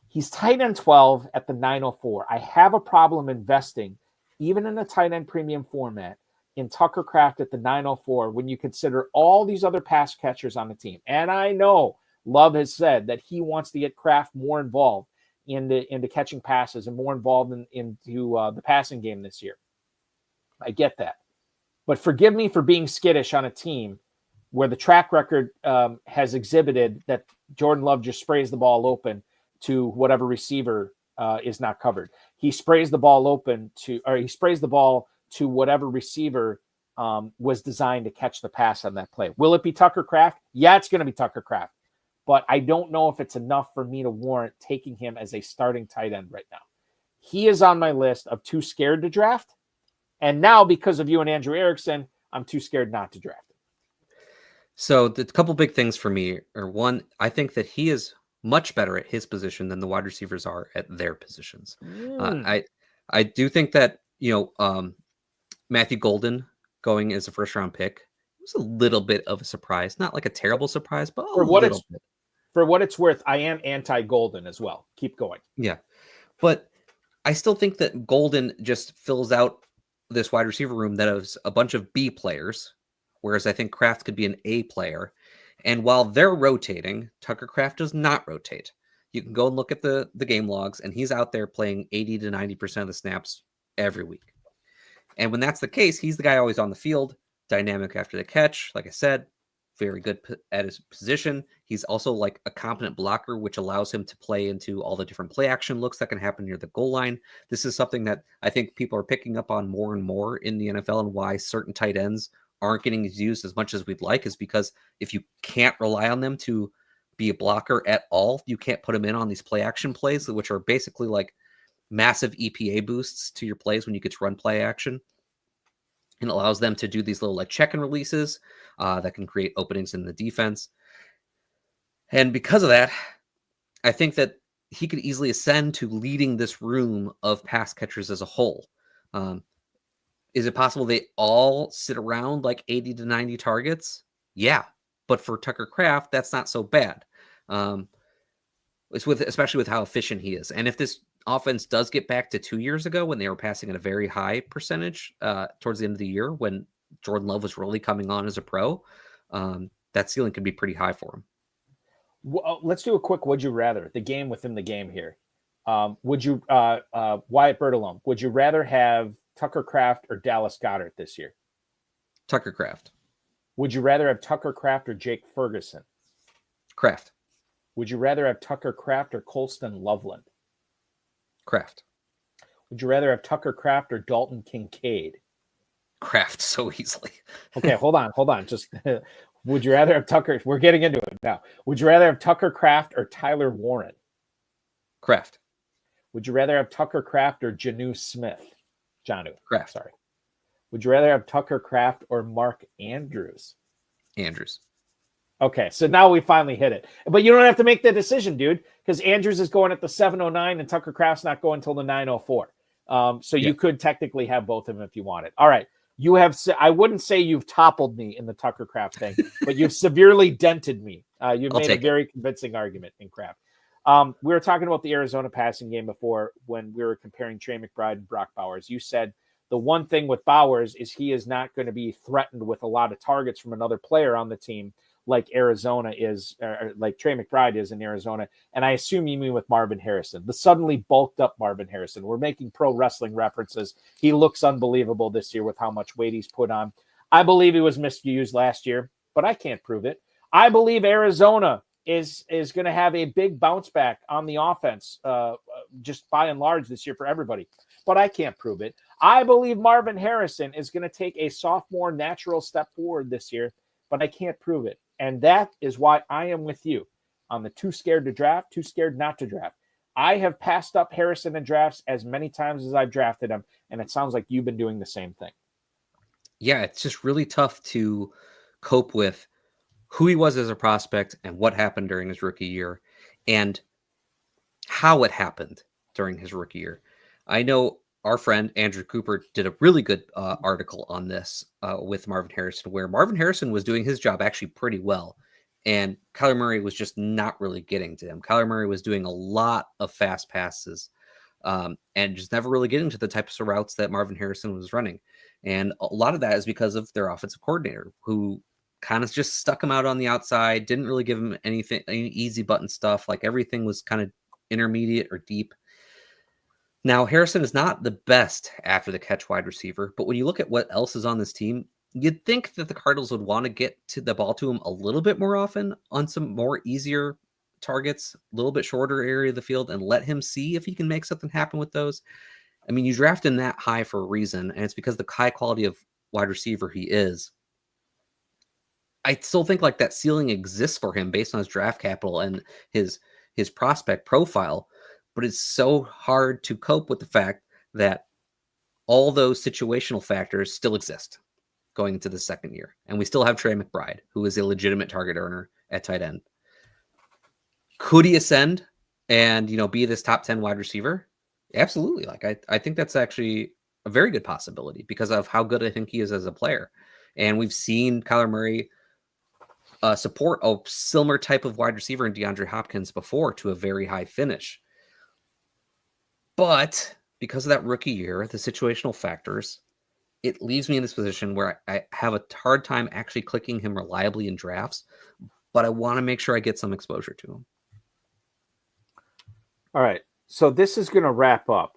He's tight end 12 at the 904. I have a problem investing, even in a tight end premium format, in Tucker Kraft at the 904 when you consider all these other pass catchers on the team. And I know Love has said that he wants to get Kraft more involved into catching passes and more involved into the passing game this year. I get that. But forgive me for being skittish on a team where the track record has exhibited that Jordan Love just sprays the ball open to whatever receiver is not covered. He sprays the ball to whatever receiver was designed to catch the pass on that play. Will it be Tucker Kraft? Yeah, it's going to be Tucker Kraft. But I don't know if it's enough for me to warrant taking him as a starting tight end right now. He is on my list of too scared to draft. And now, because of you and Andrew Erickson, I'm too scared not to draft him. So the couple big things for me are, one, I think that he is much better at his position than the wide receivers are at their positions. I do think that, Matthew Golden going as a first round pick was a little bit of a surprise. Not like a terrible surprise, but a little bit. For what it's worth, I am anti-Golden as well. Keep going. Yeah. But I still think that Golden just fills out this wide receiver room that is a bunch of B players, whereas I think Kraft could be an A player. And while they're rotating, Tucker Kraft does not rotate. You can go and look at the game logs, and he's out there playing 80 to 90% of the snaps every week. And when that's the case, he's the guy always on the field, dynamic after the catch. Like I said, very good at his position. He's also like a competent blocker, which allows him to play into all the different play action looks that can happen near the goal line. This is something that I think people are picking up on more and more in the NFL, and why certain tight ends aren't getting used as much as we'd like is because if you can't rely on them to be a blocker at all, you can't put them in on these play action plays, which are basically like massive EPA boosts to your plays when you get to run play action. And allows them to do these little like check and releases that can create openings in the defense. And because of that, I think that he could easily ascend to leading this room of pass catchers as a whole. Is it possible they all sit around like 80 to 90 targets? Yeah. But for Tucker Kraft, that's not so bad. Especially with how efficient he is. And if this offense does get back to 2 years ago when they were passing at a very high percentage towards the end of the year when Jordan Love was really coming on as a pro, that ceiling could be pretty high for him. Well, let's do a quick would you rather, the game within the game here. Wyatt Bertolone, would you rather have Tucker Kraft or Dallas Goedert this year? Tucker Kraft. Would you rather have Tucker Kraft or Jake Ferguson? Kraft. Would you rather have Tucker Kraft or Colston Loveland? Kraft. Would you rather have Tucker Kraft or Dalton Kincaid? Kraft so easily. Okay, hold on. Just would you rather have Tucker? We're getting into it now. Would you rather have Tucker Kraft or Tyler Warren? Kraft. Would you rather have Tucker Kraft or Jonnu Smith? Kraft. Sorry. Would you rather have Tucker Kraft or Mark Andrews? Andrews. Okay, so now we finally hit it. But you don't have to make the decision, dude, because Andrews is going at the 7:09 and Tucker Kraft's not going until the 9:04. So you could technically have both of them if you wanted. All right. You have, I wouldn't say you've toppled me in the Tucker Kraft thing, but you've severely dented me. You've made a very convincing argument in Kraft. We were talking about the Arizona passing game before when we were comparing Trey McBride and Brock Bowers. You said the one thing with Bowers is he is not going to be threatened with a lot of targets from another player on the team like Arizona is, or like Trey McBride is in Arizona. And I assume you mean with Marvin Harrison, the suddenly bulked up Marvin Harrison. We're making pro wrestling references. He looks unbelievable this year with how much weight he's put on. I believe he was misused last year, but I can't prove it. I believe Arizona is going to have a big bounce back on the offense, just by and large this year for everybody, but I can't prove it. I believe Marvin Harrison is going to take a sophomore natural step forward this year, but I can't prove it. And that is why I am with you on the too scared to draft, too scared not to draft. I have passed up Harrison in drafts as many times as I've drafted him, and it sounds like you've been doing the same thing. Yeah, it's just really tough to cope with who he was as a prospect and what happened during his rookie year and how it happened during his rookie year. I know our friend Andrew Cooper did a really good article on this with Marvin Harrison, where Marvin Harrison was doing his job actually pretty well, and Kyler Murray was just not really getting to him. Kyler Murray was doing a lot of fast passes and just never really getting to the types of routes that Marvin Harrison was running. And a lot of that is because of their offensive coordinator, who kind of just stuck him out on the outside, didn't really give him anything, any easy button stuff. Like everything was kind of intermediate or deep. Now, Harrison is not the best after the catch wide receiver, but when you look at what else is on this team, you'd think that the Cardinals would want to get to the ball to him a little bit more often on some more easier targets, a little bit shorter area of the field, and let him see if he can make something happen with those. I mean, you draft him that high for a reason, and it's because the high quality of wide receiver he is. I still think like that ceiling exists for him based on his draft capital and his prospect profile, but it's so hard to cope with the fact that all those situational factors still exist going into the second year. And we still have Trey McBride, who is a legitimate target earner at tight end. Could he ascend and, be this top 10 wide receiver? Absolutely. Like, I think that's actually a very good possibility because of how good I think he is as a player. And we've seen Kyler Murray support a similar type of wide receiver in DeAndre Hopkins before to a very high finish. But because of that rookie year, the situational factors, it leaves me in this position where I have a hard time actually clicking him reliably in drafts, but I want to make sure I get some exposure to him. All right. So this is going to wrap up.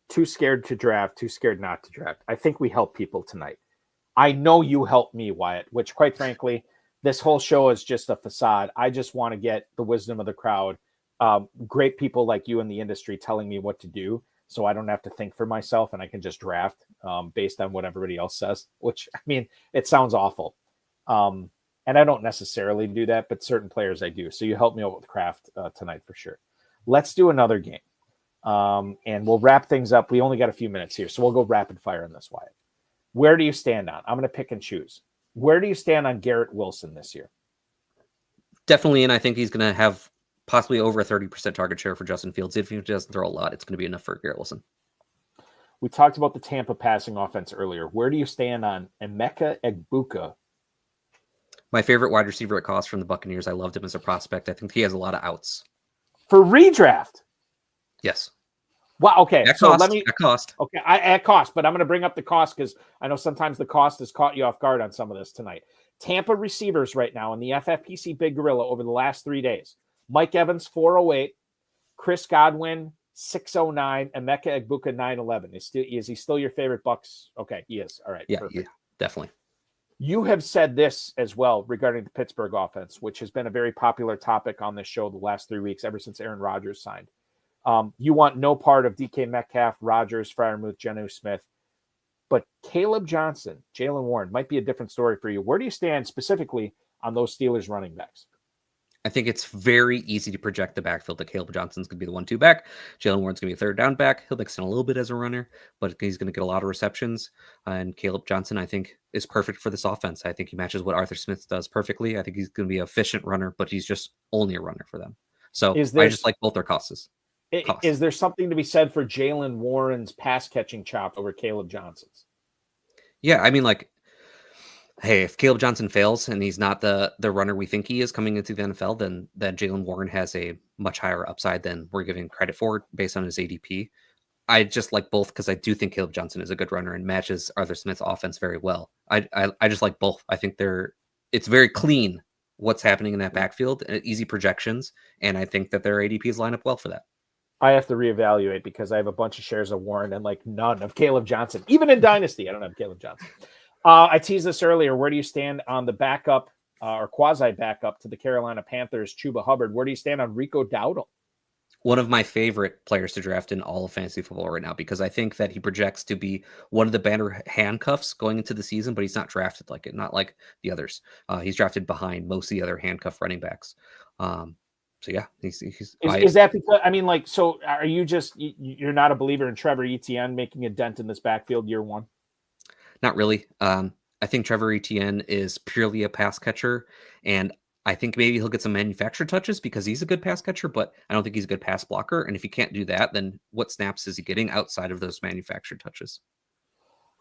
Too scared to draft, too scared not to draft. I think we help people tonight. I know you helped me, Wyatt, which quite frankly, this whole show is just a facade. I just want to get the wisdom of the crowd. Great people like you in the industry telling me what to do so I don't have to think for myself and I can just draft based on what everybody else says, which, I mean, it sounds awful. And I don't necessarily do that, but certain players I do. So you helped me out with craft tonight for sure. Let's do another game. And we'll wrap things up. We only got a few minutes here, so we'll go rapid fire on this, Wyatt. Where do you stand on? I'm going to pick and choose. Where do you stand on Garrett Wilson this year? Definitely, and I think he's going to have possibly over a 30% target share for Justin Fields. If he doesn't throw a lot, it's going to be enough for Garrett Wilson. We talked about the Tampa passing offense earlier. Where do you stand on Emeka Egbuka? My favorite wide receiver at cost from the Buccaneers. I loved him as a prospect. I think he has a lot of outs. For redraft? Yes. Wow. Okay. At so cost, let me at cost. Okay. At cost, but I'm going to bring up the cost because I know sometimes the cost has caught you off guard on some of this tonight. Tampa receivers right now in the FFPC Big Gorilla over the last 3 days. Mike Evans, 408. Chris Godwin, 609. Emeka Egbuka, 911. Is he still your favorite Bucks? Okay, he is. All right. Yeah, perfect. yeah, definitely. You have said this as well regarding the Pittsburgh offense, which has been a very popular topic on this show the last 3 weeks, ever since Aaron Rodgers signed. You want no part of DK Metcalf, Rodgers, Freiermuth, Geno Smith. But Caleb Johnson, Jalen Warren might be a different story for you. Where do you stand specifically on those Steelers running backs? I think it's very easy to project the backfield that Caleb Johnson's going to be the 1-2 back. Jalen Warren's going to be a third down back. He'll mix in a little bit as a runner, but he's going to get a lot of receptions. And Caleb Johnson, I think, is perfect for this offense. I think he matches what Arthur Smith does perfectly. I think he's going to be an efficient runner, but he's just only a runner for them. So I just like both their costs. Is there something to be said for Jalen Warren's pass catching chop over Caleb Johnson's? Yeah, I mean, like, hey, if Caleb Johnson fails and he's not the runner we think he is coming into the NFL, then Jalen Warren has a much higher upside than we're giving credit for based on his ADP. I just like both because I do think Caleb Johnson is a good runner and matches Arthur Smith's offense very well. I just like both. I think it's very clean what's happening in that backfield, easy projections, and I think that their ADPs line up well for that. I have to reevaluate because I have a bunch of shares of Warren and like none of Caleb Johnson. Even in Dynasty, I don't have Caleb Johnson. I teased this earlier. Where do you stand on the backup or quasi-backup to the Carolina Panthers, Chuba Hubbard? Where do you stand on Rico Dowdle? One of my favorite players to draft in all of fantasy football right now because I think that he projects to be one of the better handcuffs going into the season, but he's not drafted like it, not like the others. He's drafted behind most of the other handcuff running backs. So yeah, is that because so are you you're not a believer in Trevor Etienne making a dent in this backfield year one? Not really. I think Trevor Etienne is purely a pass catcher, and I think maybe he'll get some manufactured touches because he's a good pass catcher, but I don't think he's a good pass blocker. And if he can't do that, then what snaps is he getting outside of those manufactured touches?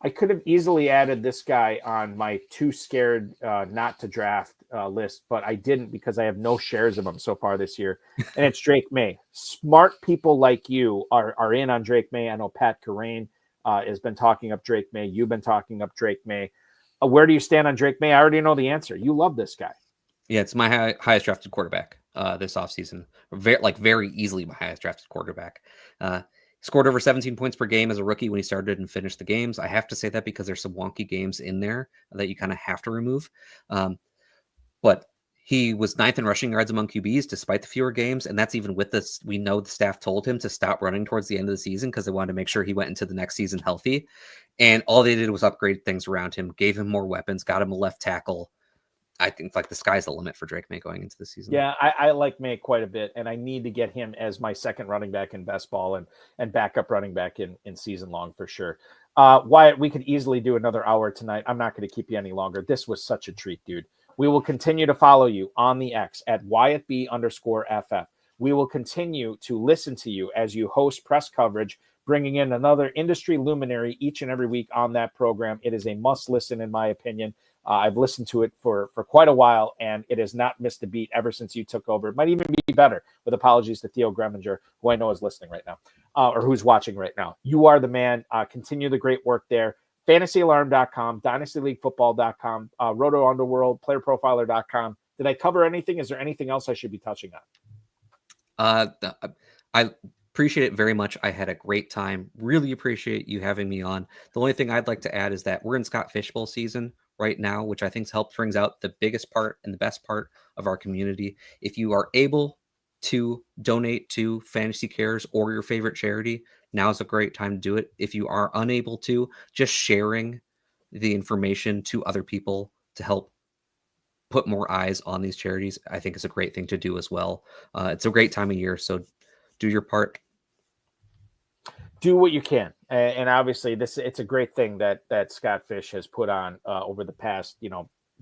I could have easily added this guy on my too scared not to draft list, but I didn't because I have no shares of him so far this year. And it's Drake May. Smart people like you are in on Drake May. I know Pat Carrain has been talking up Drake May. You've been talking up Drake May. Where do you stand on Drake May? I already know the answer. You love this guy. Yeah, it's my highest drafted quarterback this offseason. Very easily my highest drafted quarterback. Scored over 17 points per game as a rookie when he started and finished the games. I have to say that because there's some wonky games in there that you kind of have to remove. But he was 9th in rushing yards among QBs despite the fewer games. And that's even with this. We know the staff told him to stop running towards the end of the season because they wanted to make sure he went into the next season healthy. And all they did was upgrade things around him, gave him more weapons, got him a left tackle. I think like the sky's the limit for Drake May going into the season. Yeah, I like May quite a bit, and I need to get him as my second running back in best ball and backup running back in season long for sure. Wyatt, we could easily do another hour tonight. I'm not going to keep you any longer. This was such a treat, dude. We will continue to follow you on the X at WyattB_FF. We will continue to listen to you as you host press coverage, bringing in another industry luminary each and every week on that program. It is a must listen, in my opinion. I've listened to it for quite a while, and it has not missed a beat ever since you took over. It might even be better, with apologies to Theo Greminger, who I know is listening right now, or who's watching right now. You are the man. Continue the great work there. FantasyAlarm.com, DynastyLeagueFootball.com, Roto Underworld, PlayerProfiler.com. Did I cover anything? Is there anything else I should be touching on? I appreciate it very much. I had a great time. Really appreciate you having me on. The only thing I'd like to add is that we're in Scott Fishbowl season right now, which I think brings out the biggest part and the best part of our community. If you are able to donate to Fantasy Cares or your favorite charity, now's a great time to do it. If you are unable to, just sharing the information to other people to help put more eyes on these charities, I think is a great thing to do as well. It's a great time of year, so do your part. Do what you can, and obviously it's a great thing that Scott Fish has put on over the past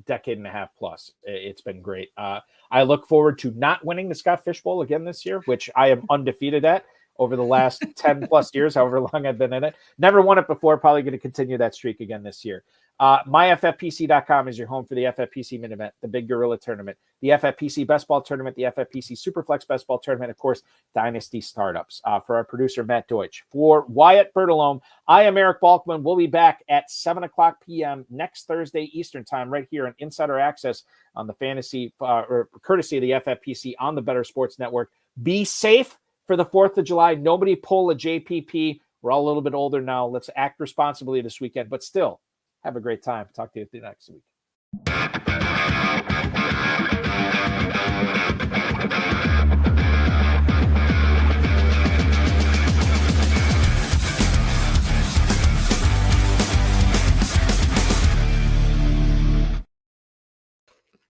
decade and a half plus. It's been great. I look forward to not winning the Scott Fish Bowl again this year, which I am undefeated at over the last 10 plus years, however long I've been in it. Never won it before. Probably going to continue that streak again this year. MyFFPC.com is your home for the FFPC Mini Event, the Big Gorilla Tournament, the FFPC Best Ball Tournament, the FFPC Superflex Best Ball Tournament, of course, Dynasty Startups. For our producer, Matt Deutsch. For Wyatt Bertolone, I am Eric Balkman. We'll be back at 7 o'clock p.m. next Thursday Eastern Time right here on Insider Access on the Fantasy, or courtesy of the FFPC on the Better Sports Network. Be safe for the 4th of July. Nobody pull a JPP. We're all a little bit older now. Let's act responsibly this weekend, but still, have a great time. Talk to you next week.